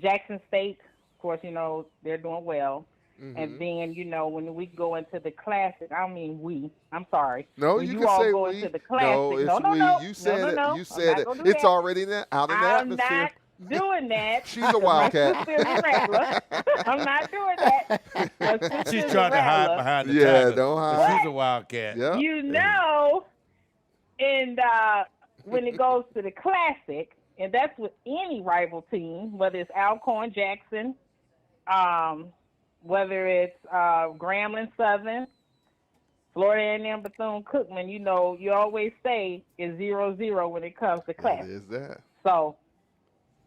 Jackson State, of course, they're doing well. Mm-hmm. And then, when we go into the classic, I'm sorry. No, when you you can all say go we. into the classic. No, you said it. You said it. It's already out in the atmosphere. I'm not doing that. She's a Wildcat. I'm not doing that. She's trying to hide behind the title. Don't hide. She's a Wildcat. Yep. And when it goes to the classic, and that's with any rival team, whether it's Alcorn Jackson, whether it's Grambling Southern, Florida A&M Bethune-Cookman, you always say it's 0-0 when it comes to classic. It is that. So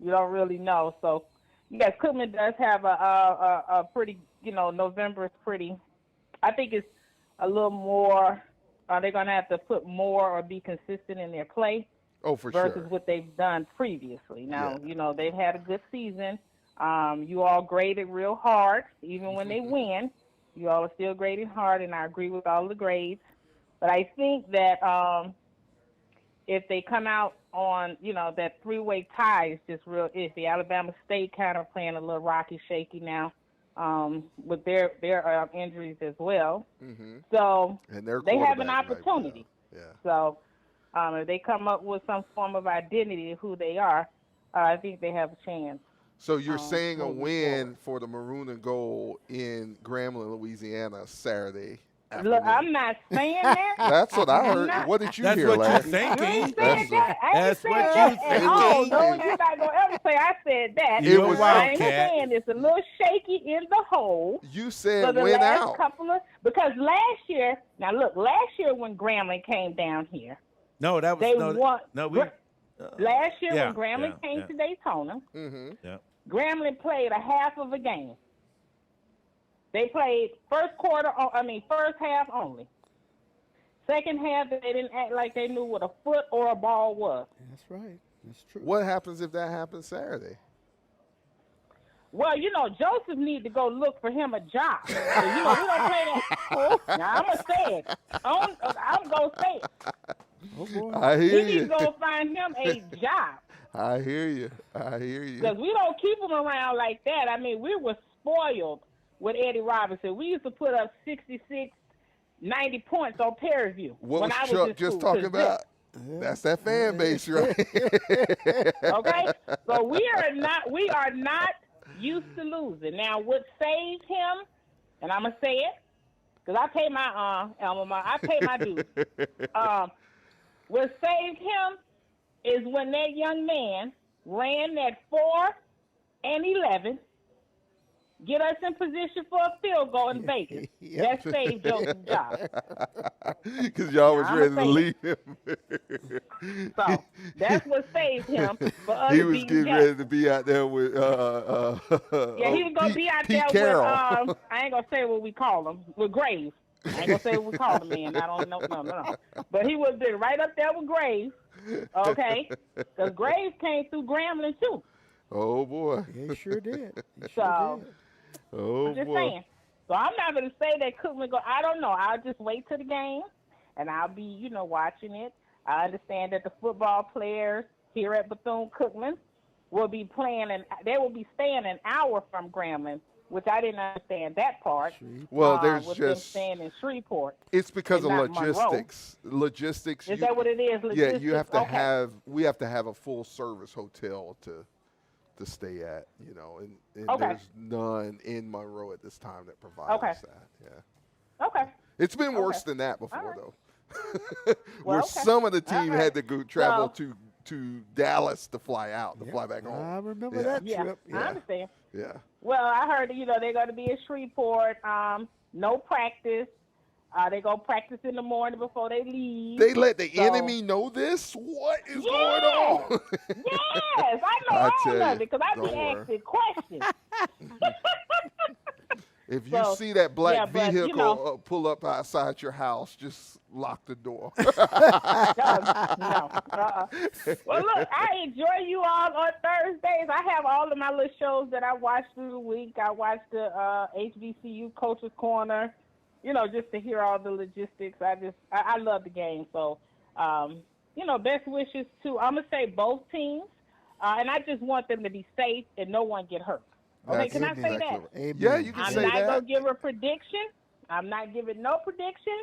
you don't really know. So, yes, Cookman does have a pretty, November is pretty. I think it's a little more. They're going to have to put more or be consistent in their play. Oh, for versus sure. what they've done previously. Now, they've had a good season. You all graded real hard, even when they win. You all are still grading hard, and I agree with all the grades. But I think that if they come out on, that three-way tie is just real iffy. Alabama State kind of playing a little rocky, shaky now with their injuries as well. Mm-hmm. So and they have an opportunity. Yeah. So if they come up with some form of identity of who they are, I think they have a chance. So you're saying a win for the Maroon and Gold in Grambling, Louisiana, Saturday afternoon. Look, I'm not saying that. That's what I heard. What did you hear, That's what Larry? you're thinking. That's what you're thinking. Oh, no, you're not going to ever say I said that. You're a I ain't Wildcat. saying it's a little shaky in the hole. You said for the win last out. Because last year, last year when Grambling came down here, No, that was they no. won. No, we. Last year yeah, when Grambling yeah, came yeah. to Daytona, Yeah. Grambling played a half of a game. They played first half only. Second half, they didn't act like they knew what a foot or a ball was. That's right. That's true. What happens if that happens Saturday? Well, Joseph needs to go look for him a job. So, we don't play that. Now, I'm going to say it. I'm going to say it. Oh, boy. I hear We need you. to go find him a job. I hear you. Because we don't keep him around like that. I mean, we were spoiled with Eddie Robinson. We used to put up 66, 90 points on Perry View. What when was I Chuck in just school. talking about? That's that fan base, right? Okay? So we are not used to losing. Now, what saved him, and I'm going to say it, because I pay my I pay my dues. What saved him is when that young man ran that 4 and 11, get us in position for a field goal in Vegas. That saved Joseph's job. Because y'all was Now, ready to I'ma say leave him. So that's what saved him for us He was beating getting Jackson. ready to be out there with Yeah, he was gonna be out Pete there Carroll. with I ain't gonna say what we call him, with Graves. I ain't gonna say what we call the man. I don't know. No. But he was been right up there with Graves. Okay, because Graves came through Grambling too. Oh boy. Yeah, he sure did. So Oh I'm just boy. saying. So I'm not gonna say that Cookman go. I don't know. I'll just wait till the game, and I'll be watching it. I understand that the football players here at Bethune-Cookman will be playing, and they will be staying an hour from Grambling, which I didn't understand that part. Well, there's with them just staying in Shreveport. it's because of and not Monroe. logistics. Is that what it is? Yeah, you have to Okay. we have to have a full service hotel to stay at, and Okay. there's none in Monroe at this time that provides Okay. that. Yeah. Okay. It's been worse Okay. than that before, All right. though. Well, Where okay. some of the All team right. had to go travel So- to Dallas to fly out, to fly back home. I remember Yeah. that Yeah, trip. I understand. Yeah. Well, I heard they're going to be in Shreveport. No practice. They go practice in the morning before they leave. They let the So- enemy know this? What is going Yes. on? Yes, I know I all tell of you, it because I be don't worry. asking questions. If you So, see that black yeah, but, vehicle pull up outside your house, just lock the door. No. Well, look, I enjoy you all on Thursdays. I have all of my little shows that I watch through the week. I watch the HBCU Coach's Corner, just to hear all the logistics. I love the game. So, best wishes to, I'm going to say both teams. And I just want them to be safe and no one get hurt. Okay, That's can I say that? Amen. Yeah, you can I'm say not that. going to give a prediction. I'm not giving no prediction,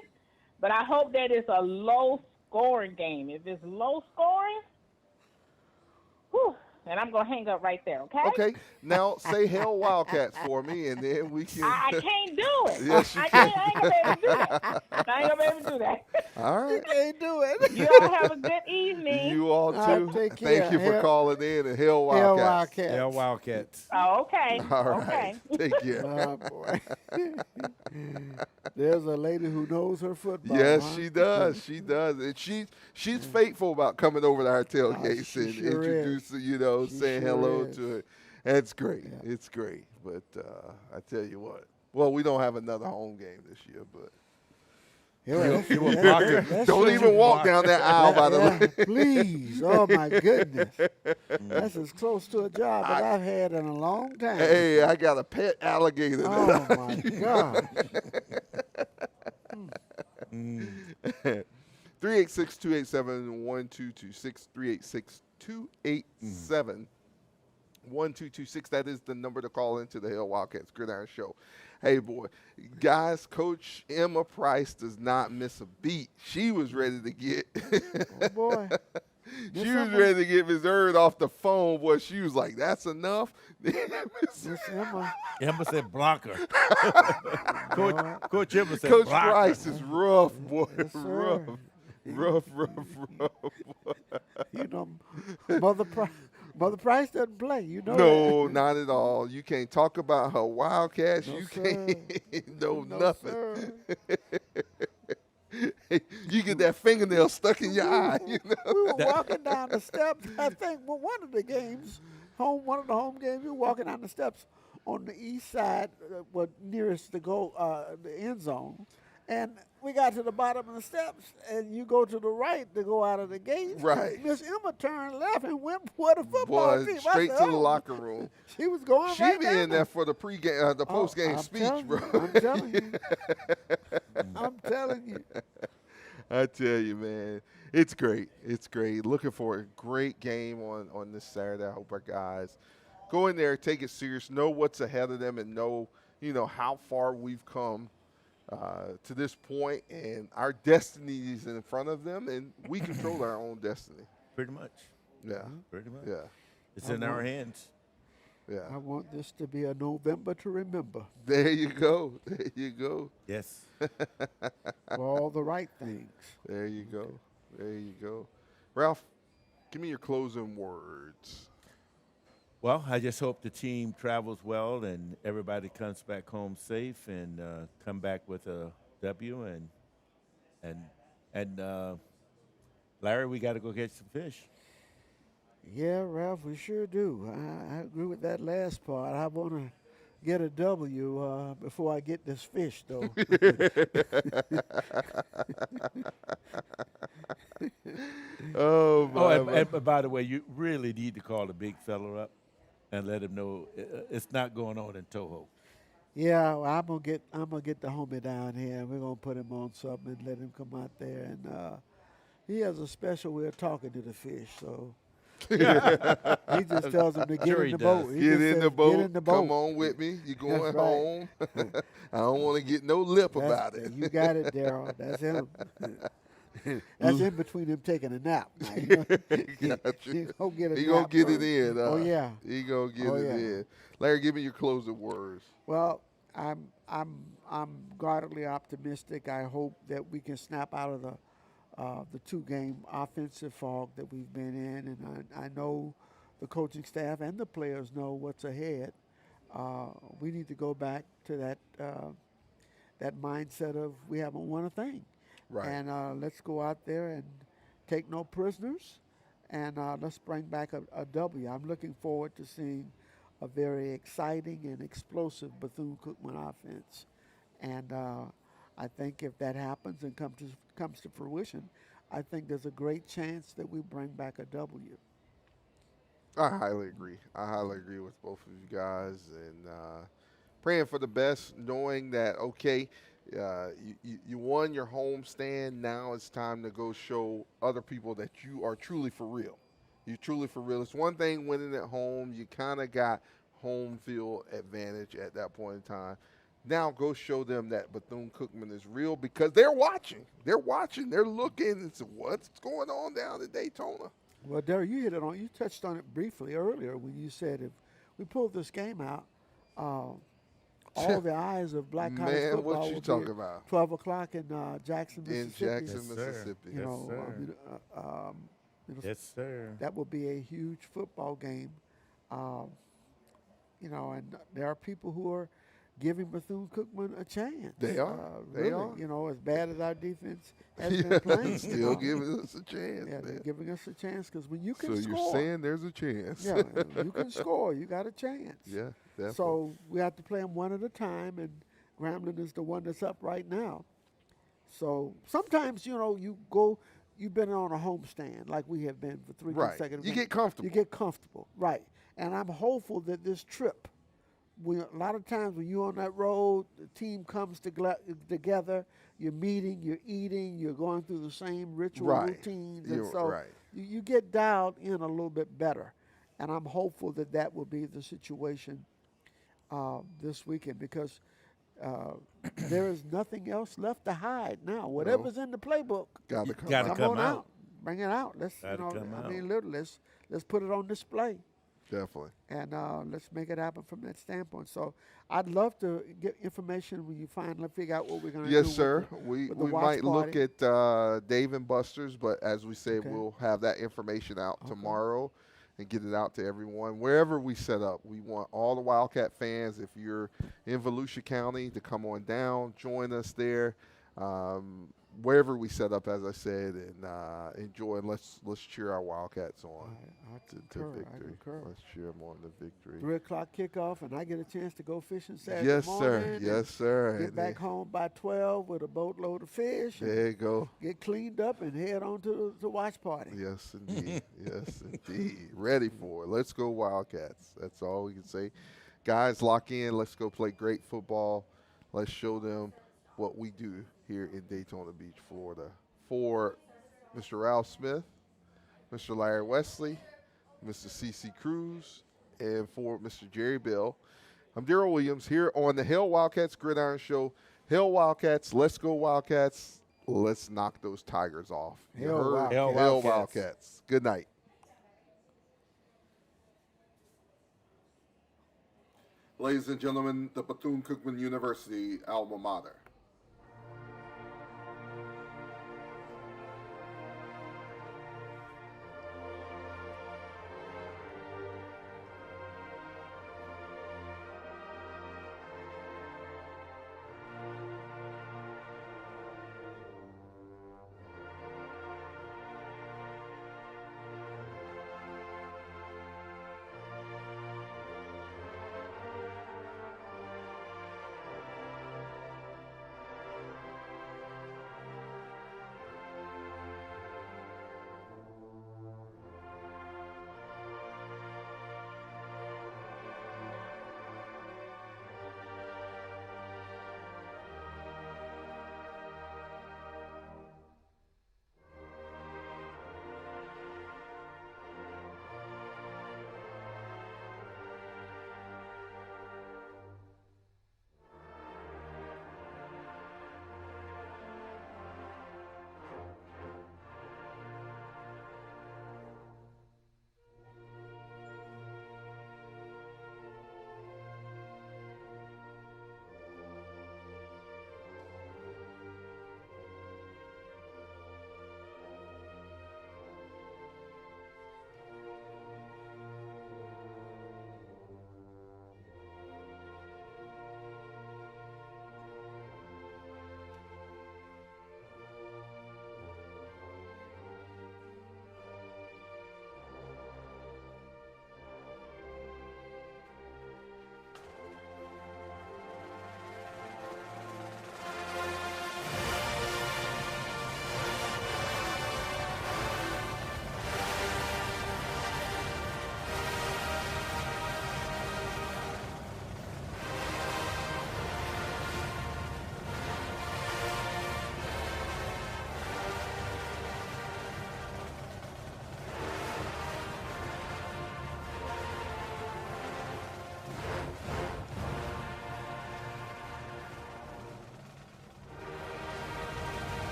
but I hope that it's a low-scoring game. If it's low-scoring, whew, and I'm going to hang up right there, okay? Okay, now say Hail Wildcats for me, and then we can. I can't do it. Yes, you I can. ain't going to be able to do that. I ain't going to be able to do that. All right. Can't do it. You all have a good evening. You all too. take care. Thank you for Hail- calling in, and Hail Hail Wildcats. Wildcats. Hail Wildcats. Oh, okay. All right. Okay. Take care. Oh, boy. There's a lady who knows her football. Yes, huh? she does. She does, and she's faithful about coming over to our tailgates she and sure introducing, She saying sure hello is. to it. It's great. Yeah. It's great. But I tell you what. Well, we don't have another home game this year, but don't even walk down that aisle, by the way. Please. Oh, my goodness. That's as close to a job as I've had in a long time. Hey, I got a pet alligator. Oh, my gosh. 386-287-1226, 386-287-1226. That is the number to call into the Hail Wildcats Gridiron Show. Hey, boy, guys, Coach Emma Price does not miss a beat. She was ready to get. Oh, boy. She was ready to get Miss Erd off the phone. Boy, she was like, "That's enough." Emma said, "Block her." Coach Emma said, "Coach block Price her. is rough, boy. Yes, rough, sir. rough. You know, Mother Price doesn't play. You know. No, that. not at all. You can't talk about her Wildcats. No, you sir. can't know No, nothing. sir. You get that fingernail stuck in your eye. You know? We were walking down the steps. I think one of the games, one of the home games, we were walking down the steps on the east side, nearest the goal, the end zone, and we got to the bottom of the steps, and you go to the right to go out of the gate. Right. Miss Emma turned left and went for the football team. I Straight said, to the locker room. She was going She right be down in there for the pregame, the postgame I'm speech, telling bro. you, I'm telling you. I'm telling you. I tell you, man, it's great. It's great. Looking for a great game on this Saturday. I hope our guys go in there, take it serious, know what's ahead of them, and know how far we've come to this point, and our destiny is in front of them, and we control our own destiny. Pretty much. Yeah. Pretty much. Yeah. It's in our hands. Yeah. I want this to be a November to remember. There you go. There you go. Yes. For all the right things. There you go. There you go. Ralph, give me your closing words. Well, I just hope the team travels well and everybody comes back home safe and come back with a W. And Larry, we got to go catch some fish. Yeah, Ralph, we sure do. I agree with that last part. I want to get a W before I get this fish, though. And by the way, you really need to call the big fella up and let him know it's not going on in Toho. Yeah, well, I'm gonna get the homie down here. We're gonna put him on something and let him come out there. And he has a special way of talking to the fish, so. He just tells them to get in the boat. Get in the boat. Come on with me. You're going home. I don't want to get no lip about it. You got it, Daryl. That's him. That's in between him taking a nap. He gonna get it in. Oh yeah. He gonna get it in. Larry, give me your closing words. Well, I'm guardedly optimistic. I hope that we can snap out of the two-game offensive fog that we've been in, and I know the coaching staff and the players know what's ahead. We need to go back to that mindset of we haven't won a thing. Right. And let's go out there and take no prisoners, and let's bring back a W. I'm looking forward to seeing a very exciting and explosive Bethune-Cookman offense. And I think if that happens and comes to fruition, I think there's a great chance that we bring back a W. I highly agree. I highly agree with both of you guys, and praying for the best, knowing that, okay, you won your home stand. Now it's time to go show other people that you are truly for real. You're truly for real. It's one thing winning at home. You kind of got home field advantage at that point in time. Now go show them that Bethune-Cookman is real, because they're watching. They're watching. They're looking and say, what's going on down in Daytona? Well, Derek, you touched on it briefly earlier when you said if we pull this game out, all the eyes of black college football what you will talking be about? 12 o'clock in Jackson, Mississippi. In Jackson, Mississippi. Yes, sir. That will be a huge football game. And there are people who are giving Bethune-Cookman a chance. They are. Really, they are. As bad as our defense has been playing. Still giving us a chance. Yeah, they're giving us a chance because when you can score. So you're saying there's a chance. Yeah, you can score. You got a chance. Yeah, definitely. So we have to play them one at a time, and Grambling is the one that's up right now. So sometimes, you've been on a homestand like we have been for three consecutive You games. get comfortable. You get comfortable, right. And I'm hopeful that this trip, a lot of times when you're on that road, the team comes together, you're meeting, you're eating, you're going through the same ritual routines. And so you get dialed in a little bit better. And I'm hopeful that will be the situation this weekend, because there is nothing else left to hide now. Whatever's in the playbook, gotta come on out. bring it out. Let's, literally, let's put it on display. Definitely. And let's make it happen from that standpoint. So I'd love to get information when you finally figure out what we're going to do. Yes, sir. With We might look at Dave and Buster's, but as we said, we'll have that information out tomorrow and get it out to everyone. Wherever we set up, we want all the Wildcat fans, if you're in Volusia County, to come on down, join us there. Wherever we set up, as I said, and enjoy, and let's cheer our Wildcats on to victory. Let's cheer them on to victory. 3 o'clock kickoff, and I get a chance to go fishing Saturday morning. Yes, sir. Get back home by 12 with a boatload of fish. There you go. Get cleaned up and head on to the watch party. Yes, indeed. Yes, indeed. Ready for it. Let's go Wildcats. That's all we can say. Guys, lock in. Let's go play great football. Let's show them what we do here in Daytona Beach, Florida. For Mr. Ralph Smith, Mr. Larry Wesley, Mr. CC Cruse, and for Mr. Jerry Bell, I'm Darold Williams here on the Hail Wildcats Gridiron Show. Hail Wildcats, let's go Wildcats. Let's knock those Tigers off. Hail Wildcats. Good night. Ladies and gentlemen, the Bethune-Cookman University alma mater.